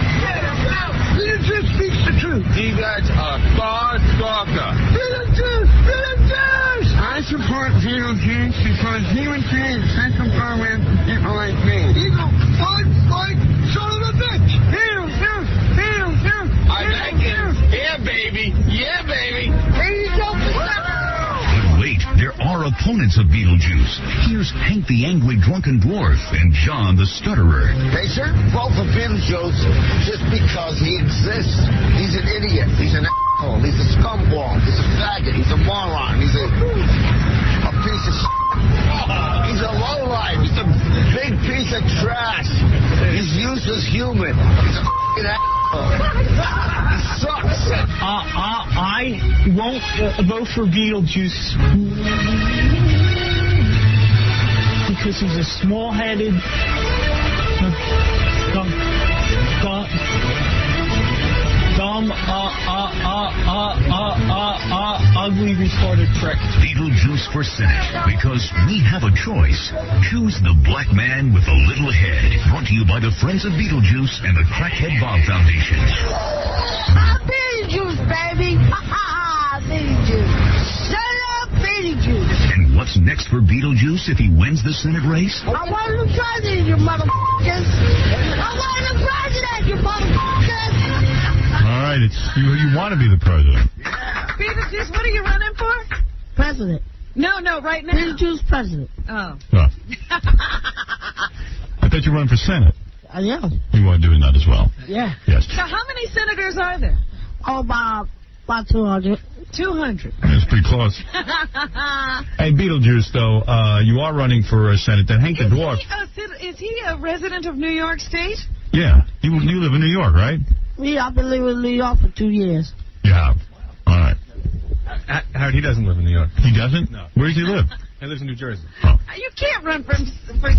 Beetlejuice speaks the truth. You guys are far stalker. Beetlejuice! I support Beetlejuice because he would create a central program for people like me. He's a fight, son of a bitch! Beetlejuice! I like him. Yeah, baby. But wait, there are opponents of Beetlejuice. Here's Hank the Angry Drunken Dwarf and John the Stutterer. They shouldn't vote for Beetlejuice just because he exists. He's an idiot. He's an asshole. He's a scumbag. He's a faggot. He's a moron. He's a piece of shit. He's a lowlife. He's a big piece of trash. He's useless human. He's a f***ing asshole. He sucks. I won't vote for Beetlejuice because he's a small-headed, ugly, retarded prick. Beetlejuice for Senate, because we have a choice. Choose the black man with a little head. Brought to you by the Friends of Beetlejuice and the Crackhead Bob Foundation. Beetlejuice, baby! Beetlejuice! Shut up, Beetlejuice! And what's next for Beetlejuice if he wins the Senate race? I want the president, you motherfuckers! I want the president, you motherfuckers! All right, you want to be the president. Beetlejuice, what are you running for? President. No, right now. Beetlejuice president. Oh. I thought you were running for Senate. Yeah. You want to do that as well? Yeah. Yes. So how many senators are there? Oh, about 200. 200. That's pretty close. Hey, Beetlejuice, though, you are running for Senate. Then Hank the Dwarf. Is he a resident of New York State? Yeah. You live in New York, right? Yeah, I've been living in New York for 2 years. You have. All right. Howard, he doesn't live in New York. He doesn't? No. Where does he live? He lives in New Jersey. Oh. You can't run for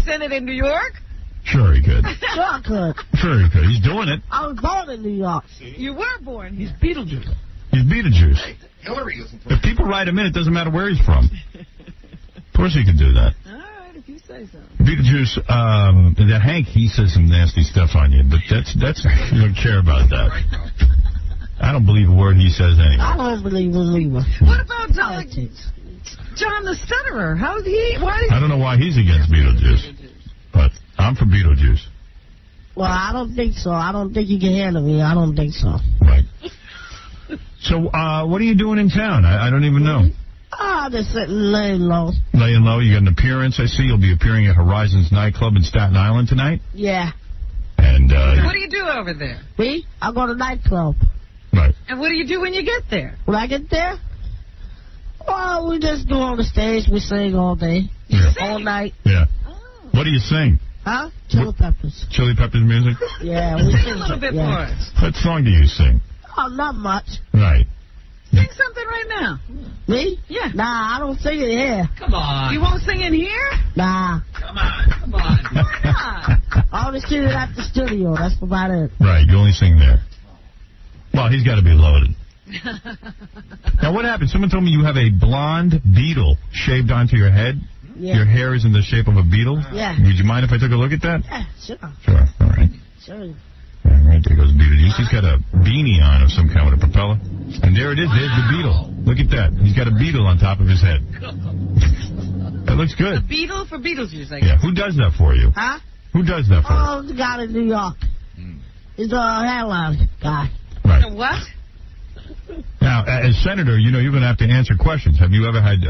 Senate in New York. Sure he could. Sure I could. Sure he could. He's doing it. I was born in New York. You were born. He's Beetlejuice. He's Beetlejuice. Hillary isn't. If people write him in, it doesn't matter where he's from. Of course he can do that. All right, if you say so. Beetlejuice, that Hank, he says some nasty stuff on you, but that's you don't care about that. I don't believe a word he says anyway. I don't believe in either. What about John the Stutterer? How's he? I don't know why he's against Beetlejuice, but I'm for Beetlejuice. Well, I don't think so. I don't think you can handle me. I don't think so. Right. So, what are you doing in town? I don't even know. Just sitting laying low. Laying low. You got an appearance, I see. You'll be appearing at Horizons nightclub in Staten Island tonight. Yeah. And what do you do over there? Me? I go to nightclub. Right. And what do you do when you get there? When I get there? Well, we just go on the stage. We sing all day. All night. Yeah. What do you sing? Huh? Chili Peppers. Chili Peppers music? Yeah, we sing a little bit yeah. for us. What song do you sing? Oh, not much. Right. Sing something right now. Me? Yeah. Nah, I don't sing it here. Come on. You won't sing in here? Nah. Come on. Why not? I only sing it at the studio. That's about it. Right, you only sing there. Well, he's got to be loaded. Now, what happened? Someone told me you have a blonde beetle shaved onto your head. Yeah. Your hair is in the shape of a beetle? Yeah. Would you mind if I took a look at that? Yeah, sure. Sure, all right. Sure. All right, there goes Beetlejuice. He's got a beanie on of some kind with a propeller. And there it is. There's the beetle. Look at that. He's got a beetle on top of his head. That looks good. A beetle for Beetlejuice, I guess. Yeah, who does that for you? Huh? Who does that for you? Oh, the guy in New York. He's a hairline guy. Right. The what? Now, as senator, you know you're going to have to answer questions. Have you ever had...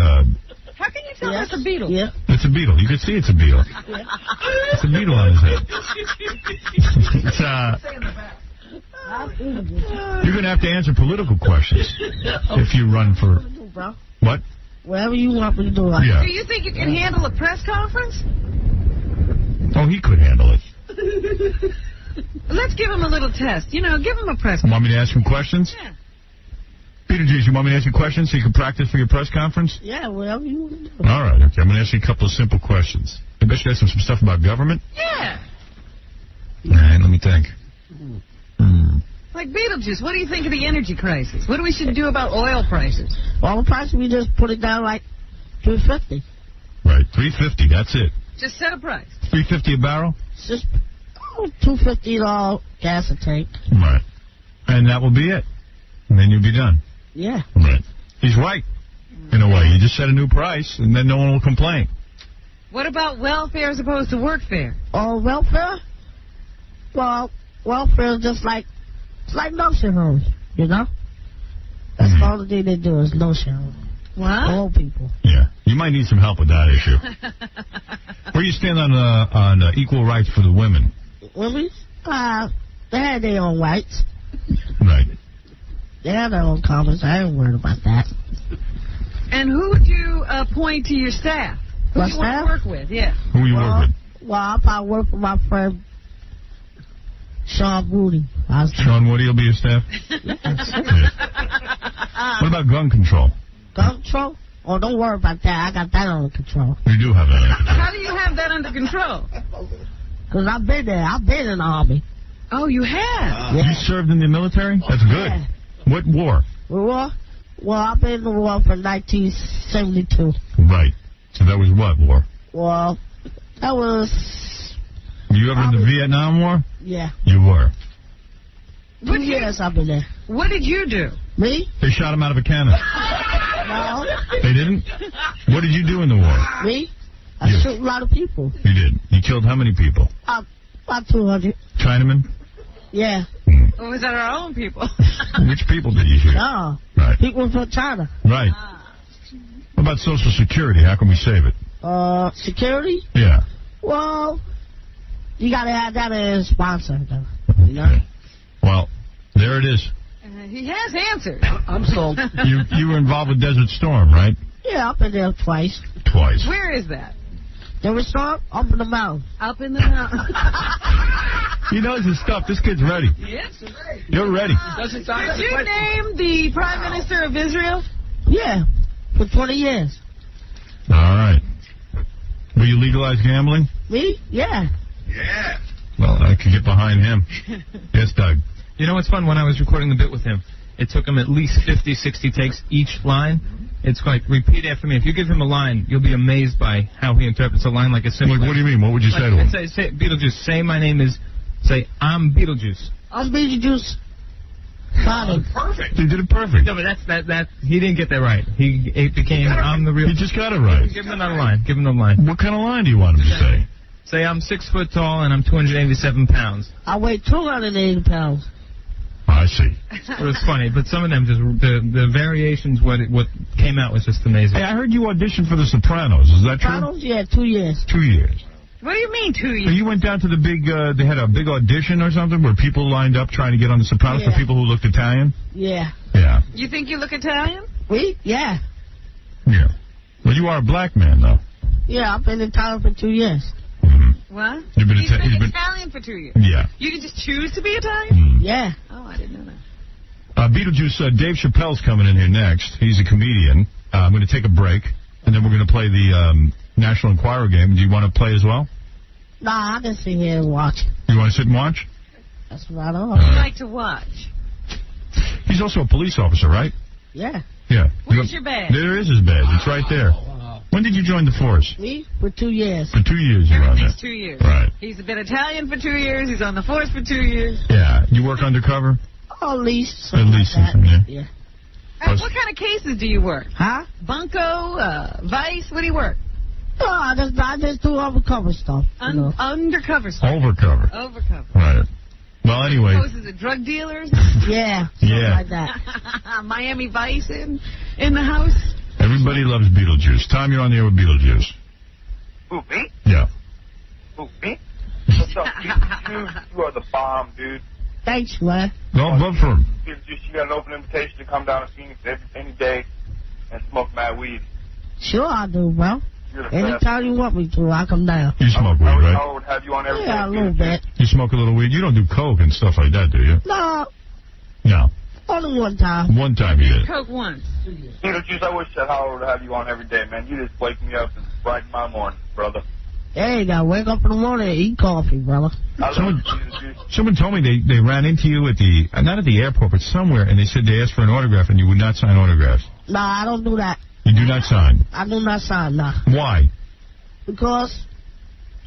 How can you tell that's a beetle? Yeah. It's a beetle. You can see it's a beetle. Yeah. It's a beetle on his head. It's, you're going to have to answer political questions if you run for... What? Whatever you want me to do. Yeah. Do you think you can handle a press conference? Oh, he could handle it. Let's give him a little test. You know, give him a press conference. Want me to ask him questions? Yeah. Beetlejuice, you want me to ask you questions so you can practice for your press conference? Yeah, whatever you want to do. All right, okay. I'm going to ask you a couple of simple questions. I bet you ask him some stuff about government. Yeah. All right, let me think. Like Beetlejuice, what do you think of the energy crisis? What do we should do about oil prices? Oil prices, we just put it down like $3.50. Right, $3.50, that's it. Just set a price. $3.50 a barrel? It's just $2.50 all gas a tank. Right. And that will be it. And then you'll be done. Yeah. Right. He's right, in a way. You just set a new price, and then no one will complain. What about welfare as opposed to workfare? Oh, welfare? Well, welfare is just like, it's like nursing homes, you know? That's the only thing they do is nursing homes. What? Old people. Yeah. You might need some help with that issue. Where you stand on equal rights for the women? Women? They had their own rights. Right. They have their own comments. I ain't worried about that. And who would you appoint to your staff? Who My do you want staff? to work with? Yeah. Who you work with? Well, I'll probably work with my friend Sean Woody. Sean Woody will be your staff? What about gun control? Gun control? Oh, don't worry about that. I got that under control. You do have that under control. How do you have that under control? Because I've been there. I've been in the Army. Oh, you have? You served in the military? That's good. Yeah. What war? War? Well, I've been in the war from 1972. Right. So that was what war? Well, that was... You ever in the Vietnam War? Yeah. You were. 2 years I've been there. What did you do? Me? They shot him out of a cannon. No. They didn't? What did you do in the war? Me? I shoot a lot of people. You did. You killed how many people? About 200. Chinamen? Yeah. Or was that our own people? Which people did you shoot? No. Right. People from China. Right. What about Social Security? How can we save it? Security? Yeah. Well, you got to have that as a sponsor, though. You know? Well, there it is. He has answered. I'm sold. You were involved with Desert Storm, right? Yeah, I've been there twice. Twice. Where is that? Desert Storm? Up in the mountain. Up in the mountain. He knows his stuff. This kid's ready. Yes. You're ready. Did you name the Prime Minister of Israel? Yeah, for 20 years. All right. Will you legalize gambling? Me? Yeah. Yeah. Well, I could get behind him. Yes, Doug. You know what's fun? When I was recording the bit with him, it took him at least 50, 60 takes each line. It's like, repeat after me. If you give him a line, you'll be amazed by how he interprets a line like a simple... What do you mean? What would you say to him? Say, Beetlejuice, say my name is... Say, I'm Beetlejuice. I'm Beetlejuice. Got it. Perfect. He did it perfect. No, but that he didn't get that right. It became, I'm the real... He just got it right. Give him another line. Give him another line. What kind of line do you want him to say? Say, I'm 6 foot tall and I'm 287 pounds. I weigh 280 pounds. I see. It was funny, but some of them just the variations. What came out was just amazing. Hey, I heard you auditioned for The Sopranos. Is that true? Sopranos? Yeah, 2 years. 2 years. What do you mean 2 So years? you went down to the big, they had a big audition or something where people lined up trying to get on The Sopranos for Yeah. people who looked Italian? Yeah. Yeah. You think you look Italian? Me? Yeah. Yeah. Well, you are a black man, though. Yeah, I've been in Thailand for 2 years. What? You've been He's been Italian for 2 years. Yeah. You can just choose to be Italian? Yeah. Oh, I didn't know that. Beetlejuice, Dave Chappelle's coming in here next. He's a comedian. I'm going to take a break, and then we're going to play the National Enquirer game. Do you want to play as well? Nah, I can sit here and watch. You want to sit and watch? That's right on. You like to watch? He's also a police officer, right? Yeah. Yeah. Where's your badge? There is his badge. It's right there. When did you join the force? Me? For 2 years. For 2 years you were on there. Everything's 2 years. Right. He's been Italian for 2 years. He's on the force for 2 years. Yeah. You work undercover? Oh, at least. At least like something, that. yeah. What kind of cases do you work? Huh? Bunko, Vice, what do you work? No, I just do undercover stuff. Undercover stuff. Overcover. Overcover. Right. Well, anyway. Oh, is it drug dealers? Yeah. Yeah. Like that. Miami Vice in the house? Everybody loves Beetlejuice. Tom, you're on the air with Beetlejuice. Who, me? Yeah. Who, me? What's up, Beetlejuice? You are the bomb, dude. Thanks, man. Don't vote for him. Beetlejuice, you got an open invitation to come down to Phoenix any day and smoke mad weed. Sure I do, bro. You're the Anytime you want me to, I'll come down. You smoke weed, right? I would have you on every Yeah, a little bit. You smoke a little weed? You don't do coke and stuff like that, do you? No. No. Only one time. One time you did. Coke once. Beetlejuice, I wish that Howard would have you on every day, man. You just wake me up and brighten my morning, brother. Hey, you gotta wake up in the morning and eat coffee, brother. Someone told me they ran into you at the, not at the airport, but somewhere, and they said they asked for an autograph and you would not sign autographs. Nah, I don't do that. You do not sign? I do not sign, nah. Why? Because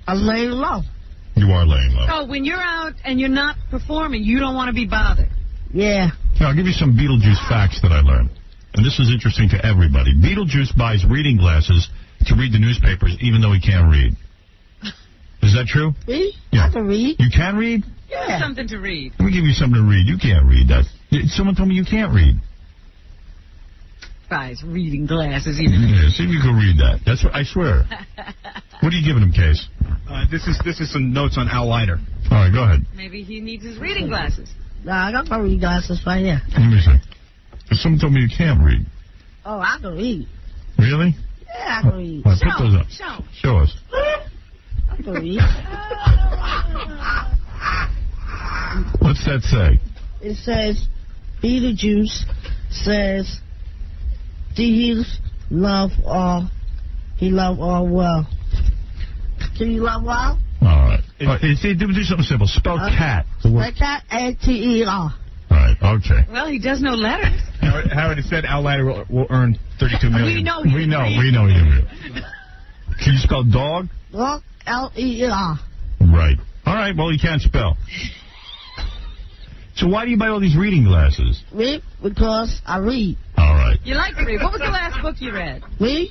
I'm laying low. You are laying low. Oh, when you're out and you're not performing, you don't want to be bothered. Yeah. Now, I'll give you some Beetlejuice facts that I learned. And this is interesting to everybody. Beetlejuice buys reading glasses to read the newspapers even though he can't read. Is that true? Me? Yeah. I can read. You can read? Yeah. Something to read. Let me give you something to read. You can't read that. Someone told me you can't read. Buys reading glasses even. Yeah, see if you can read that. That's what I swear. What are you giving him, Case? This is some notes on Al Leiter. All right, go ahead. Maybe he needs his reading glasses. Nah, I got my reading glasses right here. Let me see. Someone told me you can't read. Oh, I can read. Really? Yeah, I can read. All right, put those up. Show us. I can read. What's that say? It says, Beetlejuice says, he love all well. Can you love all? All right. Do something simple. Spell cat. Spell cat, A-T-E-R. All right, okay. Well, he does know letters. Howard has said Al Leiter will earn $32 million. We know he didn't. Can you spell dog? Dog, L-E-R. Right. All right, well, he can't spell. So why do you buy all these reading glasses? Me? Because I read. All right. You like to read. What was the last book you read? Me?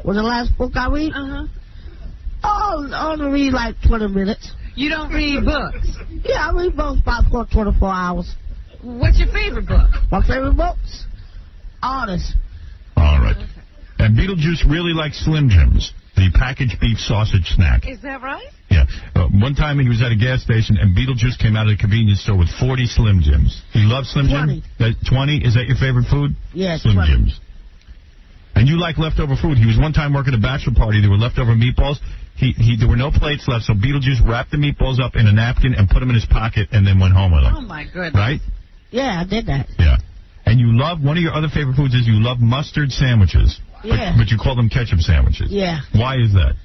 Was the last book I read? Uh-huh. Oh, I only read like 20 minutes. You don't read books? Yeah, I read books about 24 hours. What's your favorite book? My favorite books? Artists. All right. Okay. And Beetlejuice really likes Slim Jims, the packaged beef sausage snack. Is that right? Yeah. One time he was at a gas station and Beetlejuice came out of the convenience store with 40 Slim Jims. He loves Slim Jims? 20. Is that your favorite food? Yeah, Slim 20. Jims. And you like leftover food. He was one time working a bachelor party. There were leftover meatballs. There were no plates left, so Beetlejuice wrapped the meatballs up in a napkin and put them in his pocket and then went home with them. Oh, my goodness. Right? Yeah, I did that. Yeah. And you love, one of your other favorite foods is you love mustard sandwiches. Yeah. But you call them ketchup sandwiches. Yeah. Why is that?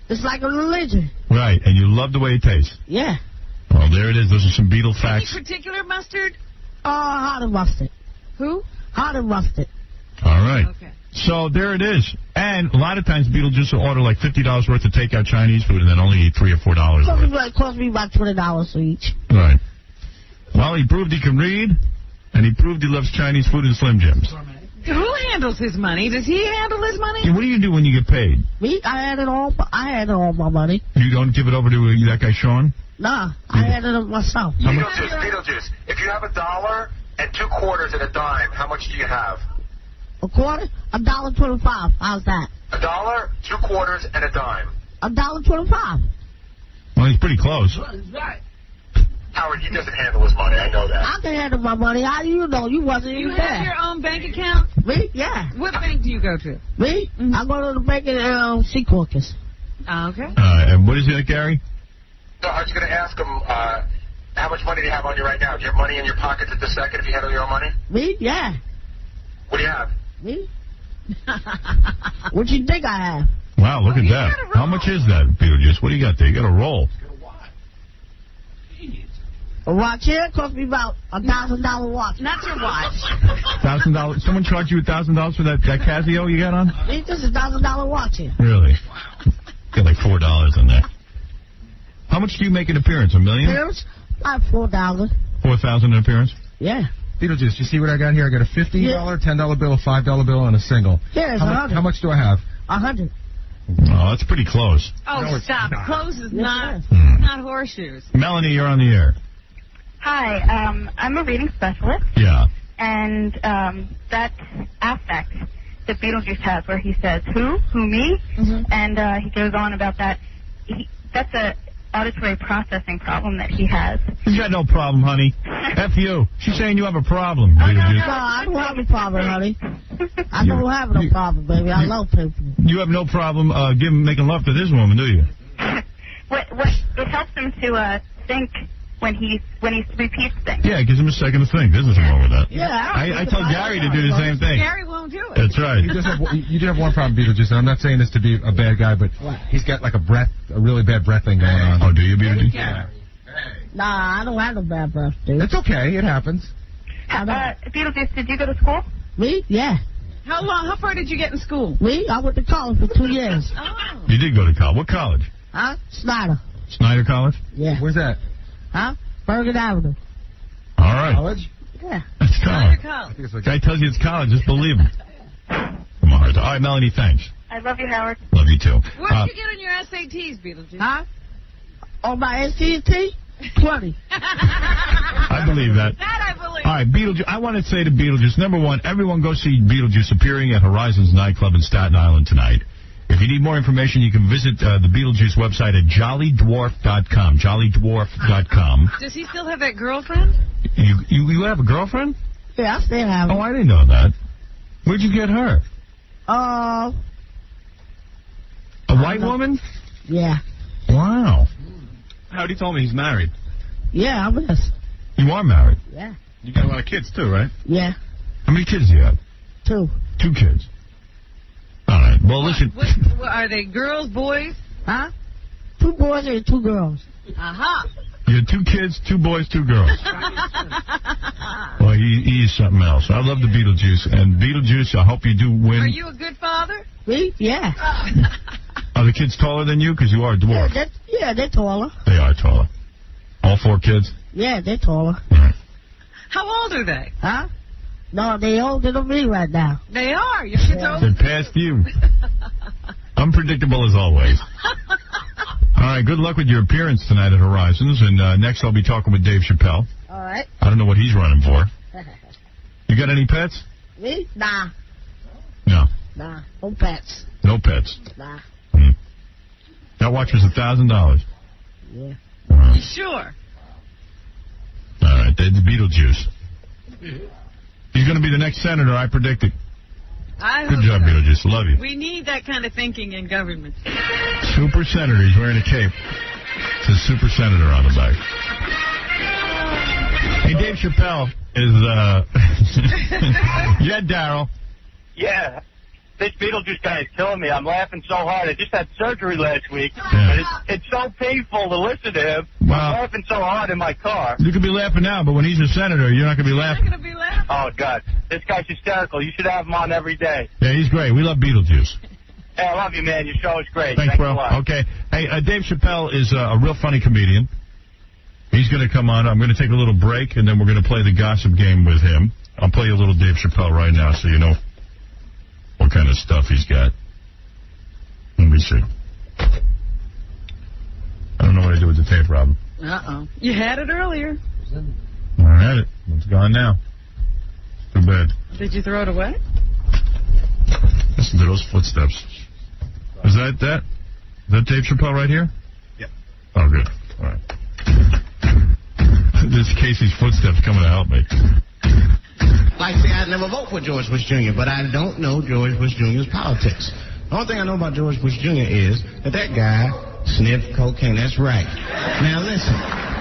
It's like a religion. Right, and you love the way it tastes. Yeah. Well, there it is. Those are some Beetle facts. Any particular mustard? Hot and mustard. Who? Hot and mustard. All right. Okay. So there it is. And a lot of times Beetlejuice will order like $50 worth of takeout Chinese food and then only eat $3 or $4. It cost me about $20 each. Right. Well, he proved he can read, and he proved he loves Chinese food and Slim Jims. Who handles his money? Does he handle his money? Yeah, what do you do when you get paid? Me? I handle all my money. You don't give it over to that guy Sean? Nah, I handle it myself. Beetlejuice, if you have $1 and 2 quarters and a dime, how much do you have? A quarter? $1.25. How's that? $1, 2 quarters, and a dime. $1.25. Well, he's pretty close. Howard, he doesn't handle his money. I know that. I can handle my money. How do you know? You wasn't even there. You have your own bank account? Me? Yeah. What bank do you go to? Me? I go to the bank in Secaucus. Okay. And what is it, Gary? No, I was going to ask him, how much money do you have on you right now? Do you have money in your pockets at the second if you handle your own money? Me? Yeah. What do you have? Me? What you think I have? Wow, look at that. How much is that, Beetlejuice? What do you got there? You got a roll. A watch here cost me about $1,000 watch. Not your watch. $1,000? Someone charged you $1,000 for that Casio you got on? It's just $1,000 watch here. Really? Got like $4 on that. How much do you make an appearance? $1 million? Appearance? About $4,000. $4,000 an appearance? Yeah. Beetlejuice, you see what I got here? I got a $50, $10 bill, a $5 bill, and a single. Yeah, it's how much do I have? 100. Oh, that's pretty close. Oh, No, it's stop. not. Clothes is not horseshoes. Melanie, you're on the air. Hi, I'm a reading specialist. Yeah. And that affect that Beetlejuice has where he says, who, me? And he goes on about that. That's a auditory processing problem that he has. You got no problem, honey. F you. She's saying you have a problem. No, I don't have a problem, honey. I don't have no problem, baby. I love people. You have no problem making love to this woman, do you? What it helps him to think when he repeats things. Yeah, it gives him a second to think. There's nothing wrong with that. Yeah. I tell Gary to do the same thing. Gary won't do it. That's right. You do have one problem, Beetlejuice, and I'm not saying this to be a bad guy, but he's got like a really bad breath thing going on. Oh, do you, Beetlejuice? Yeah. Nah, I don't have no bad breath, dude. It's okay. It happens. Beetlejuice, did you go to school? Me? Yeah. How far did you get in school? Me? I went to college for 2 years. Oh. You did go to college. What college? Huh? Snyder. Snyder College? Yeah. Where's that? Huh? Bergen Avenue. All right. College? Yeah. That's college. College. Guy tells you it's college. Just believe him. Come on. All right, Melanie, thanks. I love you, Howard. Love you, too. What did you get on your SATs, Beetlejuice? Huh? On my SAT? 20. I believe that. That I believe. All right, Beetlejuice. I want to say to Beetlejuice, number one, everyone go see Beetlejuice appearing at Horizons nightclub in Staten Island tonight. If you need more information, you can visit the Beetlejuice website at jollydwarf.com. Jollydwarf.com. Does he still have that girlfriend? You have a girlfriend? Yeah, I still have it. Oh, I didn't know that. Where'd you get her? Uh, A white woman? Yeah. Wow. Howdy told me he's married. Yeah, I'm this. You are married. Yeah. You got a lot of kids, too, right? Yeah. How many kids do you have? 2. 2 kids. All right. Well, listen. What, are they girls, boys? Huh? 2 boys and 2 girls. Aha. You have 2 kids, 2 boys, 2 girls. Well, he is something else. I love the Beetlejuice. And Beetlejuice, I hope you do win. Are you a good father? Me? Yeah. Are the kids taller than you? Because you are a dwarf. Yeah, they're taller. They are taller. All 4 kids? Yeah, they're taller. How old are they? Huh? No, they older than me right now. They are. Your kids are older. They're past you. Unpredictable as always. All right, good luck with your appearance tonight at Horizons. And next I'll be talking with Dave Chappelle. All right. I don't know what he's running for. You got any pets? Me? Nah. No. Nah. No pets. No pets. Nah. That watch was $1,000. Yeah. You sure? All right, that's Beetlejuice. He's going to be the next senator, I predicted. Good job, Beetlejuice. Love you. We need that kind of thinking in government. Super senator. He's wearing a cape. It says super senator on the back. Hey, Dave Chappelle is, yeah, Daryl. Yeah. This Beetlejuice guy is killing me. I'm laughing so hard. I just had surgery last week. Yeah. And it's so painful to listen to him. Wow. I'm laughing so hard in my car. You could be laughing now, but when he's a senator, you're not going to be laughing. You're not going to be laughing. Oh, God. This guy's hysterical. You should have him on every day. Yeah, he's great. We love Beetlejuice. Hey, I love you, man. Your show is great. Thanks, bro. a lot. Okay. Hey, Dave Chappelle is a real funny comedian. He's going to come on. I'm going to take a little break, and then we're going to play the gossip game with him. I'll play you a little Dave Chappelle right now so you know what kind of stuff he's got. Let me see. I don't know what I did with the tape, Robin. Uh-oh. You had it earlier. I had it. It's gone now. Too bad. Did you throw it away? Listen to those footsteps. Is that Dave Chappelle right here? Yeah. Oh, good. All right. This is Casey's footsteps coming to help me. Like, say, I'd never vote for George Bush Jr., but I don't know George Bush Jr.'s politics. The only thing I know about George Bush Jr. is that guy sniffed cocaine. That's right. Now, listen,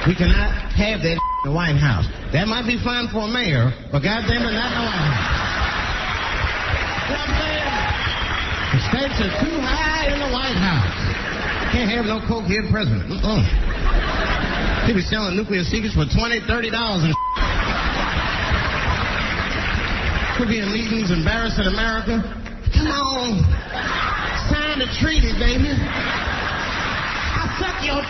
we cannot have that in the White House. That might be fine for a mayor, but goddamn it, not in the White House. You know what I'm saying? The stakes are too high in the White House. Can't have no cokehead president. He be selling nuclear secrets for $20, $30 and could be in meetings embarrassing America. Come on. Sign the treaty, baby. I'll suck your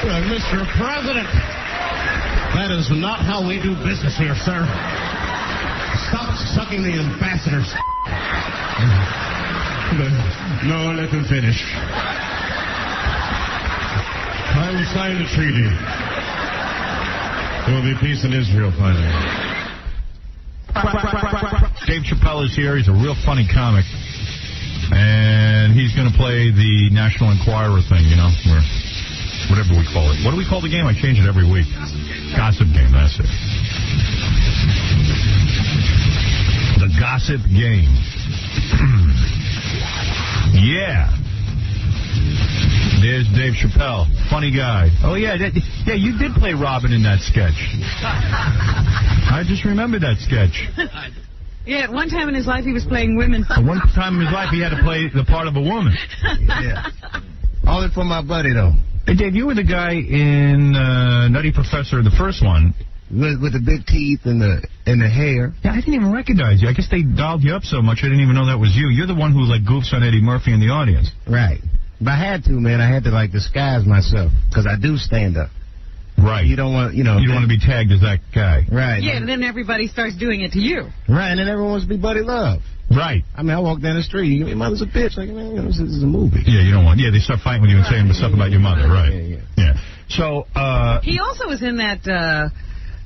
like Mr. President, that is not how we do business here, sir. Stop sucking the ambassadors. No, let him finish. I will sign the treaty. There will be peace in Israel finally. Dave Chappelle is here. He's a real funny comic. And he's going to play the National Enquirer thing, you know, where, whatever we call it. What do we call the game? I change it every week. Gossip game, that's it. The Gossip Game. Yeah. There's Dave Chappelle. Funny guy. Oh, yeah, you did play Robin in that sketch. I just remember that sketch. Yeah, at one time in his life he was playing women. At one time in his life he had to play the part of a woman. Yeah. Only for my buddy, though. Hey, Dave, you were the guy in Nutty Professor, the first one. With the big teeth and the hair. Yeah, I didn't even recognize you. I guess they dialed you up so much I didn't even know that was you. You're the one who, like, goofs on Eddie Murphy in the audience. Right. But I had to, man. I had to, like, disguise myself. Because I do stand up. Right. You don't want, you don't want to be tagged as that guy. Right. Yeah, and then everybody starts doing it to you. Right, and then everyone wants to be Buddy Love. Right. I mean, I walk down the street. Your mother's a bitch. Like, man, this is a movie. Yeah, you don't want. Yeah, they start fighting with you and saying stuff about your mother. Right. Yeah. So, he also was in that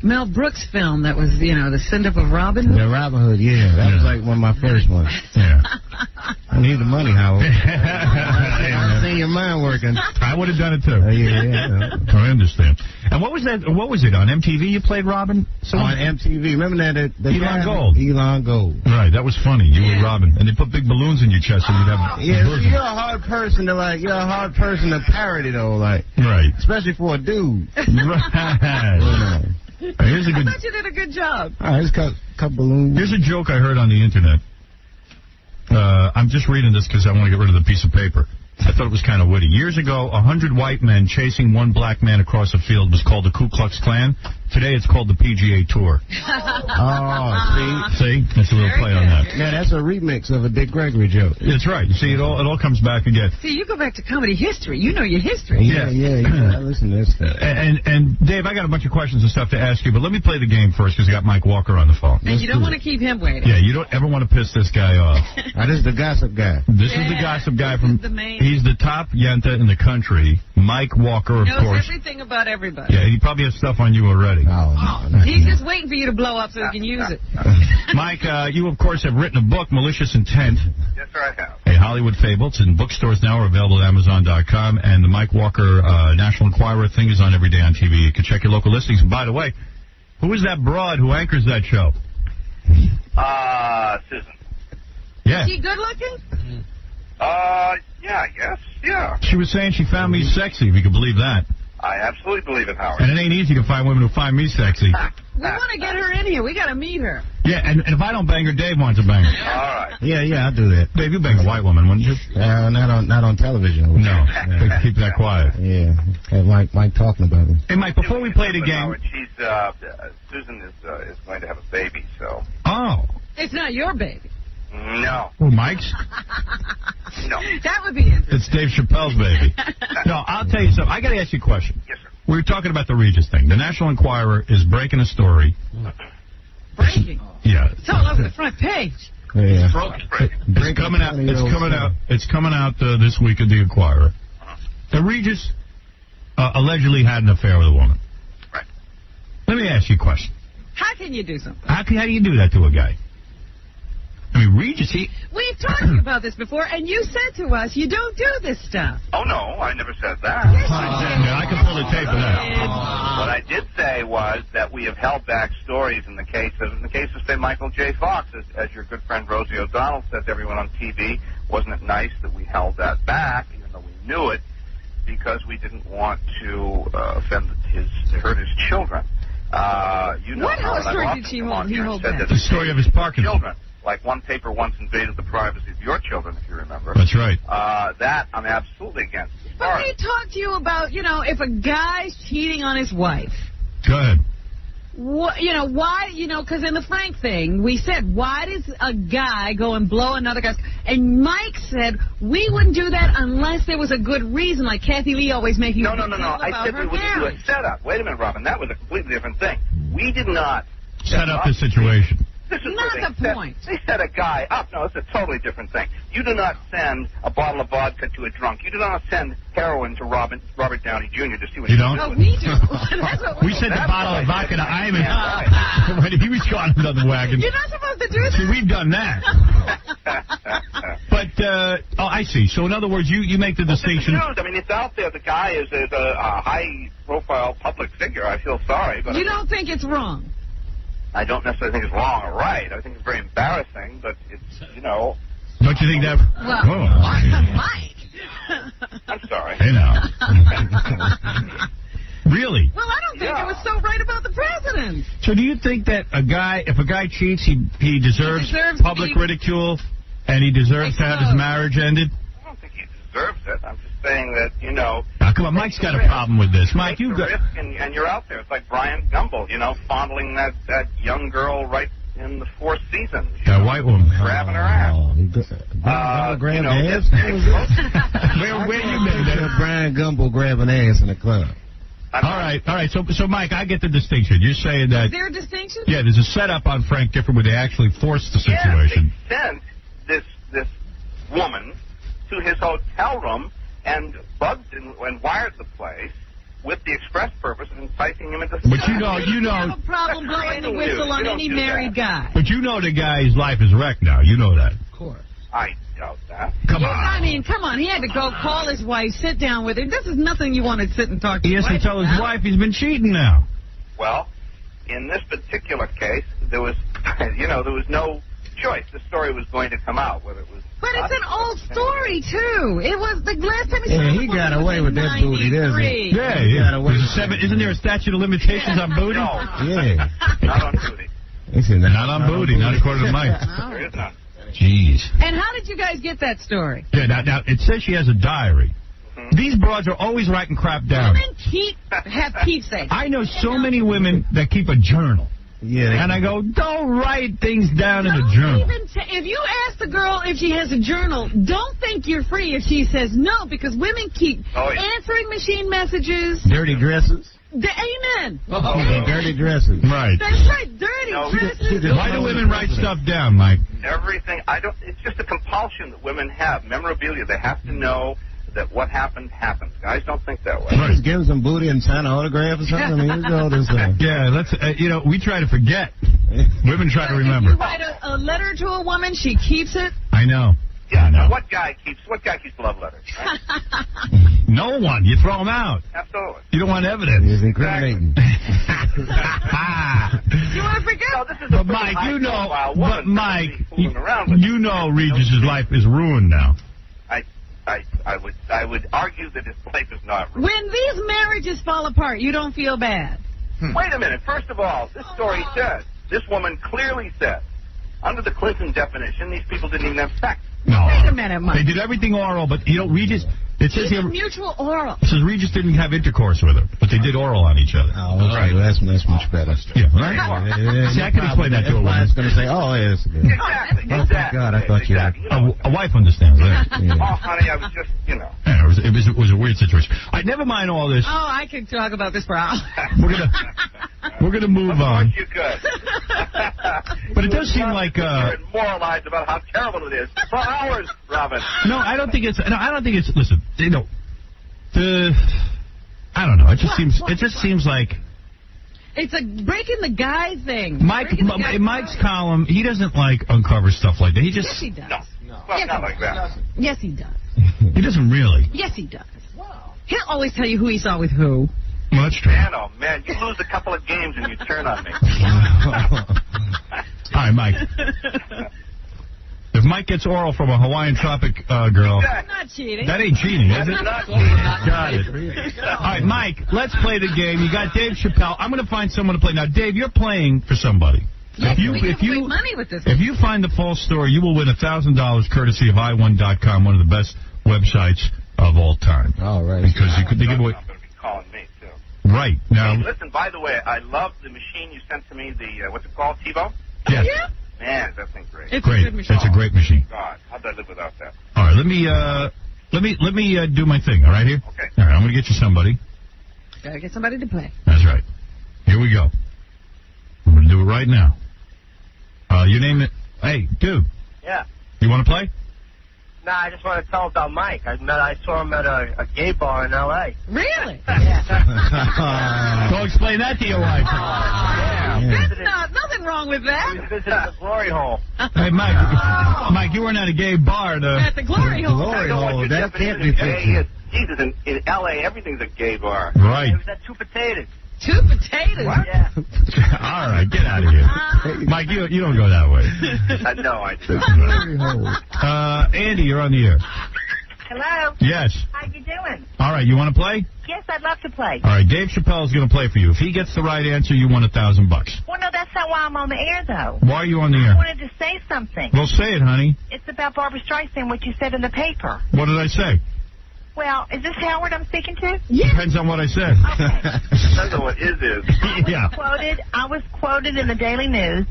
Mel Brooks film that was, you know, the send-up of Robin Hood. The Robin Hood, yeah. That was like one of my first ones. Yeah. I need the money, Howard. I've seen your mind working. I would have done it, too. Yeah. I understand. And what was that? What was it, on MTV you played Robin? On MTV. Remember that? Elon Gold. Elon Gold. Right, that was funny. You were Robin. And they put big balloons in your chest so you'd have... Yeah, so you're a hard person to, like, parody, though, like. Right. Especially for a dude. Right. Here's a good... I thought you did a good job. All right, here's a couple balloons. Here's a joke I heard on the internet. I'm just reading this because I want to get rid of the piece of paper. I thought it was kind of witty. Years ago, 100 white men chasing one black man across a field was called the Ku Klux Klan. Today, it's called the PGA Tour. See? That's a little play on that. Yeah, that's a remix of a Dick Gregory joke. That's right. You see, it all comes back again. See, you go back to comedy history. You know your history. Yeah. Listen to this stuff. And Dave, I got a bunch of questions and stuff to ask you, but let me play the game first because I got Mike Walker on the phone. And you don't want to keep him waiting. Yeah, you don't ever want to piss this guy off. This is the gossip guy. This is the gossip guy from... The he's the top yenta in the country. Mike Walker, of knows course. Everything about everybody. Yeah, he probably has stuff on you already. He's just waiting for you to blow up so he can use it. Mike, you, of course, have written a book, Malicious Intent. Yes, sir, I have. A Hollywood Fable. It's in bookstores now or available at Amazon.com. And the Mike Walker National Enquirer thing is on every day on TV. You can check your local listings. And by the way, who is that broad who anchors that show? Susan. Yeah. Is she good looking? Yeah, I guess. Yeah. She was saying she found me sexy, if you can believe that. I absolutely believe it, Howard. And it ain't easy to find women who find me sexy. We want to get her in here. We got to meet her. Yeah, and if I don't bang her, Dave wants to bang her. All right. Yeah, I'll do that. Dave, you bang a white woman, wouldn't you? Not on television. No. Keep that quiet. Yeah. Have Mike talking about it. Hey, Mike, before we play the game... Howard, Susan is going to have a baby, so... Oh. It's not your baby. No. Oh, Mike's? No. That would be interesting. It's Dave Chappelle's baby. No, I'll tell you something. I got to ask you a question. Yes, sir. We were talking about the Regis thing. The National Enquirer is breaking a story. Breaking? Yeah. It's all over the front page. Yeah. It's coming out. It's coming out this week at the Enquirer. The Regis allegedly had an affair with a woman. Right. Let me ask you a question. How can you do something? How do you do that to a guy? I mean, Regis, We've talked about this before, and you said to us you don't do this stuff. Oh, no, I never said that. Yeah, I can pull the tape of that. What I did say was that we have held back stories in the case of, say, Michael J. Fox, as your good friend Rosie O'Donnell said to everyone on TV. Wasn't it nice that we held that back, even though we knew it, because we didn't want to hurt his children. You know, what story did he hold back? The story of his Parkinson's. Children. Like one paper once invaded the privacy of your children, if you remember. That's right. That I'm absolutely against. But they talked to you about, if a guy's cheating on his wife. Go ahead. Why, because in the Frank thing, we said, why does a guy go and blow another guy's... And Mike said, we wouldn't do that unless there was a good reason, like Kathy Lee always making No. I said we wouldn't do a setup. Wait a minute, Robin. That was a completely different thing. We did not... Set up the situation. This is not the point. They set a guy up. No, it's a totally different thing. You do not send a bottle of vodka to a drunk. You do not send heroin to Robert Downey Jr. to see what you don't. Oh, we do. That's what we sent a bottle of vodka to Ivan when he was caught under the wagon. You're not supposed to do that. See, we've done that. But I see. So in other words, you make the distinction. I mean, it's out there. The guy is a high-profile public figure. I feel sorry, but you don't think it's wrong. I don't necessarily think it's wrong or right. I think it's very embarrassing, but it's, Don't you think that... Well, Mike. I'm sorry. Hey, now. Really? Well, I don't think it was so right about the president. So do you think that if a guy cheats, he deserves public ridicule, and he deserves to have his marriage ended? I don't think he deserves it. I'm just saying that, Now, come on, Mike's got a problem with this. Mike, you've got... risk and you're out there. It's like Brian Gumble, fondling that young girl right in the fourth season. That white woman. Grabbing her ass. Grabbing ass? Where you been there? Brian Gumble grabbing ass in the club. All right. So, Mike, I get the distinction. You're saying that... Is there a distinction? Yeah, there's a setup on Frank Gifford where they actually forced the situation. Yeah, they sent this woman to his hotel room and bugged and wired the place with the express purpose of inciting him into... But you know... You have a problem blowing the whistle on any married guy. But you know the guy's life is wrecked now. You know that. Of course. I doubt that. Come on. I mean, come on. He had to go call his wife, sit down with her. This is nothing you want to sit and talk to He has to tell his wife he's been cheating now. Well, in this particular case, there was, there was no choice. The story was going to come out, whether it was... But it's an old story, too. It was the last time he got away with that booty, doesn't he? Yeah, he got away with Isn't there a statute of limitations on booty? No. Yeah. Not on booty. Not on booty, not according to Mike. There is none. Jeez. And how did you guys get that story? Yeah, now it says she has a diary. These broads are always writing crap down. Women have keepsakes. I know so many women that keep a journal. Yeah, and I go, don't write things down in a journal. If you ask the girl if she has a journal, don't think you're free if she says no, because women keep answering machine messages. Dirty dresses. Amen. Dirty dresses. Right. That's right, dirty dresses. Why do women write stuff down, Mike? Everything. It's just a compulsion that women have. Memorabilia. They have to know that what happened. Guys don't think that way. Just give them some booty and sign an autograph or something. I mean, all this stuff. Yeah, let's. We try to forget. Women try to remember. If you write a letter to a woman, she keeps it. I know. Yeah. Now, what guy keeps love letters? Right? No one. You throw them out. Absolutely. You don't want evidence. It's incriminating. You want to forget? No, this is but Mike, you know Regis's life is ruined now. I would argue that his life is not ruined. When these marriages fall apart, you don't feel bad. Wait a minute. First of all, this story says, this woman clearly said, under the Clinton definition, these people didn't even have sex. No. Wait a minute, Mike. They did everything oral, but Regis... It says here, mutual oral. It says Regis didn't have intercourse with her, but they did oral on each other. Oh, right. Well, that's much better. Yeah, right? See, I can explain that to a woman. I was going to say, oh, yes. Exactly. Oh, thank God, I thought you had... A wife understands that. Yeah. Oh, honey, I was just, Yeah, it was a weird situation. All right, never mind all this. Oh, I could talk about this for hours. We're gonna move on. You could. But it does seem like moralize about how terrible it is for hours, Robin. No, I don't think it's. Listen, I don't know. It just seems like It's a breaking the guy thing. Mike's column, he doesn't like uncover stuff like that. He just... Yes, he does. No. Well, not like that. Yes, he does. He doesn't really. Yes, he does. He'll always tell you who he saw with who. Well, that's true. Man, oh man, you lose a couple of games and you turn on me. All right, Mike. If Mike gets oral from a Hawaiian Tropic girl... I'm not cheating. That ain't cheating, is it? That's not cheating. Got it. All right, Mike, let's play the game. You got Dave Chappelle. I'm going to find someone to play. Now, Dave, you're playing for somebody. Yes, we can make money with this. If you find the false story, you will win $1,000 courtesy of i1.com, one of the best websites of all time. All right. Because they give away... I'm going to be calling me, too. Right. Now... Hey, listen, by the way, I love the machine you sent to me, the, what's it called, TiVo? Yes. Yeah. Man, that thing's great. It's great. a good machine. It's a great machine. God, how'd I live without that? All right, let me do my thing, all right, here? Okay. All right, I'm going to get you somebody. Gotta get somebody to play. That's right. Here we go. I'm going to do it right now. Your name... Hey, dude. Yeah. You want to play? Nah, I just want to tell about Mike. I saw him at a gay bar in L.A. Really? Go explain that to your wife. That's nothing wrong with that. He was visiting the glory hole. Hey, Mike, you weren't at a gay bar. At the glory hole. I know what your definition of gay is. Jesus, in L.A., everything's a gay bar. Right. He was at Two Potatoes. Two potatoes? What? Yeah. All right, get out of here. Mike, you don't go that way. No, I don't. Andy, you're on the air. Hello? Yes. How you doing? All right, you want to play? Yes, I'd love to play. All right, Dave Chappelle is going to play for you. If he gets the right answer, you won $1,000. Well, no, that's not why I'm on the air, though. Why are you on the I air? wanted to say something. Well, say it, honey. It's about Barbara Streisand, what you said in the paper. What did I say? Well, is this Howard I'm speaking to? Depends on what I said. Depends on what is. Yeah. I was quoted in the Daily News,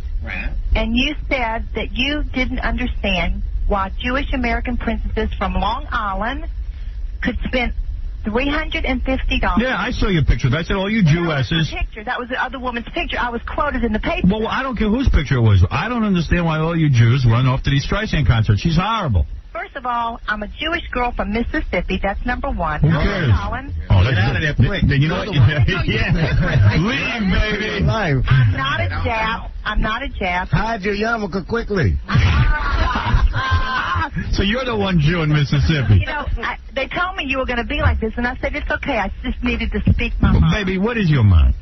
and you said that you didn't understand why Jewish American princesses from Long Island could spend $350. Yeah, I saw your picture. I said, all you Jewesses. That was the other woman's picture. I was quoted in the paper. Well, I don't care whose picture it was. I don't understand why all you Jews run off to these Streisand concerts. She's horrible. First of all, I'm a Jewish girl from Mississippi. That's number one. Who cares? Oh, get out of there quick. Then you know what? Yeah. Leave, baby. I'm not a Jap. I'm not a Jap. Hide your yarmulke quickly. So you're the one Jew in Mississippi. You know, they told me you were going to be like this, and I said, it's okay. I just needed to speak my mind. Baby, what is your mind?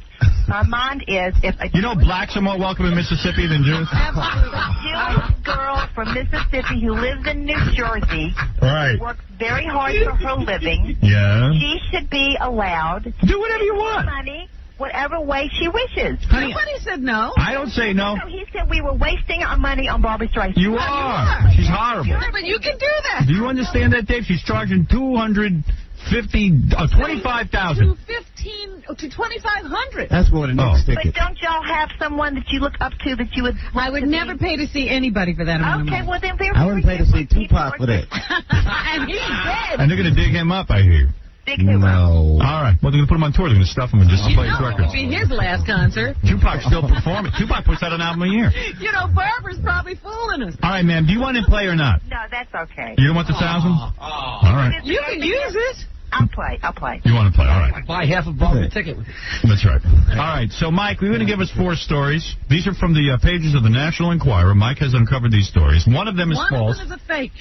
My mind is if a You know blacks are more welcome in Mississippi than Jews? a Jewish girl from Mississippi who lives in New Jersey, Right. works very hard for her living, Yeah. she should be allowed to do whatever you want. Money, whatever way she wishes. Honey, Nobody said no. I don't say no. No, he said we were wasting our money on Barbara Streisand. You are. She's horrible. Yeah, but you can do that. Do you understand that, Dave? She's charging $25,000. to $2,500. That's more than next But ticket. don't y'all have someone that you look up to that you would... I would never pay to see anybody for that amount of Okay, money. well then they're I wouldn't pay to see Tupac for that. And he's dead. And they're going to dig him up, I hear. Dig him up. No. All right. Well, they're going to put him on tour. They're going to stuff him and just play his records. It'll be his last concert. Tupac's still performing. Tupac puts out an album a year. You know, Barbara's probably fooling us. All right, ma'am. Do you want to play or not? No, that's okay. You don't want the $1,000? All right. You can use it. I'll play. You want to play? All right. Buy half a Barbara ticket with it. That's right. All right. So, Mike, you're going to give us 4 stories. These are from the pages of the National Enquirer. Mike has uncovered these stories. One of them is false. One of them is a fake.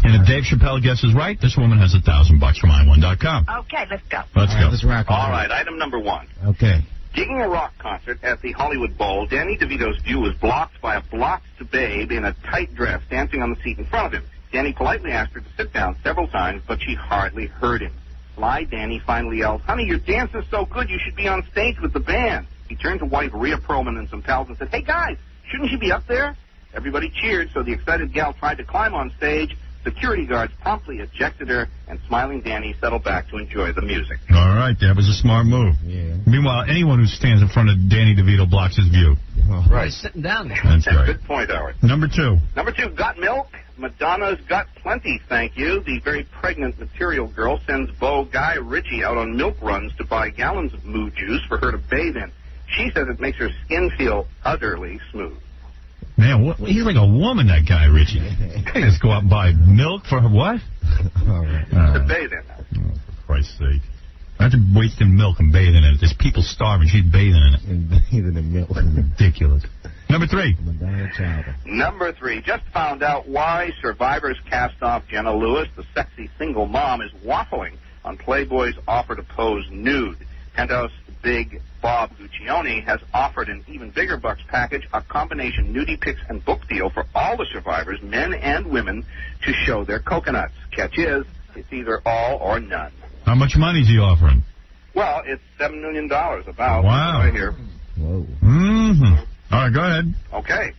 And if Dave Chappelle guesses right, this woman has $1,000 from i1.com. Okay, let's go. Let's go. Let's rock All right, item number 1. Okay. Digging a rock concert at the Hollywood Bowl, Danny DeVito's view was blocked by a blocked babe in a tight dress dancing on the seat in front of him. Danny politely asked her to sit down several times, but she hardly heard him. Sly Danny finally yelled, "Honey, your dance is so good, you should be on stage with the band." He turned to wife Rhea Perlman and some pals and said, "Hey, guys, shouldn't you be up there?" Everybody cheered, so the excited gal tried to climb on stage. Security guards promptly ejected her, and smiling Danny settled back to enjoy the music. All right. That was a smart move. Yeah. Meanwhile, anyone who stands in front of Danny DeVito blocks his view. Right. Sitting down there. That's right. Good point, Howard. Number 2. Number 2, got milk? Madonna's got plenty, thank you. The very pregnant Material Girl sends beau Guy Ritchie out on milk runs to buy gallons of moo juice for her to bathe in. She says it makes her skin feel utterly smooth. Man, he's like a woman, that guy, Richie. Can't just go out and buy milk for her what? All right. To bathe in. Oh, for Christ's sake. Imagine wasting milk and bathing in it. There's people starving. She's bathing in it. And bathing in milk. Ridiculous. Number 3. Madonna Chowder. Number 3, just found out why Survivor's cast-off Jenna Lewis, the sexy single mom, is waffling on Playboy's offer to pose nude. Penthouse big Bob Guccione has offered an even bigger bucks package, a combination nudie pics and book deal for all the survivors, men and women, to show their coconuts. Catch is, it's either all or none. How much money is he offering? Well, it's $7 million about. Wow. Right here. Whoa. Mm-hmm. All right, go ahead. Okay.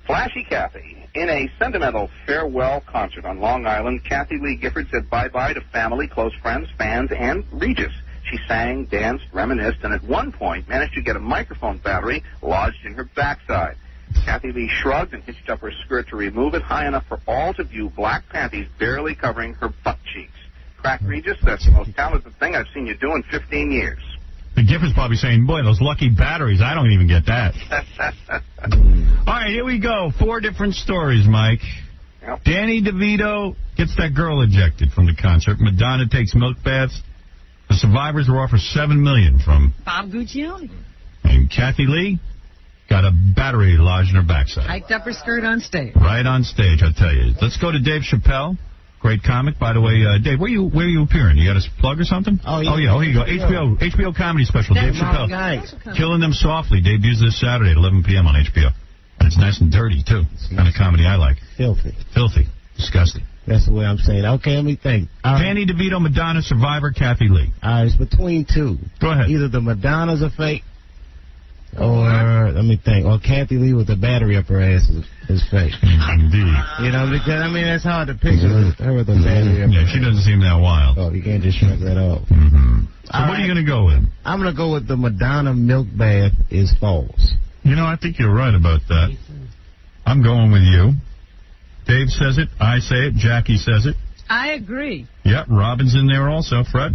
Flashy Kathy. In a sentimental farewell concert on Long Island, Kathy Lee Gifford said bye-bye to family, close friends, fans, and Regis. She sang, danced, reminisced, and at one point managed to get a microphone battery lodged in her backside. Kathy Lee shrugged and hitched up her skirt to remove it high enough for all to view black panties barely covering her butt cheeks. Crack Regis, that's the most talented thing I've seen you do in 15 years. The Gifford's probably saying, boy, those lucky batteries, I don't even get that. All right, here we go. 4 different stories, Mike. Yep. Danny DeVito gets that girl ejected from the concert. Madonna takes milk baths. The survivors were offered $7 million from Bob Guccione. And Kathy Lee got a battery lodged in her backside. Hiked up her skirt on stage. Right on stage, I tell you. Let's go to Dave Chappelle. Great comic, by the way. Dave, where are you appearing? You got a plug or something? Oh, yeah. Oh, here you go. HBO comedy special. Dave Chappelle. Guys. Killing Them Softly. Debuts this Saturday at 11 p.m. on HBO. And it's nice and dirty, too. It's the kind of comedy I like. Filthy. Disgusting. That's the way I'm saying. Okay, let me think. Danny DeVito, Madonna, Survivor, Kathy Lee. It's between 2. Go ahead. Either the Madonna's a fake, or, let me think, or Kathy Lee with the battery up her ass is fake. Indeed. You know, because, I mean, it's hard to picture her with a battery up her Yeah, she doesn't seem that wild. Oh, you can't just shrug that off. Mm-hmm. So what are you going to go with? I'm going to go with the Madonna milk bath is false. You know, I think you're right about that. I'm going with you. Dave says it. I say it. Jackie says it. I agree. Yep, Robin's in there also. Fred?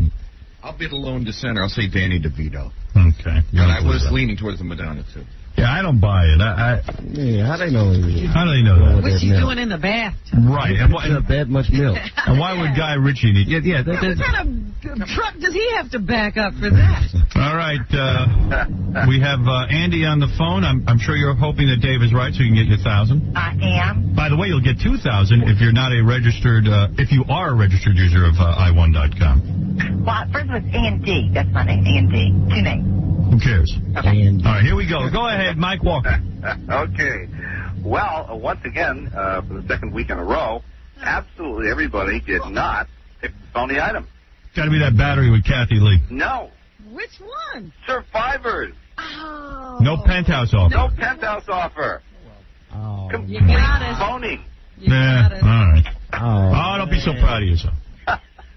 I'll be the lone dissenter. I'll say Danny DeVito. Okay. But I was leaning towards the Madonna, too. Yeah, I don't buy it. Yeah, how they know? How do they know that? What's she doing in the bath? Right. And Not that much milk. And why would Guy Ritchie need? Yeah. What kind of truck does he have to back up for that? All right. We have Andy on the phone. I'm sure you're hoping that Dave is right, so you can get your 1,000. I am. By the way, you'll get 2,000 if you're not a registered. If you are a registered user of i1.com. Well, first of all, it's A&D. That's my name, A&D. 2 names. Who cares? Okay. All right, here we go. Go ahead, Mike Walker. Okay. Well, once again, for the second week in a row, absolutely everybody did not pick the phony item. Got to be that battery with Kathy Lee. No. Which one? Survivors. Oh. No penthouse offer. No penthouse offer. Oh. Complete phony. Yeah. All right. Oh, don't be so proud of yourself.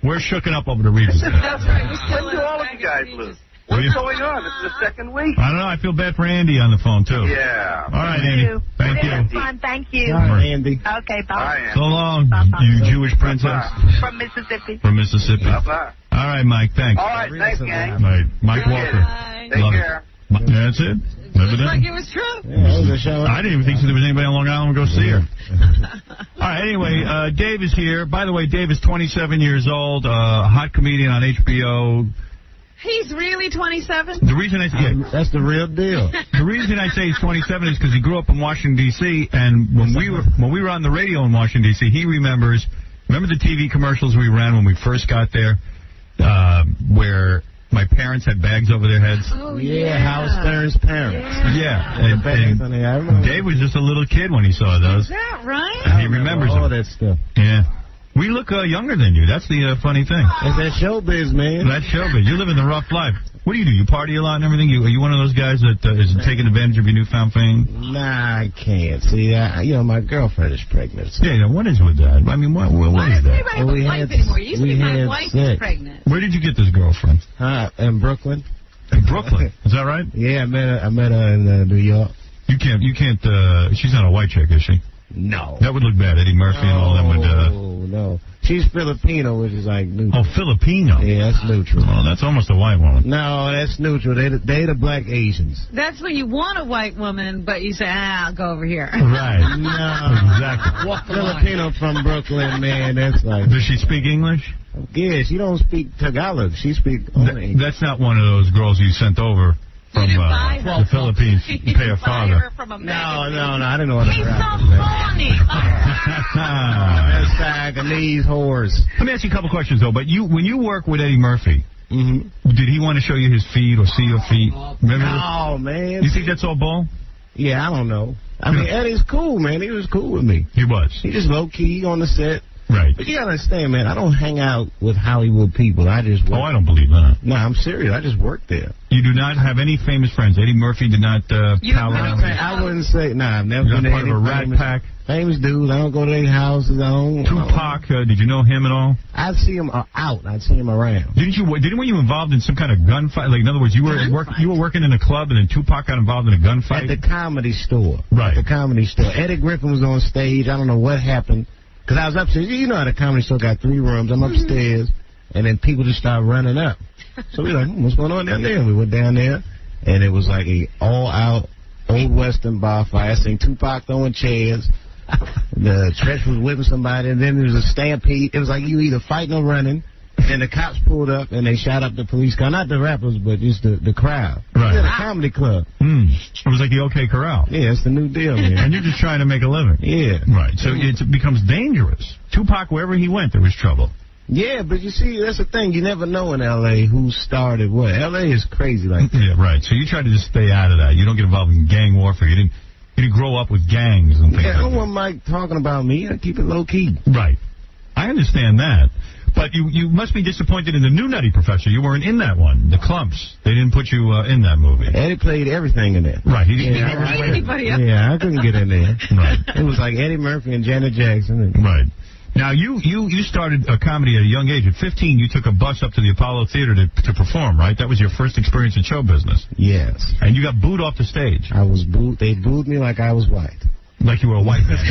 We're shooken up over the Regis. That's right. We're still When in do the all of you guys Regis. lose? What's going on? It's the second week. I don't know. I feel bad for Andy on the phone, too. Yeah. All right, Andy. Thank This you. was fun. Thank you. All right, Andy. Okay, bye. Bye, Andy. So long, Bye-bye. you Jewish princess From Mississippi. from Mississippi. Bye-bye. All right, Mike. Thanks. All right, thanks, gang. All right, Mike Bye. Walker. Take Love care. It. That's it. Live it Looks like in. it was true. Yeah, that was a show. I didn't even think there was anybody on Long Island to go see her. All right, anyway, Dave is here. By the way, Dave is 27 years old, hot comedian on HBO. He's really 27? The reason That's the real deal. The reason I say he's 27 is because he grew up in Washington, D.C., and when we were on the radio in Washington, D.C., he remember the TV commercials we ran when we first got there, where my parents had bags over their heads? Oh, yeah. Howard Stern's parents. Yeah. And Dave was just a little kid when he saw those. Is that right? And he remembers all them. that stuff. Yeah. We look younger than you. That's the funny thing. It's that showbiz, man. That's showbiz. You live in the rough life. What do? You party a lot and everything? Are you one of those guys that is taking advantage of your newfound fame? Nah, I can't. See, my girlfriend is pregnant. So. Yeah, what is with that? I mean, what is that? Everybody have a wife anymore. You used to be my wife is pregnant. Where did you get this girlfriend? In Brooklyn. In Brooklyn? Is that right? Yeah, I met her in New York. You can't, she's not a white chick, is she? No. That would look bad. Eddie Murphy and all them would, no. She's Filipino, which is like neutral. Oh, Filipino? Yeah, that's neutral. Oh, that's almost a white woman. No, that's neutral. They the black Asians. That's when you want a white woman, but you say, I'll go over here. Right. No. Exactly. Filipino from Brooklyn, man, that's like... Does she speak English? Yeah, she don't speak Tagalog. She speak only English. That's not one of those girls you sent over from the Philippines to pay her father. No, I didn't know what He's so funny. That's Saganese whores. Let me ask you a couple questions, though. But when you work with Eddie Murphy, did he want to show you his feet or see your feet? Remember? No, man. You think that's all bull? Yeah, I don't know. I mean, Eddie's cool, man. He was cool with me. He was. He just low-key on the set. Right. But you gotta understand, man, I don't hang out with Hollywood people. I just work. Oh, I don't believe that. No, I'm serious. I just work there. You do not have any famous friends. Eddie Murphy did not pal around. I wouldn't say, I've never You're been not part of a rat pack. Famous dudes. I don't go to their houses. Tupac, did you know him at all? I'd see him out. I'd see him around. Didn't were you involved in some kind of gunfight? Like, in other words, you were working in a club and then Tupac got involved in a gunfight? At the Comedy Store. Right. At the Comedy Store. Eddie Griffin was on stage. I don't know what happened. Because I was upstairs. You know how the Comedy Store got 3 rooms. I'm upstairs. And then people just started running up. So we were like, what's going on down there? We went down there. And it was like a all-out old Western bar fight. I seen Tupac throwing chairs. The Stretch was whipping somebody. And then there was a stampede. It was like you either fighting or running. And the cops pulled up and they shot up the police car. Not the rappers, but just the crowd. Right. Yeah, the comedy club. It was like the OK Corral. Yeah, it's the new deal, man. And you're just trying to make a living. Yeah. Right. So it becomes dangerous. Tupac, wherever he went, there was trouble. Yeah, but you see, that's the thing. You never know in L.A. who started what. L.A. is crazy like that. Yeah, right. So you try to just stay out of that. You don't get involved in gang warfare. You didn't grow up with gangs and things I don't like want Mike talking about me. I keep it low-key. Right. I understand that. But you must be disappointed in the new Nutty Professor. You weren't in that one. The Clumps. They didn't put you in that movie. Eddie played everything in there. Right. He didn't anybody else. Yeah, I couldn't get in there. Right. It was like Eddie Murphy and Janet Jackson. Right. Now, you started a comedy at a young age. At 15, you took a bus up to the Apollo Theater to perform, right? That was your first experience in show business. Yes. And you got booed off the stage. I was booed. They booed me like I was white. Like you were a white man.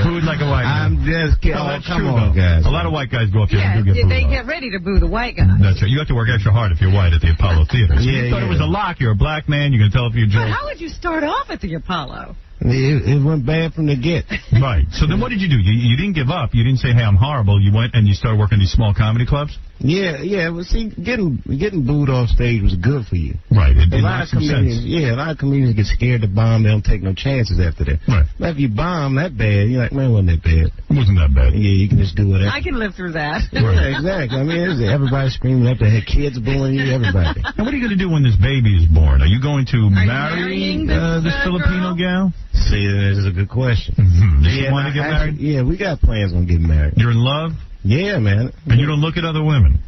Booed like a white man. I'm just kidding. Oh, that's come true, on, though. guys. A lot of white guys go up there and do get booed they off. get ready to boo the white guy. That's right. You have to work extra hard if you're white at the Apollo Theater. So you thought it was a lock. You're a black man. You can tell if you're But Joe. how would you start off at the Apollo? It went bad from the get. Right. So then what did you do? You didn't give up. You didn't say, hey, I'm horrible. You went and you started working these small comedy clubs? Yeah. Well, see, getting booed off stage was good for you. Right. It a lot of comedians, a lot of comedians get scared to bomb. They don't take no chances after that. Right. But if you bomb that bad, you're like, man, it wasn't that bad. It wasn't that bad. Yeah, you can just do whatever. I can live through that. Yeah, exactly. I mean, everybody screaming up there, kids booing you, everybody. And what are you going to do when this baby is born? Are you going to marry this Filipino gal? See, this is a good question. Does she want to get married? Yeah, we got plans on getting married. You're in love? Yeah, man. And you don't look at other women?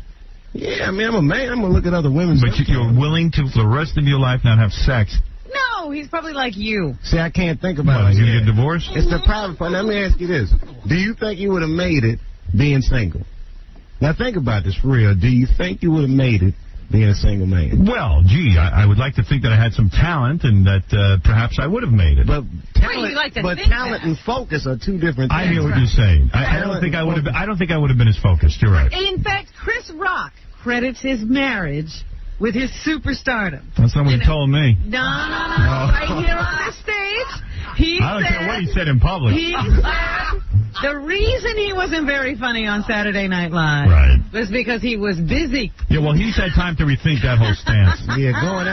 Yeah, I mean, I'm a man. I'm going to look at other women. But you're willing to, for the rest of your life, not have sex? No, he's probably like you. See, I can't think about it. Is he going to get divorced? It's the private part. Let me ask you this. Do you think you would have made it being single? Now, think about this for real. Do you think you would have made it being a single man? Well, gee, I would like to think that I had some talent and that perhaps I would have made it. But talent, talent and focus are two different things. I hear what you're saying. I don't think I would have. I don't think I would have been as focused. You're right. In fact, Chris Rock credits his marriage with his superstardom. That's not what he told me. No. Right here on the stage, I don't care what he said in public. He said the reason he wasn't very funny on Saturday Night Live was because he was busy. Yeah, well, he's had time to rethink that whole stance. Yeah, going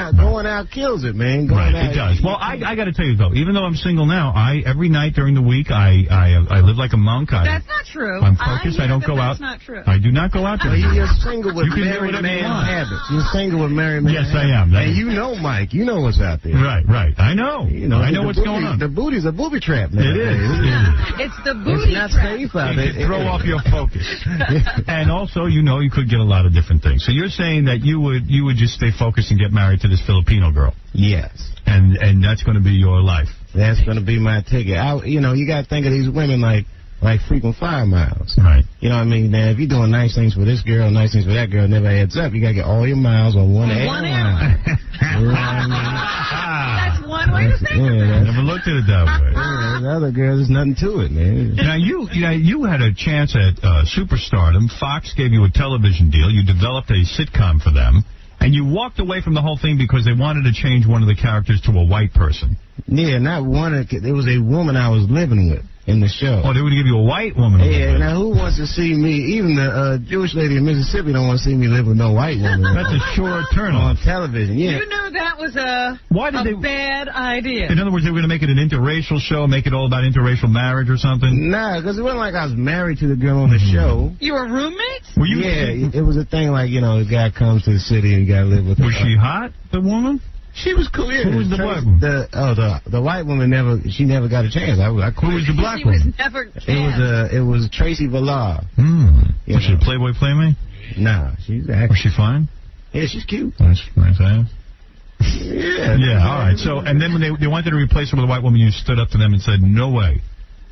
out kills it, man. Going out, it does. Well, I got to tell you, though, even though I'm single now, every night during the week, I live like a monk. That's not true. I'm focused. I don't go out. That's not true. I do not go out there. Well, you're single with married man man habits. You're single with married man habits. Yes, habits. I am. And you know, Mike, you know what's out there. Right. I know. I know what's going on. The booty's a booby trap now. It is. It's the booty trap. It's not safe out there. It can throw off your focus. And also, you could get a lot of different things. So you're saying that you would just stay focused and get married to this Filipino girl? Yes. And that's going to be your life? That's going to be my ticket. You got to think of these women like frequent flyer miles. Right. You know what I mean? Now, if you're doing nice things for this girl, nice things for that girl, never adds up. You got to get all your miles on one airline. That's one way to think of it. I never looked at it that way. The other girl, there's nothing to it, man. Now, you had a chance at superstardom. Fox gave you a television deal. You developed a sitcom for them. And you walked away from the whole thing because they wanted to change one of the characters to a white person. Yeah, not one. There was a woman I was living with in the show. Oh, they would give you a white woman. Yeah, now who wants to see me? Even the Jewish lady in Mississippi don't want to see me live with no white woman. That's a sure turn on television. Yeah. You knew that was a bad idea. In other words, they were going to make it an interracial show, make it all about interracial marriage or something? Nah, because it wasn't like I was married to the girl on the show. You were roommates? Were you? Yeah, it was a thing like, you know, the guy comes to the city and you got to live with her. Was she hot, the woman? She was cool. Yeah. Who was the black woman? The white woman never got a chance. I Who was the black She woman? was never It was Tracy Villar. Was she a Playboy Playmate? Nah, she's actually. Was she fine? Yeah, she's cute. Nice ass. Yeah. Yeah, all right. So, and then when they wanted to replace her with a white woman, you stood up to them and said, no way.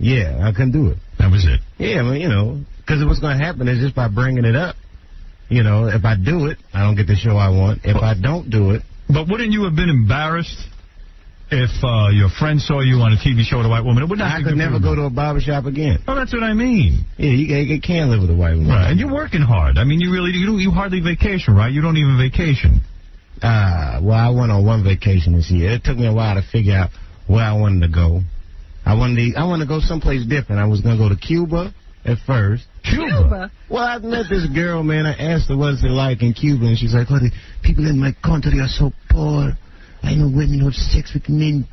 Yeah, I couldn't do it. That was it. Yeah, I mean, you know, because what's going to happen is just by bringing it up. You know, if I do it, I don't get the show I want. If I don't do it. But wouldn't you have been embarrassed if your friend saw you on a TV show with a white woman? It wouldn't have I could never go to a barbershop again. Oh, that's what I mean. Yeah, you can't live with a white woman. Right, and you're working hard. I mean, you hardly vacation, right? You don't even vacation. Well, I went on one vacation this year. It took me a while to figure out where I wanted to go. I wanted to go someplace different. I was going to go to Cuba at first. Cuba? Well, I met this girl, man. I asked her what's it like in Cuba, and she's like, "Oh, the people in my country are so poor. I know women who have sex with men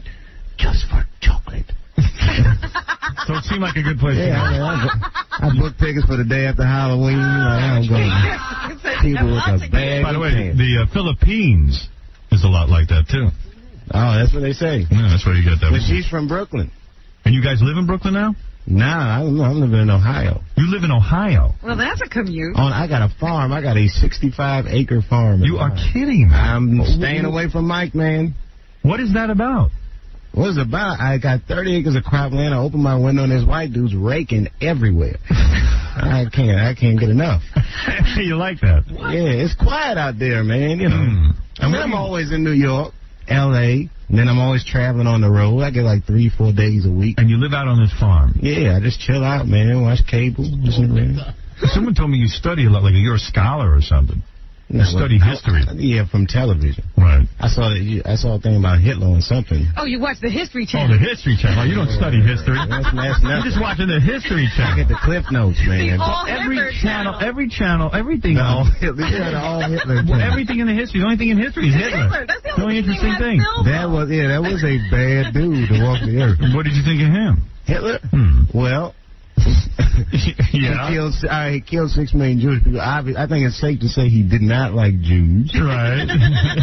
just for chocolate." So it seemed like a good place to go. I booked tickets for the day after Halloween. Like, I'm going. People with a bag. By the way, the Philippines is a lot like that, too. Oh, that's what they say. Yeah, that's where you get that. But she's from Brooklyn. And you guys live in Brooklyn now? Nah, I'm living in Ohio. You live in Ohio? Well, that's a commute. I got a farm. I got a 65-acre farm. You are kidding me. I'm staying away from Mike, man. What is that about? What is it about? I got 30 acres of cropland. I open my window and this white dude's raking everywhere. I can't get enough. You like that? Yeah, it's quiet out there, man. You know. I'm always in New York, L.A., and then I'm always traveling on the road. I get like 3-4 days a week. And you live out on this farm? Yeah, I just chill out, man. Watch cable. Listen to radio. Someone told me you study a lot, like you're a scholar or something. You study history. Yeah, from television. Right. I saw a thing about Hitler on something. Oh, you watch the History Channel. Oh, the History Channel. You don't study history. That's You're just watching the History Channel. I get the Cliff Notes, man. Every channel, everything. All Hitler channel. Everything in the history. The only thing in history is Hitler. That's the only interesting thing. That was a bad dude to walk the earth. What did you think of him? Hitler? Well, yeah. He killed 6 million Jewish people. I think it's safe to say he did not like Jews. Right.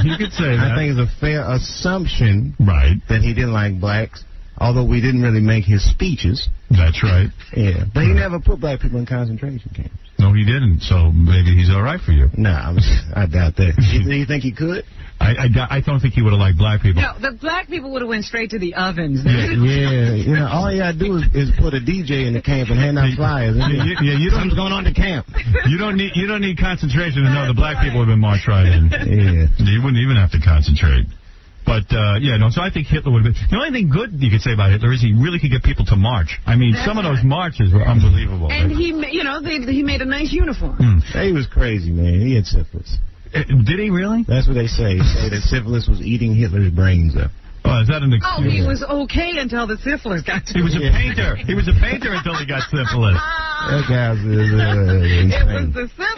You could say that. I think it's a fair assumption that he didn't like blacks, although we didn't really make his speeches. That's right. Yeah. But he never put black people in concentration camps. No, he didn't, so maybe he's all right for you. Nah, I doubt that. Do you think he could? I don't think he would have liked black people. No, the black people would have went straight to the ovens. Yeah. You know, all you gotta do is put a DJ in the camp and hand out flyers. Something's going on at the camp. You don't need concentration to know the black people have been marched right in. Yeah. You wouldn't even have to concentrate. But, so I think Hitler would have been... The only thing good you could say about Hitler is he really could get people to march. I mean, some of those marches were unbelievable. And he made a nice uniform. He was crazy, man. He had syphilis. Did he really? That's what they say. They say that syphilis was eating Hitler's brains up. Oh, is that an excuse? Oh, he was okay until the syphilis got to him. He was a painter. He was a painter until he got syphilis. That guy's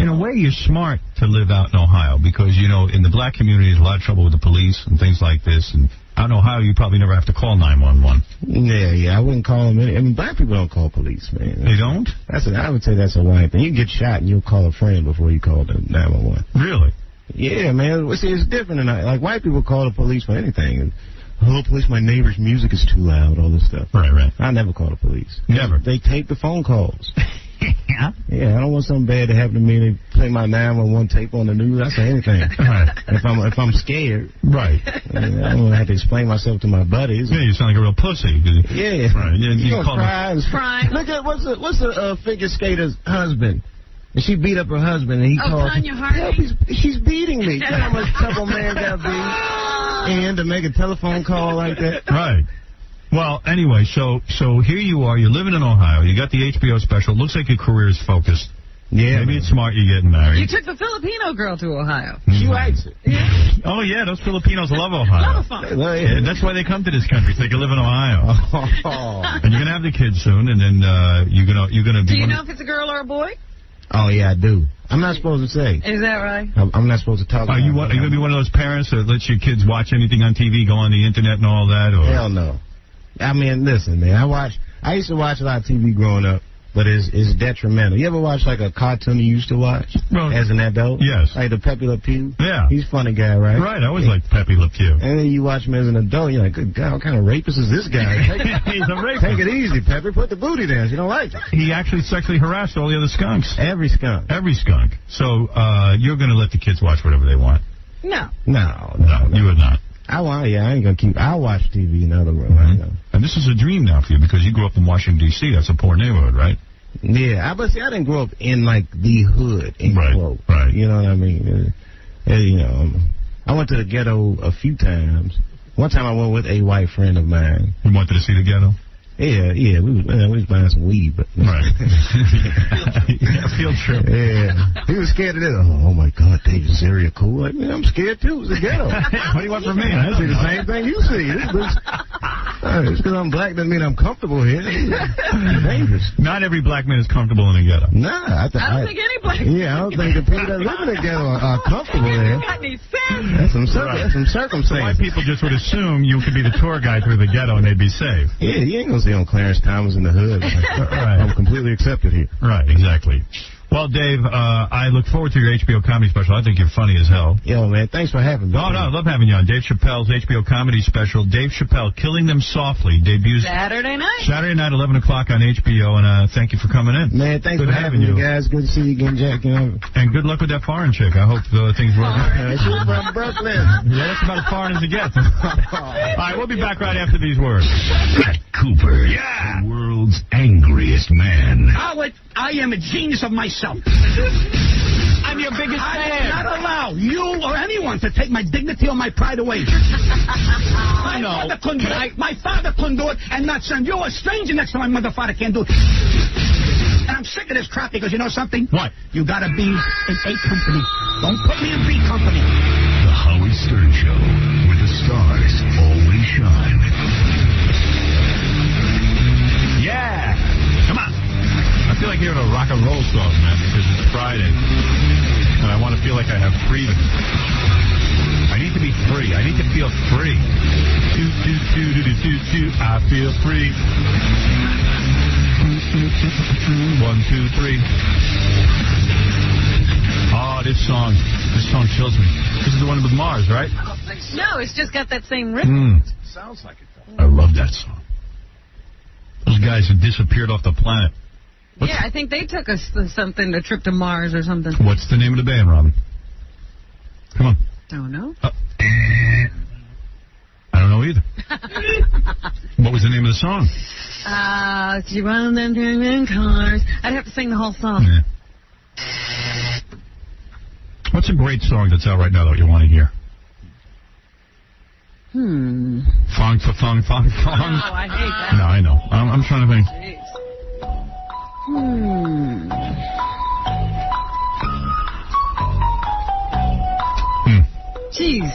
in a way, you're smart to live out in Ohio because, in the black community, there's a lot of trouble with the police and things like this. And out in Ohio, you probably never have to call 911. Yeah, I wouldn't call them. I mean, black people don't call police, man. They don't? I would say that's a white thing. You get shot and you'll call a friend before you call the 911. Really? Yeah, man. See, it's different. Like, white people call the police for anything. Hello, police, my neighbor's music is too loud, all this stuff. Right. I never call the police. Never? They tape the phone calls. Yeah, I don't want something bad to happen to me. They play my 911 tape on the news. I say anything. Right. If I'm scared. Right. I don't have to explain myself to my buddies. Yeah, you sound like a real pussy. Yeah. Right. You call cry. Look at what's the figure skater's husband. And she beat up her husband, and he called. Tanya Harding. Help, she's beating me. You know how much trouble man got beat? And to make a telephone call like that. Right. Well, anyway, so here you are. You're living in Ohio. You got the HBO special. Looks like your career is focused. Yeah. Maybe it's smart you're getting married. You took the Filipino girl to Ohio. She likes it. Oh, yeah, those Filipinos love Ohio. Love fun. Yeah, that's why they come to this country, so they can live in Ohio. And you're going to have the kids soon, and then you're gonna be... Do you know if it's a girl or a boy? Oh, yeah, I do. I'm not supposed to say. Is that right? I'm not supposed to talk Are you going to be one of those parents that lets your kids watch anything on TV, go on the internet and all that? Or? Hell no. I mean, listen, man, I used to watch a lot of TV growing up, but it's detrimental. You ever watch like a cartoon you used to watch as an adult? Yes. Like the Pepe Le Pew? Yeah. He's a funny guy, right? Right, I always liked Pepe Le Pew. And then you watch him as an adult, you're like, good God, what kind of rapist is this guy? He's a rapist. Take it easy, Pepe. Put the booty down. You don't like it. He actually sexually harassed all the other skunks. Every skunk. Every skunk. So you're going to let the kids watch whatever they want? No. No, you would not. I'll watch TV in other world. And this is a dream now for you because you grew up in Washington, D.C. That's a poor neighborhood, right? Yeah, I didn't grow up in, like, the hood, quote. Right. You know what I mean? I went to the ghetto a few times. One time I went with a white friend of mine. You wanted to see the ghetto? Yeah, we was buying some weed, but... Right. Field trip. Yeah. He was scared of it. Oh, my God, Dave, is this area cool? Like, man, I'm scared, too. It's a ghetto. What do you want from me? I see the same thing you see. Just because I'm black doesn't mean I'm comfortable here. It's dangerous. Not every black man is comfortable in a ghetto. Nah. I don't think any black Yeah, I don't think the people that live in the ghetto are comfortable there. got any sense. That's some circumstances. So white people just would assume you could be the tour guide through the ghetto and they'd be safe. Yeah, you ain't gonna see on Clarence Thomas in the hood. Right. I'm completely accepted here. Right, exactly. Well, Dave, I look forward to your HBO comedy special. I think you're funny as hell. Yo, man, thanks for having me. No, I love having you on. Dave Chappelle's HBO comedy special, Dave Chappelle, Killing Them Softly, debuts Saturday night, 11 o'clock on HBO, and thank you for coming in. Man, thanks good for having me, guys. Good to see you again, Jack. And good luck with that foreign chick. I hope things work out. She's from Brooklyn. Yeah, that's about as foreign as it gets. All right, we'll be back right after these words. Brett Cooper, the world's angriest man. Howard, I am a genius of myself. I'm your biggest I fan. will not allow you or anyone to take my dignity or my pride away. My father couldn't do it. My father couldn't do it, and not son. You're a stranger next to my mother. Father can't do it. And I'm sick of this crap because you know something? What? You gotta be in A company. Don't put me in B company. The Howard Stern Show, where the stars always shine. Yeah! Come on! I feel like hearing a rock and roll song, man, because it's Friday. And I want to feel like I have freedom. I need to be free. I need to feel free. I feel free. 1, 2, 3. Oh, this song kills me. This is the one with Mars, right? No, it's just got that same rhythm. Sounds like it, though. I love that song. Those guys have disappeared off the planet. Yeah, I think they took us a trip to Mars or something. What's the name of the band, Robin? Come on. Don't know. I don't know either. What was the name of the song? You run them in cars. I'd have to sing the whole song. Yeah. What's a great song that's out right now that you want to hear? Fong, fong, fong, fong. Oh, I hate that. No, I know. I'm trying to think. Jeez. Jeez,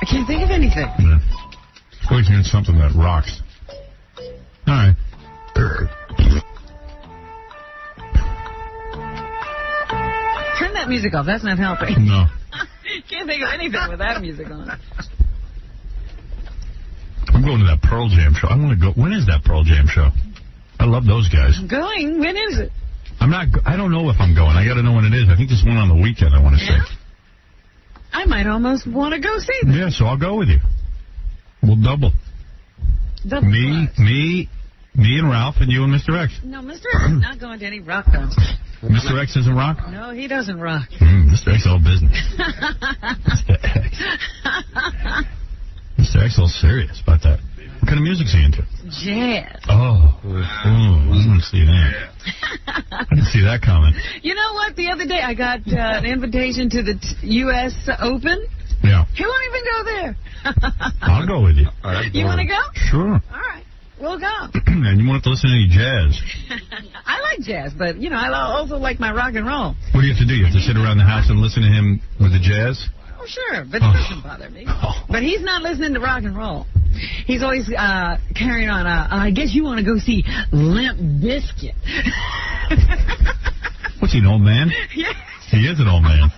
I can't think of anything. Yeah. Always hearing something that rocks. All right. Turn that music off. That's not helping. No. Can't think of anything with that music on. I'm going to that Pearl Jam show. I want to go. When is that Pearl Jam show? I love those guys. I'm going. When is it? I don't know if I'm going. I got to know when it is. I think there's one on the weekend, I want to say. I might almost want to go see them. Yeah, so I'll go with you. We'll double. Me and Ralph and you and Mr. X. No, Mr. X is not going to any rock concert. Mr. X doesn't rock? No, he doesn't rock. Mr. X all business. Mr. X all serious about that. What kind of music's he into? Jazz. Oh, I want to see that. I didn't see that coming. You know what? The other day I got an invitation to the U.S. Open. Yeah. He won't even go there. I'll go with you. You want to go? Sure. All right. we'll go. And you won't have to listen to any jazz. I like jazz, but, you know, I also like my rock and roll. What do you have to do? You have to sit around the house and listen to him with the jazz? Oh, sure, but it doesn't bother me. But he's not listening to rock and roll. He's always carrying on, I guess you want to go see Limp Bizkit. What's he, an old man? Yes. He is an old man.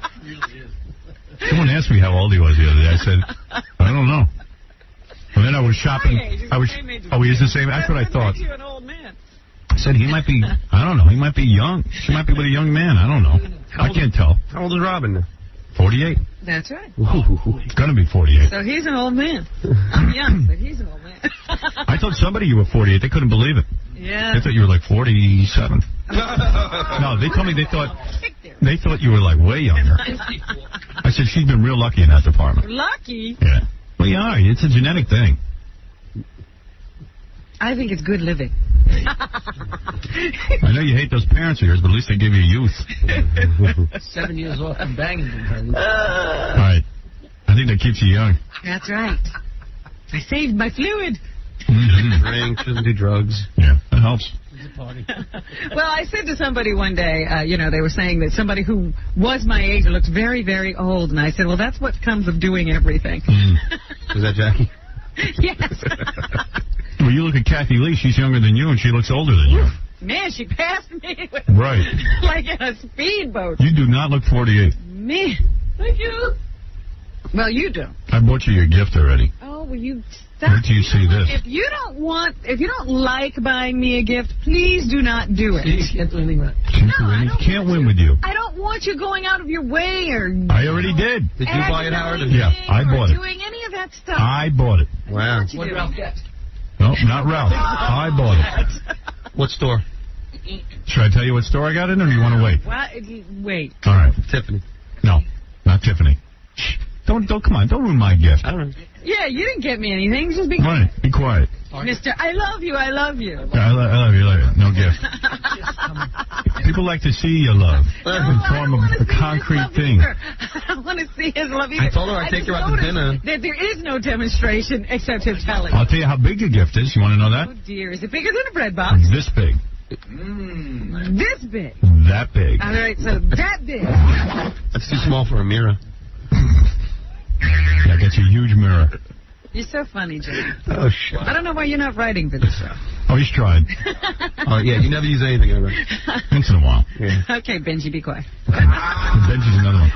Someone asked me how old he was the other day. I said, I don't know. And then I was shopping. Oh, he is the same. That's what I thought. You're an old man. I said he might be, I don't know, he might be young. She might be with a young man. I don't know. I can't tell. How old is Robin? 48. That's right. He's going to be 48. So he's an old man. I'm young, but he's an old man. I told somebody you were 48. They couldn't believe it. Yeah. They thought you were like 47. No, they told me they thought you were like way younger. I said she's been real lucky in that department. Lucky? Yeah. Well, you are. It's a genetic thing. I think it's good living. I know you hate those parents of yours, but at least they give you youth. 7 years off from banging. All right. I think that keeps you young. That's right. I saved my fluid. Drink, doesn't do drugs. Yeah, that helps. Well, I said to somebody one day, they were saying that somebody who was my age looked very, very old. And I said, well, that's what comes of doing everything. Was that Jackie? Yes. Well, you look at Kathy Lee. She's younger than you, and she looks older than you. Man, she passed me. Right. Like in a speedboat. You do not look 48. Man. Thank you. Well, you do. I bought you your gift already. Oh, well, you stop. Wait till you see this. If you don't like buying me a gift, please do not do it. You can't do anything right. Can't win with you. I don't want you going out of your way or... I already did. Did you buy it, Howard? Yeah, I bought it. Doing any of that stuff. I bought it. Wow. What did Ralph get? No, not Ralph. I bought it. What store? Should I tell you what store I got in, or do you want to wait? Wait. All right. Tiffany. No, not Tiffany. Shh. Don't, come on, don't ruin my gift. I don't know. Yeah, you didn't get me anything. Just be quiet. Be quiet. Mr. I love you. I love you. I love you. No gift. People like to see your love in form of a concrete thing. I want to see his love either. I told her I'd take her out to dinner. That there is no demonstration except him telling. I'll tell you how big your gift is. You want to know that? Oh, dear. Is it bigger than a bread box? This big. This big. That big. All right, so that big. That's too small for a mirror. Yeah, that's a huge mirror. You're so funny, Jimmy. Oh, shit. I don't know why you're not writing for this show. Oh, he's tried. Oh, yeah, you never use anything ever. Once in a while. Yeah. Okay, Benji, be quiet. Benji's another one.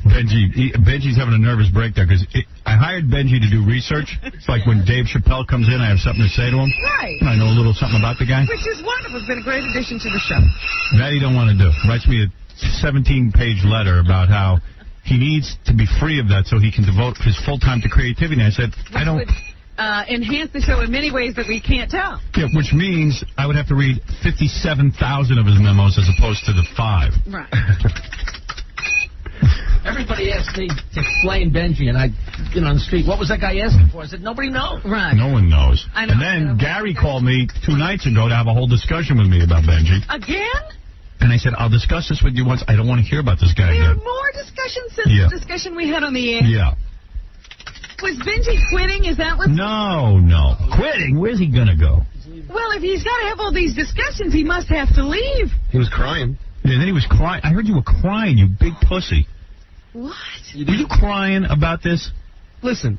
Benji's having a nervous breakdown because I hired Benji to do research. It's like when Dave Chappelle comes in, I have something to say to him. Right. And I know a little something about the guy. Which is wonderful. It's been a great addition to the show. That he don't want to do. Writes me a 17-page letter about how he needs to be free of that so he can devote his full time to creativity. And I said, I don't... enhance the show in many ways that we can't tell. Yeah, which means I would have to read 57,000 of his memos as opposed to the 5. Right. Everybody asked me to explain Benji, and on the street, what was that guy asking for? I said, nobody knows. Right. No one knows. I know. And then Gary called me 2 nights ago to have a whole discussion with me about Benji. Again? And I said, I'll discuss this with you once. I don't want to hear about this guy We again. had more discussion since the discussion we had on the air. Yeah. Was Benji quitting? Is that what? No. Quitting? Where's he going to go? Well, if he's got to have all these discussions, he must have to leave. He was crying. Yeah, then he was crying. I heard you were crying, you big pussy. What? Were you crying about this? Listen,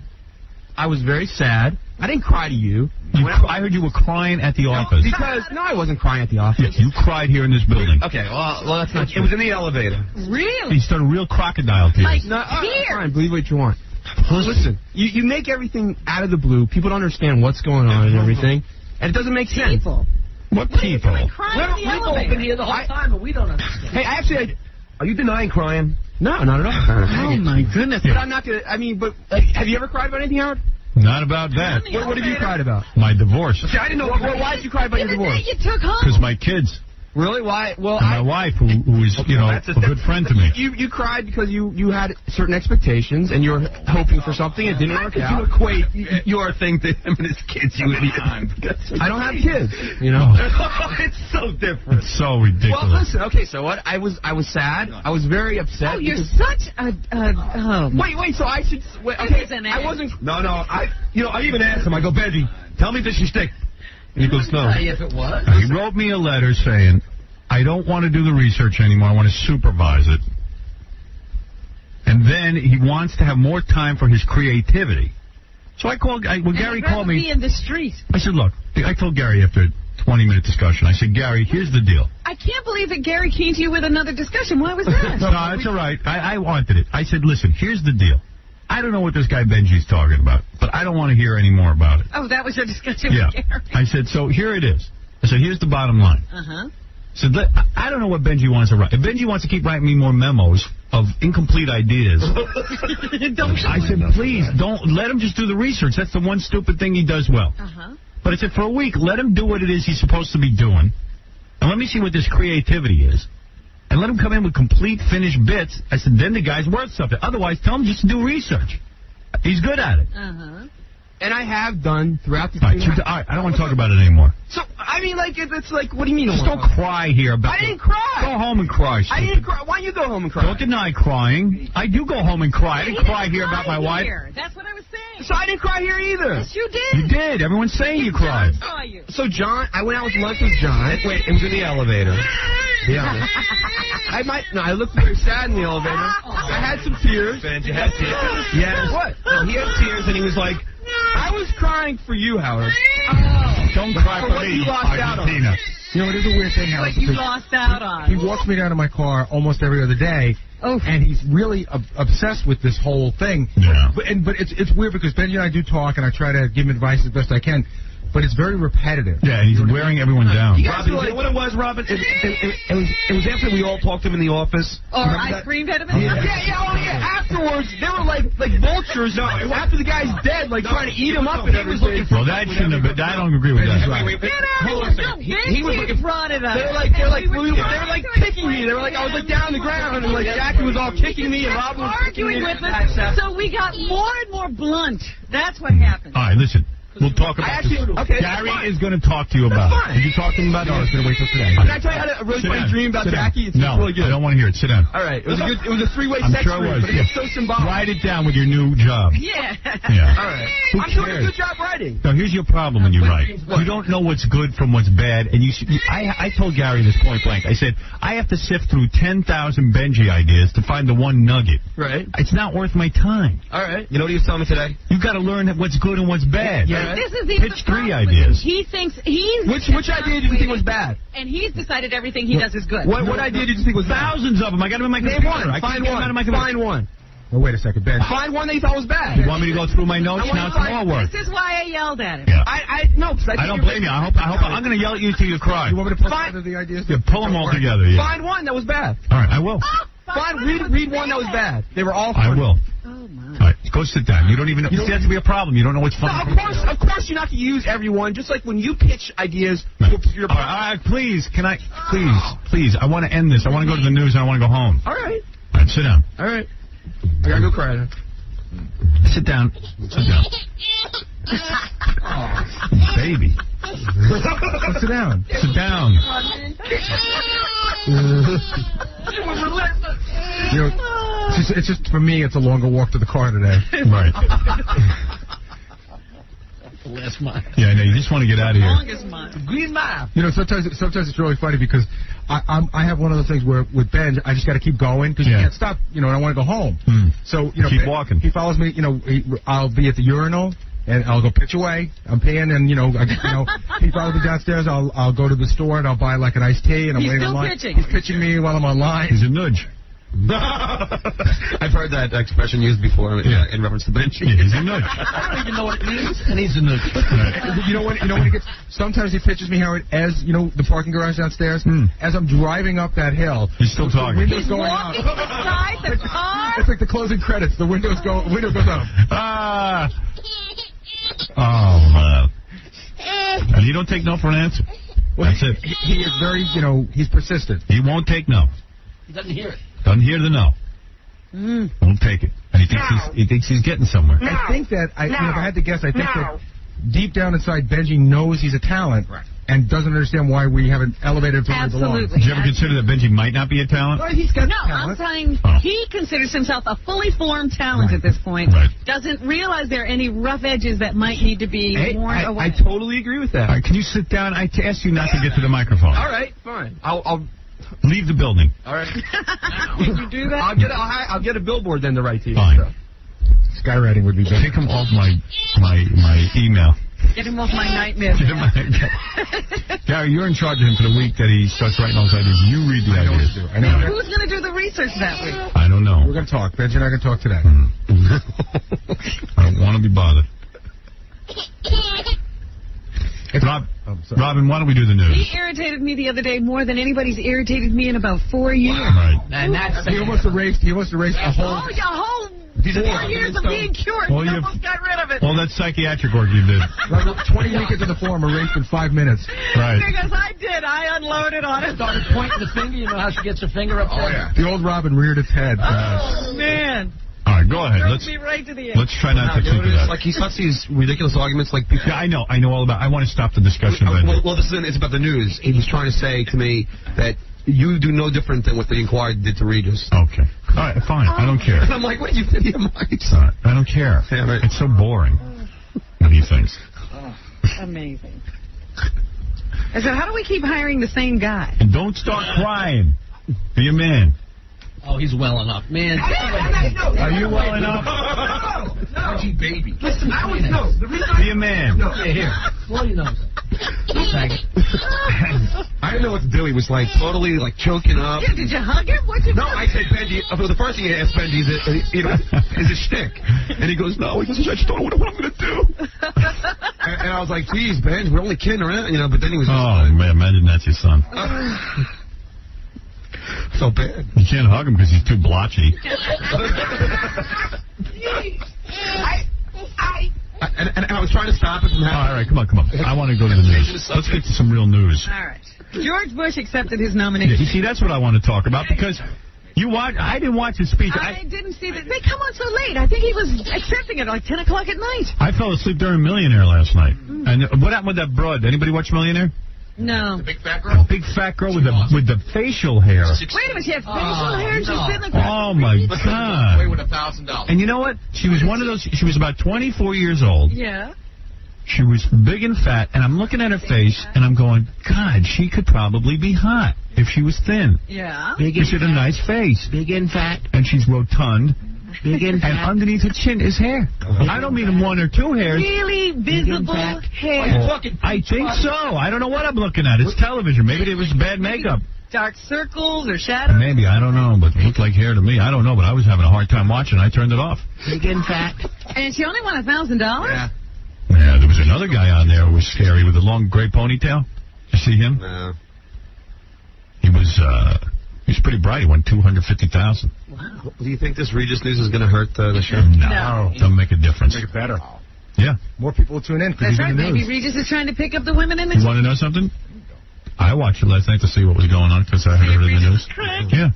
I was very sad. I didn't cry to you. I heard you were crying at the office. No, I wasn't crying at the office. Yeah, you cried here in this building. Okay, well, that's not true. It was in the elevator. Really? He started real crocodile tears. Like Fine, believe what you want. Listen, you make everything out of the blue. People don't understand what's going on and everything, and it doesn't make sense. People. What people? We've all been here the whole time, but we don't understand. Hey, are you denying crying? No, not at all. Oh, my goodness. But I'm not going to, have you ever cried about anything, Howard? Not about that. What have you cried about? My divorce. See, I didn't know. Why did you cry about your divorce? You took home. Because my kids. Really? Why? Well, and my wife, who is, a good friend to me. You cried because you had certain expectations and you were hoping for something. It didn't work out. You equate your thing to him and his kids, you idiot. I don't have kids. It's so different. It's so ridiculous. Well, listen. Okay, so what? I was sad. I was very upset. Oh, you're such a. Wait. So I should. Okay, I wasn't. No. I even asked him. I go, Benji, Tell me this is stick. He goes, no. If it was. He wrote me a letter saying, I don't want to do the research anymore. I want to supervise it. And then he wants to have more time for his creativity. So I called, when Gary called me. Be in the street. I said, look, I told Gary after a 20-minute discussion, I said, Gary, here's the deal. I can't believe that Gary came to you with another discussion. Why was that? No, that's all right. I wanted it. I said, listen, here's the deal. I don't know what this guy Benji's talking about, but I don't want to hear any more about it. Oh, that was your discussion Yeah. with Gary? I said, so here it is. I said, here's the bottom line. Uh-huh. I said, I don't know what Benji wants to write. If Benji wants to keep writing me more memos of incomplete ideas, I said, please, don't let him just do the research. That's the one stupid thing he does well. Uh-huh. But I said, for a week, let him do what it is he's supposed to be doing, and let me see what this creativity is. And let him come in with complete, finished bits. I said, then the guy's worth something. Otherwise, tell him just to do research. He's good at it. Uh-huh. And I have done throughout the All right, I don't want to talk about it anymore. So, I mean, like, it's like, what do you mean? Just don't cry here about I didn't cry. Go home and cry, I didn't cry. Why don't you go home and cry? Don't deny crying. I do go home and cry. I didn't cry here about my wife. That's what I was saying. So I didn't cry here either. Yes, you did. You did. Everyone's saying you cried. I saw you. So John, I went out with lunch with John. Wait, it was in the elevator. Yeah. I looked very sad in the elevator. I had some tears. Ben, you had tears? Yes. What? No, he had tears, and he was like, I was crying for you, Howard. Don't cry for what me, you lost out on. Argentina. You know, it is a weird thing, Howard. What you lost out on. He walks me down to my car almost every other day, and he's really obsessed with this whole thing. Yeah. But it's weird because Benji and I do talk, and I try to give him advice as best I can. But it's very repetitive. Yeah, he's wearing everyone down. Robin, you know what it was, Robin? It was after we all talked to him in the office. Or I screamed at him. Yeah. Afterwards, they were like vultures. No, after the guy's dead, like trying to eat him up and everything. Well, that shouldn't have been. I don't agree with that. Get out of here. He was looking. Brought it up. They were like kicking me. They were like, I was like down on the ground, and like Jackie was all kicking me, and Robin was arguing with us. So we got more and more blunt. That's what happened. All right, listen. We'll talk about this. Okay, Gary is going to talk to you about it. Did you talk to him about it? No, I was going to wait till today. Can I tell you I had a really funny dream about Jackie? It's no, really good. I don't want to hear it. Sit down. All right. It was a three-way I'm sex sure dream, but it was so symbolic. Write it down with your new job. Yeah. All right. Who I'm doing a cares? good job writing. Now, here's your problem when you write. You don't know what's good from what's bad. And I told Gary this point blank. I said, I have to sift through 10,000 Benji ideas to find the one nugget. Right. It's not worth my time. All right. You know what he was telling me today? You've got to learn what's good and what's bad. Yeah. This is the Pitch 3 ideas. He thinks he's... Which idea did you think was bad? And he's decided everything he does is good. What idea did you think was bad? Thousands of them. I got them in my Name computer. one. I Find can't get them out of my computer. Find one. Well, wait a second, Ben. Find one that you thought was bad. You want me to go through my notes? Now it's more work. This is why I yelled at him. Yeah. No, because I don't blame you. I hope I'm going to yell at you till you cry. You want me to put together the ideas? Yeah, pull them all together. Yeah. Find one that was bad. All right, I will. Read one that was bad. They were all I funny. will. Oh, my. All right, go sit down. You don't even know. See, that's to be a problem. You don't know what's funny. No, of course you're not going to use everyone. Just like when you pitch ideas for your... All right, please, can I... Please, I want to end this. I want to go to the news and I want to go home. All right. All right, sit down. All right. I got to go cry now. Sit down. Sit down. Oh, baby. Sit down. Sit down. You know, it's just for me. It's a longer walk to the car today. Right. The last mile. Yeah, I know. You just want to get out of here. Longest mile. Green mile. You know, sometimes it's really funny because I have one of those things where with Ben, I just got to keep going because you can't stop. You know, and I want to go home. So you know, keep walking. He follows me. You know, I'll be at the urinal. And I'll go pitch away. I'm paying, and he follows me downstairs. I'll go to the store and I'll buy like an iced tea, and I'm waiting in line. He's pitching me while I'm online. He's a nudge. I've heard that expression used before in reference to Benji. Yeah, he's a nudge. I don't even know what it means, and he's a nudge. You know when he gets. Sometimes he pitches me, Howard, as the parking garage downstairs. As I'm driving up that hill, he's still talking. The window's going up. Inside the car. It's like the closing credits. The window goes up. Oh, man. And you don't take no for an answer. That's it. He is very, he's persistent. He won't take no. He doesn't hear it. Doesn't hear the no. Won't take it. And he thinks he's getting somewhere. I think that, if I had to guess, I think that deep down inside, Benji knows he's a talent. Right. and doesn't understand why we haven't elevated to where he belongs. Absolutely. Did you ever consider that Benji might not be a talent? Well, he's got No, talent. I'm saying he considers himself a fully formed talent at this point. Right. Doesn't realize there are any rough edges that might need to be worn away. I totally agree with that. All right, can you sit down? I asked you not to get to the microphone. All right, fine. I'll leave the building. all right. Can you do that? I'll get a billboard then to write to you. Fine. So. Skywriting would be better. Take him off my email. Get him off my nightmare. Gary, you're in charge of him for the week that he starts writing all his ideas. You read the ideas. I know. Who's going to do the research that week? I don't know. We're going to talk. Benji and I are going to talk today. I don't want to be bothered. Robin, why don't we do the news? He irritated me the other day more than anybody's irritated me in about 4 years. Right. And that's He almost erased a whole... Oh, yeah, whole 4 years of being cured. Well, He you- almost got rid of it. All that psychiatric work you did. 20 weekends in the form erased in 5 minutes. Right. Because I did. I unloaded on it. started pointing the finger. You know how she gets her finger up there? The old Robin reared its head. Oh, man. All right, go ahead. Drove me right to the end. Let's try not to You know think what of it is? that. Like he starts these ridiculous arguments like people. Yeah, I know all about. I want to stop the discussion of Benji. Well, it's about the news. He was trying to say to me that you do no different than what the Inquirer did to Regis. Okay. All right, fine. I don't care. And I'm like, what are you idiot mites? All right, I don't care. Yeah, right. It's so boring. What do you think? Amazing. I said, how do we keep hiring the same guy? And don't start crying. Be a man. Oh, he's well enough. Man. Are you well enough? Benji, baby. Listen, Be a man. Yeah, here. Well, you know. Faggot. I didn't know what to do. He was like totally like choking up. Yeah, did you hug him? What'd you No, do? I said, Benji, the first thing I asked Benji is a shtick. And he goes, no, I just don't know what I'm going to do. and I was like, geez, Benji, we're only kidding around, but then he was just man, imagine that's your son. so bad. You can't hug him because he's too blotchy. And I was trying to stop it from happening. All right, come on. I want to go to the news. Let's get to some real news. All right. George Bush accepted his nomination. You see, that's what I want to talk about because I didn't watch his speech. I didn't see that. They come on so late. I think he was accepting it like 10 o'clock at night. I fell asleep during Millionaire last night. And what happened with that broad? Anybody watch Millionaire? No. The big fat girl with the facial hair. Wait a minute, she had facial hair and she's sitting like Oh my God! Away with $1,000. And you know what? She was one of those. She was about 24 years old. Yeah. She was big and fat, and I'm looking at her face, and I'm going, God, she could probably be hot if she was thin. Yeah. She had a nice face. Big and fat. And she's rotund. Big and fat. And underneath her chin is hair. I don't mean one or two hairs. Really visible hair. I think so. I don't know what I'm looking at. It's television. Maybe it was bad makeup. Dark circles or shadows. Maybe. I don't know. But it looked like hair to me. I don't know. But I was having a hard time watching. I turned it off. Big and fat. And she only won $1,000? Yeah. Yeah, there was another guy on there who was scary with a long gray ponytail. You see him? No. He was pretty bright. He won $250,000. Wow. Do you think this Regis news is going to hurt the show? No. Doesn't make a difference. Make it better. Yeah. More people will tune in because That's right. in the Maybe news. Regis is trying to pick up the women in the You want to know something? I watched it last night to see what was going on because I heard it in the news. Yeah.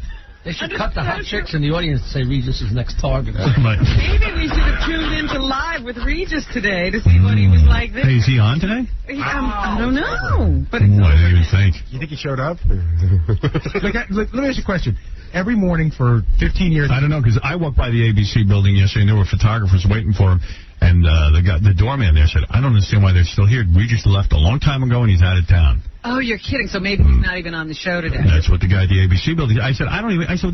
They should cut the hot chicks in the audience and say Regis is next target. Right. Maybe we should have tuned into live with Regis today to see what he was like this. Hey, is he on today? I don't know. But I didn't even think. You think he showed up? Let me ask you a question. Every morning for 15 years... I don't know, because I walked by the ABC building yesterday, and there were photographers waiting for him, and the doorman there said, I don't understand why they're still here. Regis left a long time ago, and he's out of town. Oh, you're kidding. So maybe he's not even on the show today. That's what the guy at the ABC building... I said,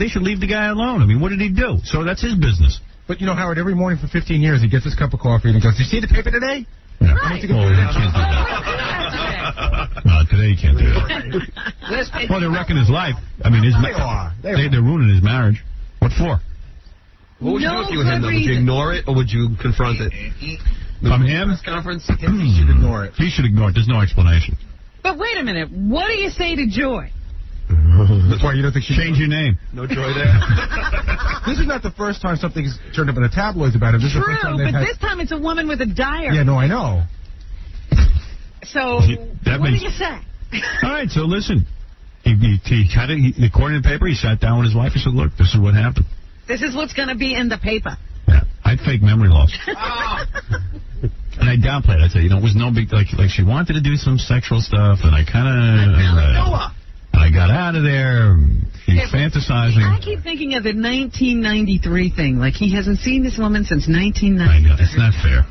they should leave the guy alone. I mean, what did he do? So that's his business. But, you know, Howard, every morning for 15 years, he gets his cup of coffee, and he goes, did you see the paper today? Yeah. Right. Well, he can't do that. No, today he can't do that. Well, they're wrecking his life. I mean, they're ruining his marriage. What for? What would you do if you were him, though? Would you ignore it, or would you confront it? From him? Press conference? He should ignore it. He should ignore it. There's no explanation. But wait a minute. What do you say to Joy? That's why you don't think she... Change your name. No joy there. This is not the first time something's turned up in the tabloids about him. This is the first True, time but this time it's a woman with a diary. Yeah, no, I know. So, That what makes... do you say? All right, so listen. According to the paper, he sat down with his wife and said, look, this is what happened. This is what's going to be in the paper. Yeah, I'd fake memory loss. And I downplayed it. I said, it was no big... Like she wanted to do some sexual stuff, and I kind of... I got out of there. She's fantasizing. I keep thinking of the 1993 thing. Like, he hasn't seen this woman since 1993. I know. It's not fair.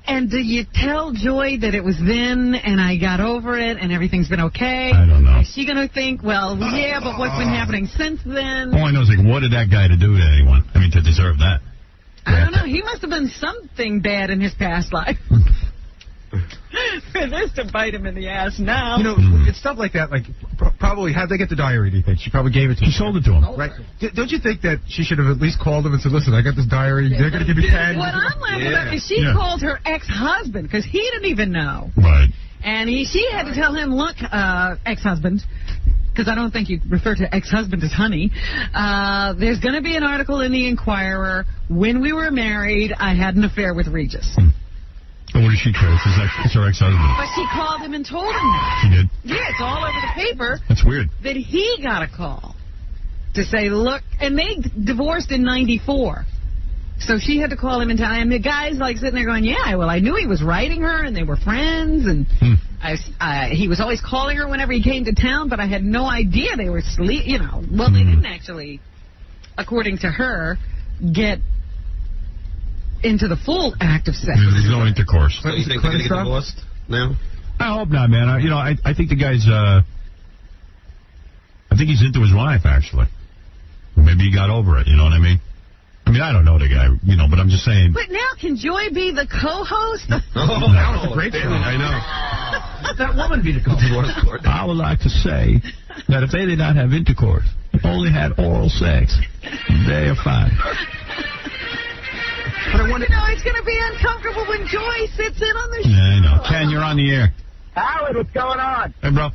And do you tell Joy that it was then and I got over it and everything's been okay? I don't know. Is she going to think, well, yeah, but what's been happening since then? All I know is, what did that guy to do to anyone? I mean, to deserve that. I don't know. He must have done something bad in his past life. For this to bite him in the ass now. It's stuff like that. Like, probably, how'd they get the diary, do you think? She probably gave it to him. She sold it to him. Right. Don't you think that she should have at least called him and said, listen, I got this diary. They're going to give you 10. What I'm laughing about is she called her ex-husband, because he didn't even know. Right. And she had to tell him, look, ex-husband, because I don't think you refer to ex-husband as honey, there's going to be an article in the Inquirer. When we were married, I had an affair with Regis. And what did she care? It's her ex-husband. But she called him and told him that. She did? Yeah, it's all over the paper. That's weird. That he got a call to say, look, and they divorced in 94. So she had to call him and tell him. The guy's like sitting there going, yeah, well, I knew he was writing her and they were friends. And he was always calling her whenever he came to town, but I had no idea they were Well, they didn't actually, according to her, get into the full act of sex. There's no intercourse. So you think they're going to get divorced now? I hope not, man. I think the guy's, I think he's into his wife, actually. Maybe he got over it, you know what I mean? I mean, I don't know the guy, but I'm just saying. But now, can Joy be the co-host? That was a great show. I know. Let that woman be the co-host. I would like to say that if they did not have intercourse, only had oral sex, they are fine. But I wonder, it's going to be uncomfortable when Joy sits in on the show. Yeah, I know. Ken, you're on the air. Howard, what's going on? Hey, bro.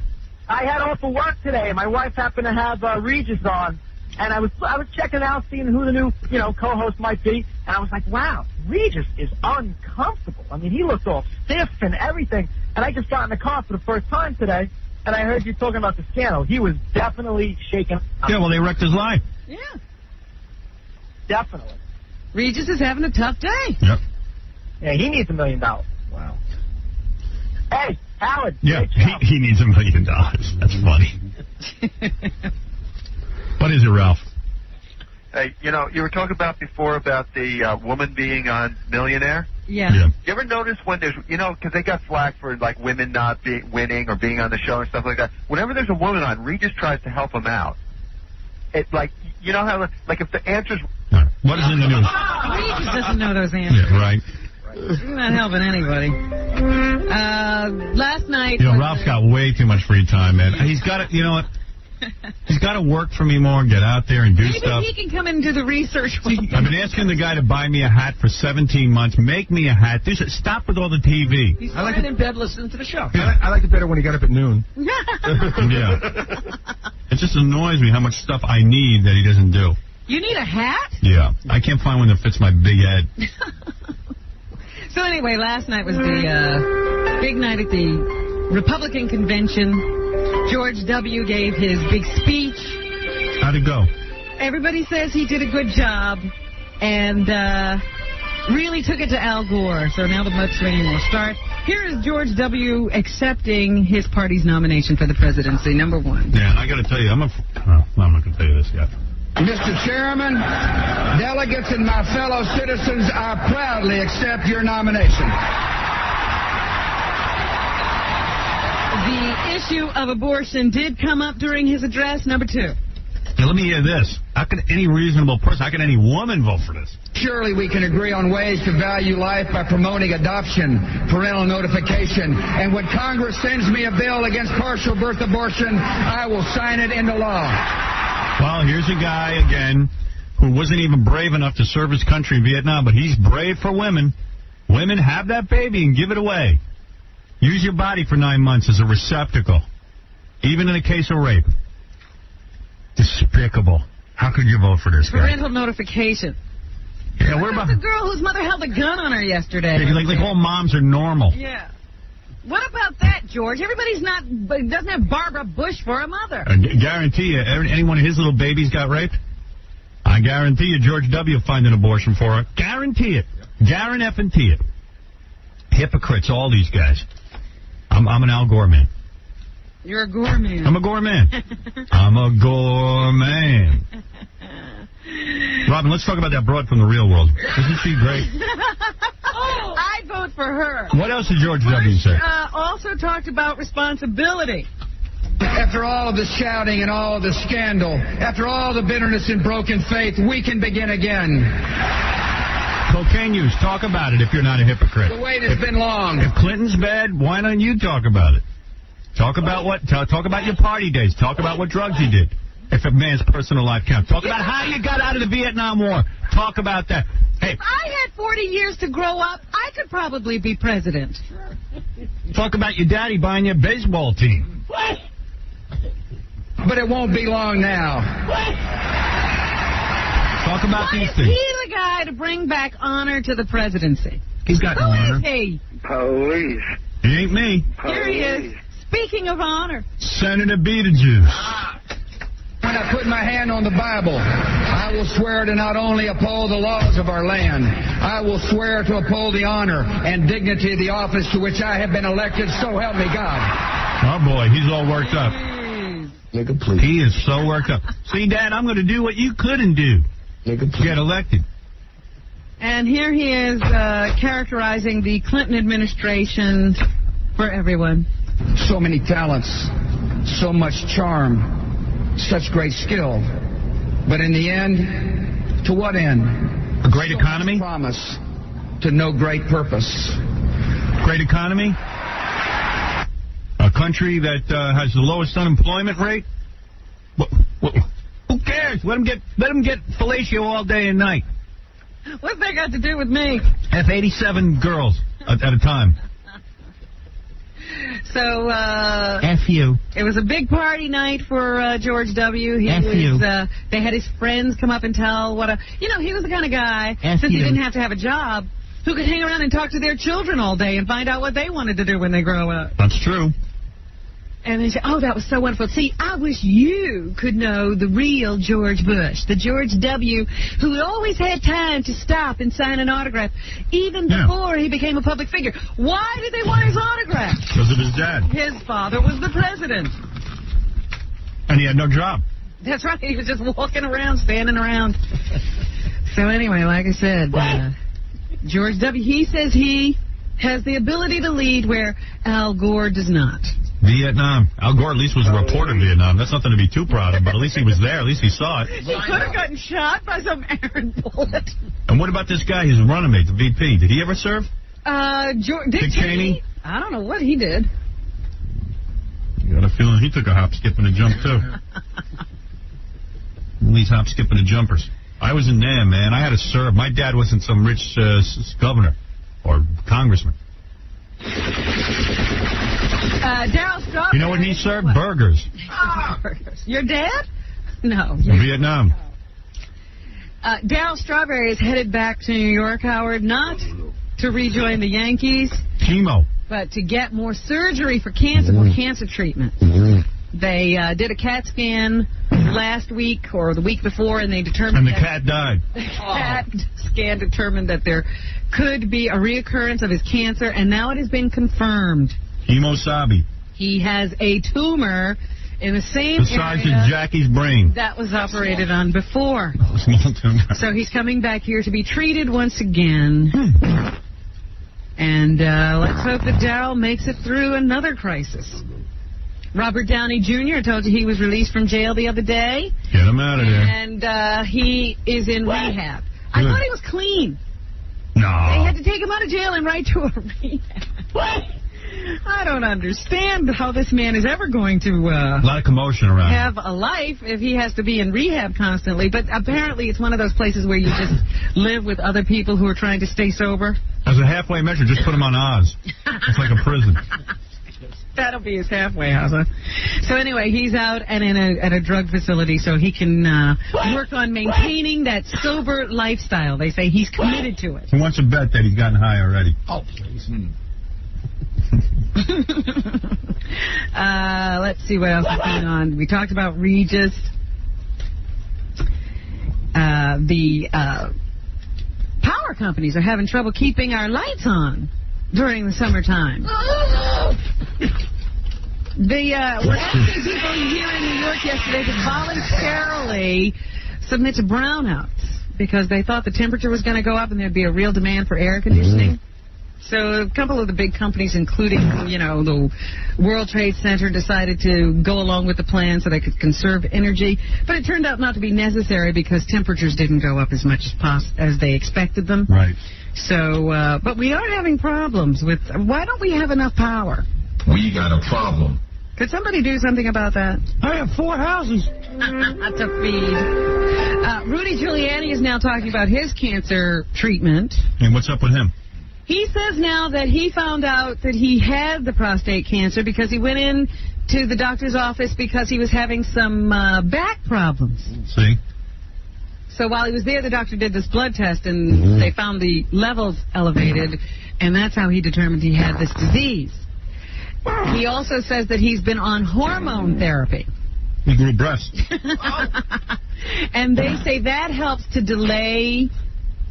I had off of work today. My wife happened to have Regis on, and I was checking out, seeing who the new co-host might be, and I was like, wow, Regis is uncomfortable. I mean, he looked all stiff and everything, and I just got in the car for the first time today, and I heard you talking about the scandal. He was definitely shaken up. Yeah, well, they wrecked his life. Yeah. Definitely. Regis is having a tough day. Yep. Yeah, he needs $1 million. Wow. Hey, Howard. Yeah, he needs $1 million. That's funny. What is it, Ralph? Hey, you were talking about before about the woman being on Millionaire. Yeah. You ever notice when there's, because they got flack for like women not winning or being on the show and stuff like that. Whenever there's a woman on, Regis tries to help them out. It's like, how, like if the answer's... What is in the news? Regis doesn't know those answers. Yeah, right. He's not helping anybody. Last night... Ralph's got way too much free time, man. He's got to, what? He's got to work for me more and get out there and do stuff. Maybe he can come in and do the research. I've been asking the guy to buy me a hat for 17 months. Make me a hat. Stop with all the TV. He's lying in bed listening to the show. Yeah. I liked it better when he got up at noon. Yeah. It just annoys me how much stuff I need that he doesn't do. You need a hat? Yeah. I can't find one that fits my big head. So anyway, last night was the big night at the Republican convention. George W. gave his big speech. How'd it go? Everybody says he did a good job and really took it to Al Gore. So now the mudslinging will start. Here is George W. accepting his party's nomination for the presidency, number one. Yeah, I got to tell you, I'm not going to tell you this yet. Mr. Chairman, delegates and my fellow citizens, I proudly accept your nomination. The issue of abortion did come up during his address, number two. Now, let me hear this. How can any reasonable person, how can any woman vote for this? Surely we can agree on ways to value life by promoting adoption, parental notification, and when Congress sends me a bill against partial birth abortion, I will sign it into law. Well, here's a guy, again, who wasn't even brave enough to serve his country in Vietnam, but he's brave for women. Women, have that baby and give it away. Use your body for 9 months as a receptacle, even in a case of rape. Despicable. How could you vote for this guy? Parental notification. Yeah, what about the girl whose mother held a gun on her yesterday? Like all moms are normal. Yeah. What about that, George? Doesn't have Barbara Bush for a mother. I guarantee you, any one of his little babies got raped? I guarantee you George W. will find an abortion for her. Guarantee it. Guarantee it. Hypocrites, all these guys. I'm an Al Gore man. You're a Gore man. I'm a Gore man. I'm a Gore man. Robin, let's talk about that broad from the real world. Isn't she great? I vote for her. What else did George W. say? Also talked about responsibility. After all of the shouting and all of the scandal, after all the bitterness and broken faith, we can begin again. Cocaine use, talk about it if you're not a hypocrite. The wait has been long. If Clinton's bad, why don't you talk about it? Talk about talk about your party days. Talk about what drugs you did. If a man's personal life counts. Talk about how you got out of the Vietnam War. Talk about that. Hey, if I had 40 years to grow up, I could probably be president. Talk about your daddy buying your baseball team. What? But it won't be long now. What? Talk about these things. He's the guy to bring back honor to the presidency. He's got no honor. Who is he? Police. He ain't me. Here he is. Speaking of honor. Senator Beetlejuice. When I put my hand on the Bible, I will swear to not only uphold the laws of our land, I will swear to uphold the honor and dignity of the office to which I have been elected, so help me God. Oh, boy, he's all worked up. Nigga, please. He is so worked up. See, Dad, I'm going to do what you couldn't do. Nigga, please. Get elected. And here he is characterizing the Clinton administration for everyone. So many talents, so much charm, such great skill. But in the end, to what end? A great economy? Promise to no great purpose. Great economy? A country that has the lowest unemployment rate? Who cares? Let them get fellatio all day and night. What's that got to do with me? F 87 girls at a time. So, F you. It was a big party night for George W. They had his friends come up and tell he was the kind of guy, since he didn't have to have a job, who could hang around and talk to their children all day and find out what they wanted to do when they grow up. That's true. And they said, oh, that was so wonderful. See, I wish you could know the real George Bush, the George W., who always had time to stop and sign an autograph, even before he became a public figure. Why did they want his autograph? Because of his dad. His father was the president. And he had no job. That's right. He was just walking around, standing around. So anyway, like I said, George W., he says he has the ability to lead where Al Gore does not. Vietnam. Al Gore at least was a reporter in Vietnam. That's nothing to be too proud of, but at least he was there. At least he saw it. He could have gotten shot by some errant bullet. And what about this guy, his running mate, the VP? Did he ever serve? Dick Cheney? I don't know what he did. You got a feeling he took a hop, skip, and a jump, too. These hop, skip, and a jumpers. I was in there, man. I had to serve. My dad wasn't some rich governor or congressman. Daryl Strawberry. You know what he served? Burgers. Burgers. Your dad? No. In Vietnam. Daryl Strawberry is headed back to New York, Howard, not to rejoin the Yankees. Chemo. But to get more surgery for cancer, more cancer treatment. They did a CAT scan last week or the week before, and they determined... And the cat died. The CAT scan determined that there could be a reoccurrence of his cancer, and now it has been confirmed. Hemosabi. He has a tumor in the same the size area of Jackie's brain. That was operated on before. Small tumor. So he's coming back here to be treated once again. And let's hope that Daryl makes it through another crisis. Robert Downey Jr., I told you he was released from jail the other day. Get him out of there. And he is in rehab. I thought he was clean. No. They had to take him out of jail and right to a rehab. What? I don't understand how this man is ever going to a lot of commotion around. Have a life if he has to be in rehab constantly. But apparently it's one of those places where you just live with other people who are trying to stay sober. As a halfway measure, just put him on Oz. It's like a prison. That'll be his halfway house, huh? So anyway, he's out and at a drug facility so he can work on maintaining that sober lifestyle. They say he's committed to it. He wants to bet that he's gotten high already. Oh, please. Let's see what else is going on. We talked about Regis. The power companies are having trouble keeping our lights on. during the summertime. We're asking people here in New York yesterday to voluntarily submit to brownouts because they thought the temperature was going to go up and there'd be a real demand for air conditioning. So a couple of the big companies, including, the World Trade Center, decided to go along with the plan so they could conserve energy. But it turned out not to be necessary because temperatures didn't go up as much as they expected them. Right. So, but we are having problems with, why don't we have enough power? We got a problem. Could somebody do something about that? I have 4 houses. To feed. Rudy Giuliani is now talking about his cancer treatment. And what's up with him? He says now that he found out that he had the prostate cancer because he went in to the doctor's office because he was having some back problems. See? So while he was there, the doctor did this blood test, and they found the levels elevated, and that's how he determined he had this disease. He also says that he's been on hormone therapy. He grew breasts. And they say that helps to delay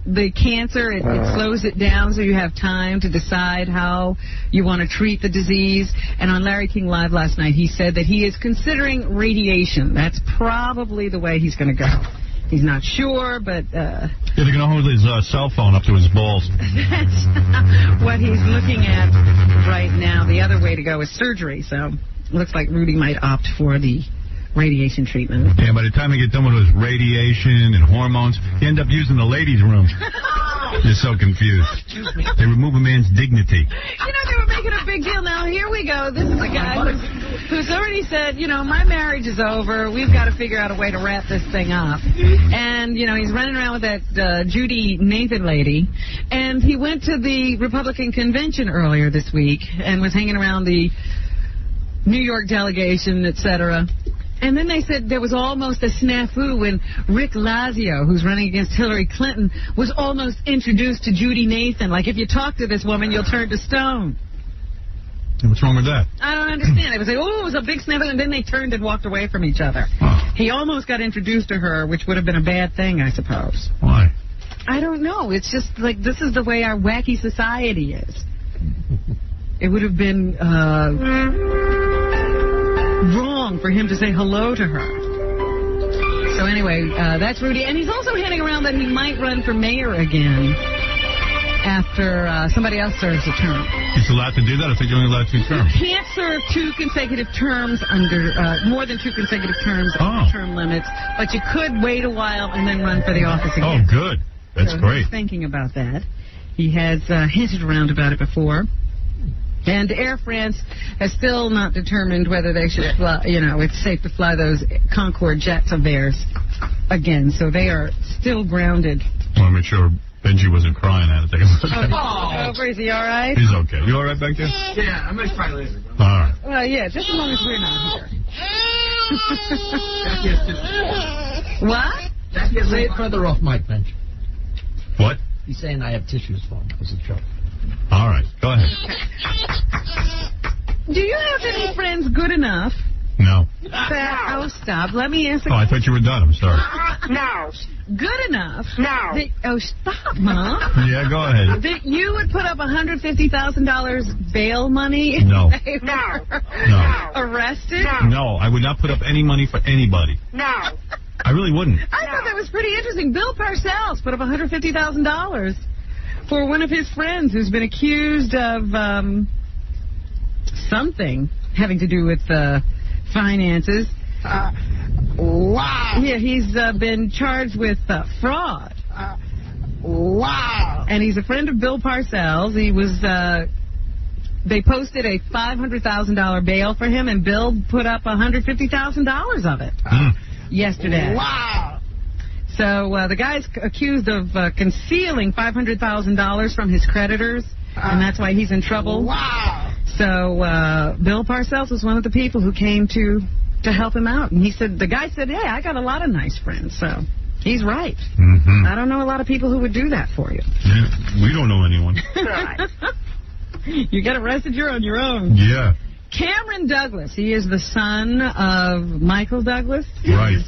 the cancer. It slows it down so you have time to decide how you want to treat the disease. And on Larry King Live last night, he said that he is considering radiation. That's probably the way he's going to go. He's not sure, but... they're going to hold his cell phone up to his balls. That's what he's looking at right now. The other way to go is surgery, so it looks like Rudy might opt for the radiation treatment. Yeah, by the time they get done with his radiation and hormones, you end up using the ladies' room. You're so confused. They remove a man's dignity. They were making a big deal. Now, here we go. This is a guy who's already said, my marriage is over. We've got to figure out a way to wrap this thing up. And, he's running around with that Judy Nathan lady. And he went to the Republican convention earlier this week and was hanging around the New York delegation, etc. And then they said there was almost a snafu when Rick Lazio, who's running against Hillary Clinton, was almost introduced to Judy Nathan. Like, if you talk to this woman, you'll turn to stone. What's wrong with that? I don't understand. It was like, it was a big snafu, and then they turned and walked away from each other. He almost got introduced to her, which would have been a bad thing, I suppose. Why? I don't know. It's just like, this is the way our wacky society is. It would have been wrong for him to say hello to her. So anyway, that's Rudy. And he's also handing around that he might run for mayor again after somebody else serves a term. He's allowed to do that? I think you're only allowed 2 terms. You can't serve 2 consecutive terms under, more than 2 consecutive terms under term limits, but you could wait a while and then run for the office again. Oh, good. That's great. He's thinking about that. He has hinted around about it before. And Air France has still not determined whether they should fly, it's safe to fly those Concorde jets of theirs again. So they are still grounded. I want to make sure Benji wasn't crying at it. Take a look. Oh, is he all right? He's okay. You all right back there? Yeah, I'm going to try later. All right. Well, yeah, just as long as we're not here. What? Say it further off, Mike, Bench. What? He's saying I have tissues for him. It was a joke. All right, go ahead. Do you have any friends good enough? No. Oh, stop. Let me answer. Oh, I thought you were done. I'm sorry. No. Good enough? No. Oh, stop, Mom. Yeah, go ahead. That you would put up $150,000 bail money? No. No. Arrested? No, I would not put up any money for anybody. No. I really wouldn't. I thought that was pretty interesting. Bill Parcells put up $150,000 for one of his friends who's been accused of something having to do with finances. Wow. Yeah, he's been charged with fraud. Wow. And he's a friend of Bill Parcells. He was, they posted a $500,000 bail for him, and Bill put up $150,000 of it yesterday. Wow. So the guy's accused of concealing $500,000 from his creditors, and that's why he's in trouble. Wow. So Bill Parcells was one of the people who came to help him out. And he said, the guy said, I got a lot of nice friends. So he's right. Mm-hmm. I don't know a lot of people who would do that for you. Yeah, we don't know anyone. You get arrested, you're on your own. Yeah. Cameron Douglas, he is the son of Michael Douglas. Right.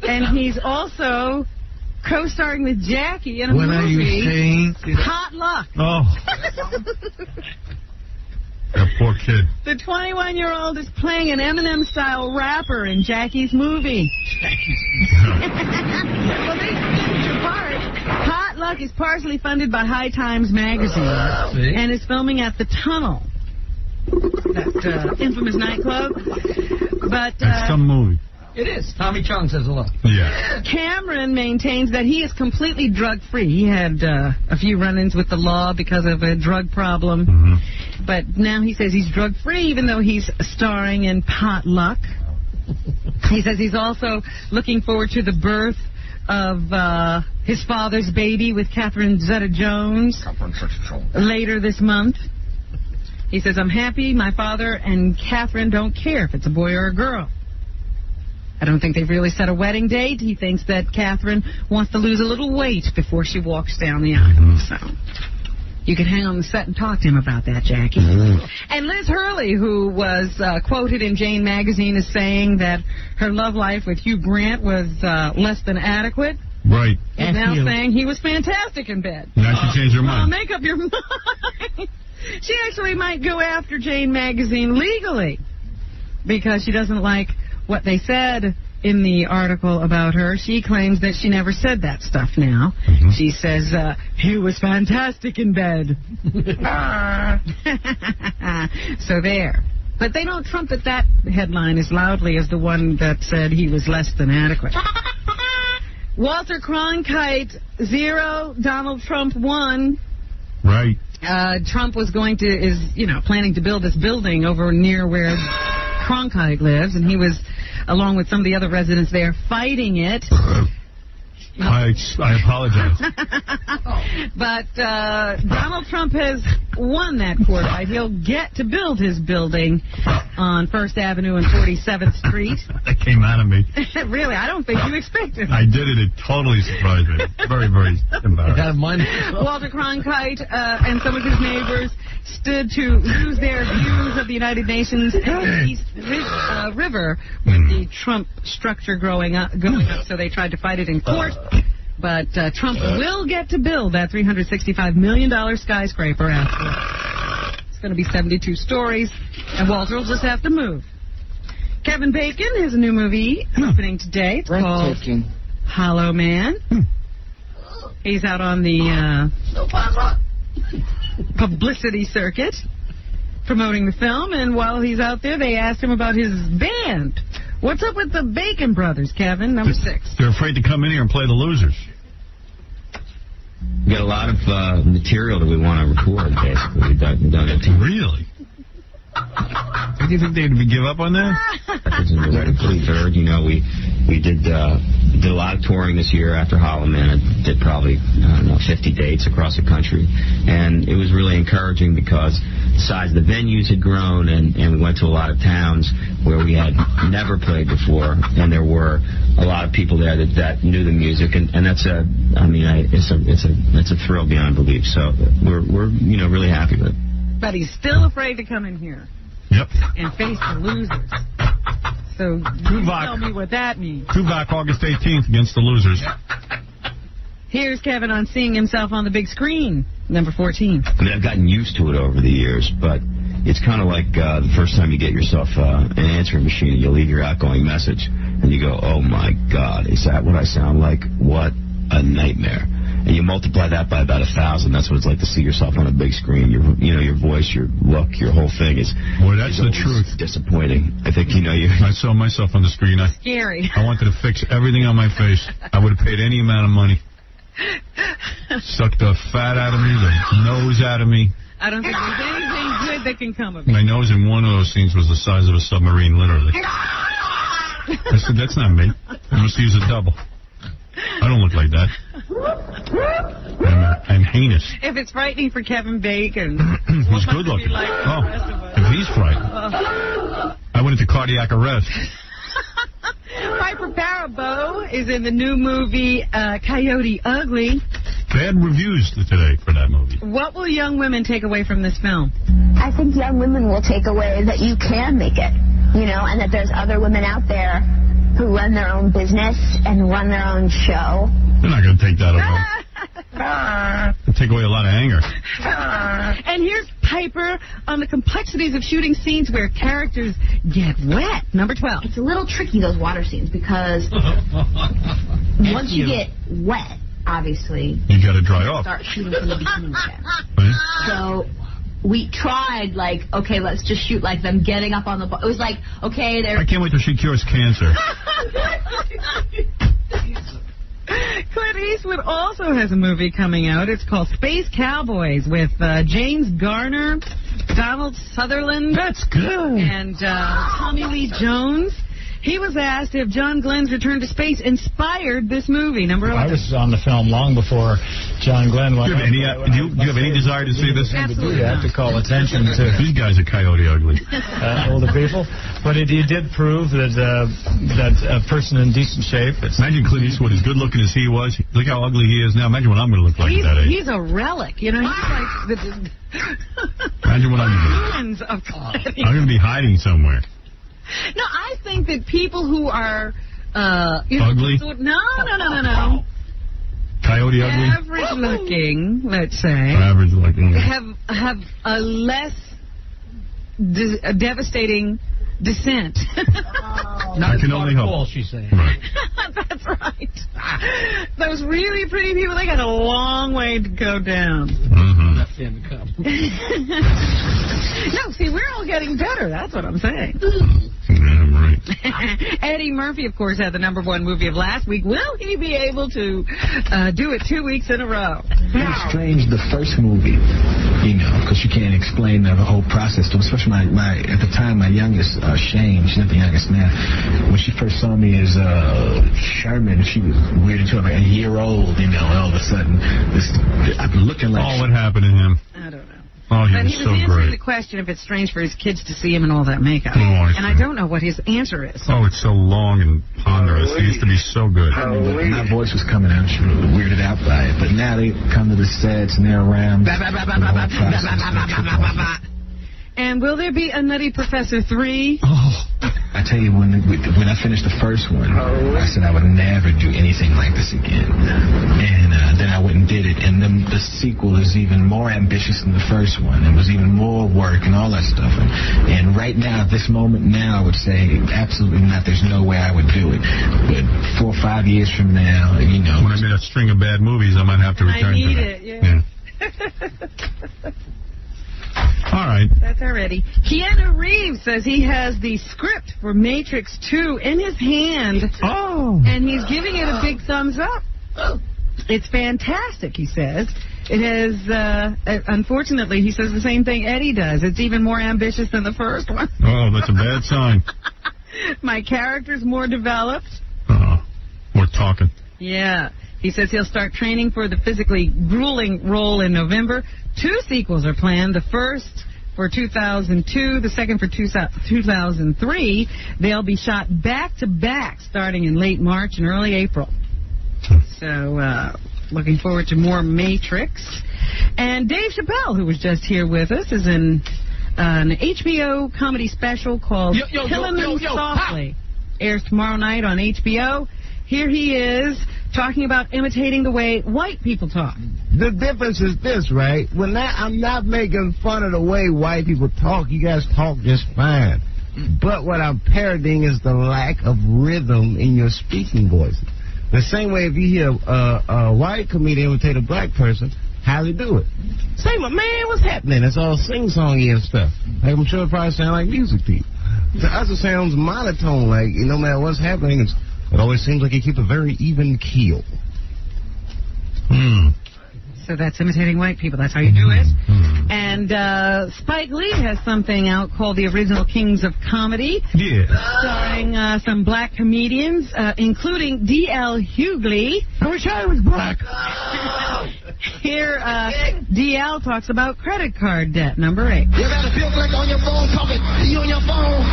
And he's also co-starring with Jackie in a What movie. are you saying? Hot Luck. Oh. That poor kid. The 21-year-old is playing an Eminem-style rapper in Jackie's movie. Well, they part. Hot Luck is partially funded by High Times magazine and is filming at the Tunnel, that infamous nightclub. But That's some movie. It is. Tommy Chung says hello. Yeah. Cameron maintains that he is completely drug-free. He had a few run-ins with the law because of a drug problem. Mm-hmm. But now he says he's drug-free, even though he's starring in Hot Luck. He says he's also looking forward to the birth of his father's baby with Catherine Zeta-Jones later this month. He says, I'm happy my father and Catherine don't care if it's a boy or a girl. I don't think they've really set a wedding date. He thinks that Catherine wants to lose a little weight before she walks down the aisle. So you can hang on the set and talk to him about that, Jackie. And Liz Hurley, who was quoted in Jane magazine as saying that her love life with Hugh Grant was less than adequate. Right. Is now saying he was fantastic in bed. Now she changed her mind. Make up your mind. She actually might go after Jane magazine legally because she doesn't like what they said in the article about her. She claims that she never said that stuff now. Mm-hmm. She says, he was fantastic in bed. So there. But they don't trumpet that headline as loudly as the one that said he was less than adequate. Walter Cronkite, 0. Donald Trump, 1. Right. Trump was planning to build this building over near where Cronkite lives, and he was, along with some of the other residents there, fighting it. I apologize. But Donald Trump has won that court fight. He'll get to build his building on 1st Avenue and 47th Street. That came out of me. Really? I don't think you expected it. I did it. It totally surprised me. Very, very embarrassing. Walter Cronkite and some of his neighbors stood to lose their views of the United Nations and the East River with the Trump structure going up, so they tried to fight it in court. But Trump will get to build that $365 million skyscraper after. It's going to be 72 stories, and Walter will just have to move. Kevin Bacon has a new movie opening today. It's called Hollow Man. He's out on the publicity circuit promoting the film, and while he's out there, they asked him about his band. What's up with the Bacon Brothers, Kevin? Number 6. They're afraid to come in here and play the losers. We got a lot of material that we want to record, basically. We've done it. Really? Do you think they'd give up on that? We did a lot of touring this year after Hollow Man. I did probably 50 dates across the country, and it was really encouraging because the size of the venues had grown, and we went to a lot of towns where we had never played before, and there were a lot of people there that knew the music, and that's it's a thrill beyond belief. So we're really happy with it. But he's still afraid to come in here. Yep. And face the losers. So you tell me what that means. Tuvok, August 18th against the losers. Here's Kevin on seeing himself on the big screen, number 14. I mean, I've gotten used to it over the years, but it's kind of like the first time you get yourself an answering machine and you leave your outgoing message, and you go, oh, my God, is that what I sound like? What a nightmare. And you multiply that by about 1,000. That's what it's like to see yourself on a big screen. Your voice, your look, your whole thing is. Boy, that's the truth. Disappointing. I think I saw myself on the screen. Scary. I wanted to fix everything on my face. I would have paid any amount of money. Sucked the fat out of me, the nose out of me. I don't think there's anything good that can come of it. My nose in one of those scenes was the size of a submarine, literally. I said, that's not me. I must use a double. I don't look like that. I'm heinous. If it's frightening for Kevin Bacon, he's good looking. Like if he's frightened. I went into cardiac arrest. Piper Parabo is in the new movie Coyote Ugly. Bad reviews today for that movie. What will young women take away from this film? I think young women will take away that you can make it, and that there's other women out there who run their own business and run their own show They're not going to take that away. It'll take away a lot of anger. And here's Piper on the complexities of shooting scenes where characters get wet. Number 12. It's a little tricky, those water scenes, because once you get wet, obviously, you got to dry off. Start shooting from the beginning again. Right. So we tried, like, okay, let's just shoot like them getting up on the boat. It was like, okay, they're... I can't wait till she cures cancer. Clint Eastwood also has a movie coming out. It's called Space Cowboys with James Garner, Donald Sutherland. That's good. And Tommy Lee Jones. He was asked if John Glenn's return to space inspired this movie. Number 11. I was on the film long before John Glenn went. Do you have any desire to see this? Absolutely not. To call attention to these guys are coyote ugly. Older people. But it did prove that a person in decent shape. Imagine Clint Eastwood, as good looking as he was. Look how ugly he is now. Imagine what I'm going to look like at that age. He's a relic. You know, he's like... Imagine what I'm going to do. I'm going to be hiding somewhere. No, I think that people who are ugly. No. Coyote ugly. Average looking, let's say. Average looking. Have a less devastating descent. I can only hope. She's saying. Right. That's right. Those really pretty people, they got a long way to go down. No, see, we're all getting better. That's what I'm saying. Yeah, right. Eddie Murphy, of course, had the #1 movie of last week. Will he be able to do it 2 weeks in a row? It's strange, the first movie, you know, because you can't explain the whole process to them. Especially at the time, my youngest, Shane, she's not the youngest now. When she first saw me as Sherman, she was weird until like a year old, you know, and all of a sudden, I'm looking like... Oh, what happened to him? I don't know. Oh, he but was he was so answering great. the question if it's strange for his kids to see him in all that makeup. Oh, and I don't know what his answer is. Oh, it's so long and ponderous. He used to be so good. I mean, when my voice was coming out, she was weirded out by it. But now they come to the sets and they're around. And will there be a Nutty Professor 3? Oh, I tell you, when I finished the first one, I said I would never do anything like this again. And then I went and did it. And then the sequel is even more ambitious than the first one. It was even more work and all that stuff. And right now, at this moment now, I would say absolutely not. There's no way I would do it. But 4 or 5 years from now, you know. When I made a string of bad movies, I might have to return to it, yeah. All right. That's already. Keanu Reeves says he has the script for Matrix 2 in his hand. Oh. And he's giving it a big thumbs up. It's fantastic, he says. It has, unfortunately, he says the same thing Eddie does. It's even more ambitious than the first one. Oh, that's a bad sign. My character's more developed. More talking. Yeah. He says he'll start training for the physically grueling role in November. 2 sequels are planned. The first for 2002, the second for 2003. They'll be shot back-to-back starting in late March and early April. So, looking forward to more Matrix. And Dave Chappelle, who was just here with us, is in an HBO comedy special called Killing Them Softly. Airs tomorrow night on HBO. Here he is talking about imitating the way white people talk. The difference is this, right? I'm not making fun of the way white people talk. You guys talk just fine. But what I'm parodying is the lack of rhythm in your speaking voices. The same way if you hear a white comedian imitate a black person, how they do it. Say, my man, what's happening? It's all sing-songy and stuff. Like, I'm sure it probably sound like music to you. To us, it sounds monotone, like no matter what's happening, it always seems like you keep a very even keel. So that's imitating white people. That's how you do it. And Spike Lee has something out called The Original Kings of Comedy. Yeah. Starring some black comedians, including D.L. Hughley. I wish I was black. Here, D.L. talks about credit card debt. Number 8. You gotta feel like on your phone talking. You on your phone.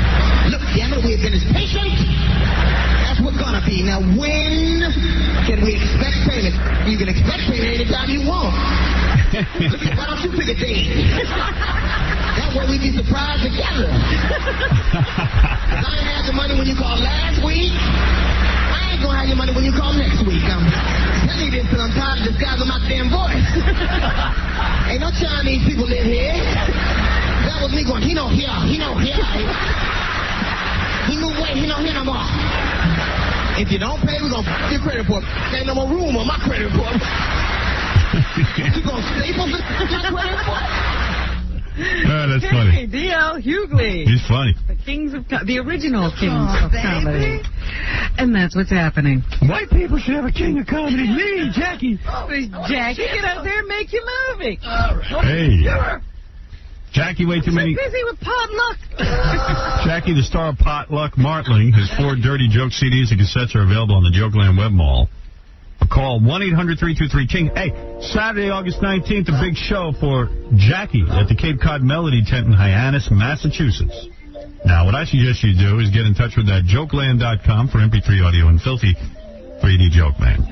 Look, damn it, we've been as patient as we're gonna be. Now, when can we expect payment? You can expect payment anytime you want. Why don't you pick a date? That way we be surprised together. I ain't had the money when you called last week. I ain't ain't gonna have your money when you call next week. Tell you this, 'cause I'm tired of disguising my damn voice. Ain't no Chinese people live here. That was me going, he no here. He moved away, he no here no more. If you don't pay, we're gonna f*** your credit report. There ain't no more room on my credit report. You gonna staple my credit report? That's funny. Hey, D.L. Hughley. He's funny. The original kings of comedy. And that's what's happening. White people should have a king of comedy. Me, Jackie. Jackie, get out there and make your movie. Hey. Jackie, way too many. Busy with potluck. Jackie, the star of Potluck Martling. His 4 Dirty Joke CDs and cassettes are available on the Jokeland Web Mall. Call 1-800-323-KING. Hey, Saturday, August 19th, a big show for Jackie at the Cape Cod Melody Tent in Hyannis, Massachusetts. Now, what I suggest you do is get in touch with that Jokeland.com for MP3 audio and filthy 3D Joke Man.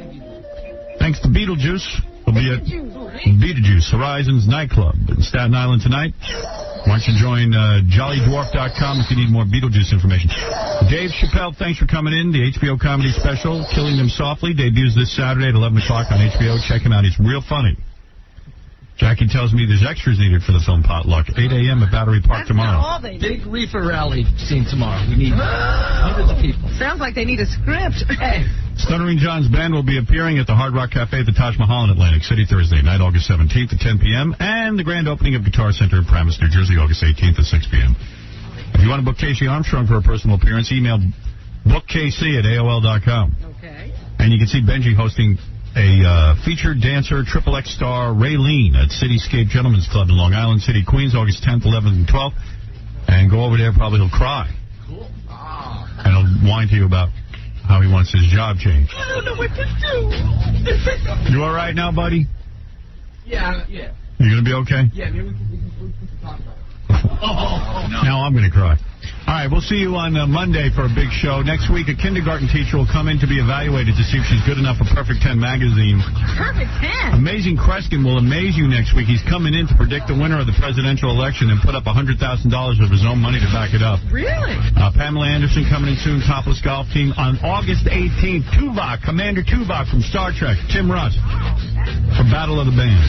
Thanks to Beetlejuice. We'll be at Beetlejuice Horizons Nightclub in Staten Island tonight. Why don't you join JollyDwarf.com if you need more Beetlejuice information. Dave Chappelle, thanks for coming in. The HBO comedy special, Killing Them Softly, debuts this Saturday at 11 o'clock on HBO. Check him out. He's real funny. Jackie tells me there's extras needed for the film Potluck. 8 a.m. at Battery Park tomorrow. Big reefer rally scene tomorrow. We need hundreds of people. Sounds like they need a script. Hey. Stuttering John's band will be appearing at the Hard Rock Cafe at the Taj Mahal in Atlantic City Thursday night, August 17th at 10 p.m. And the grand opening of Guitar Center in Paramus, New Jersey, August 18th at 6 p.m. If you want to book Casey Armstrong for a personal appearance, email bookKC@AOL.com. Okay. And you can see Benji hosting a featured dancer, XXX star Raylene at Cityscape Gentlemen's Club in Long Island City, Queens, August 10th, 11th, and 12th. And go over there, probably he'll cry. Cool. And he'll whine to you about how he wants his job changed. I don't know what to do. You all right now, buddy? Yeah. You going to be okay? Yeah, maybe we can talk about it. Now I'm going to cry. All right, we'll see you on Monday for a big show. Next week, a kindergarten teacher will come in to be evaluated to see if she's good enough for Perfect 10 magazine. Perfect 10? Amazing Kreskin will amaze you next week. He's coming in to predict the winner of the presidential election and put up $100,000 of his own money to back it up. Really? Pamela Anderson coming in soon, topless golf team. On August 18th, Tuvok, Commander Tuvok from Star Trek, Tim Russ, for Battle of the Bands.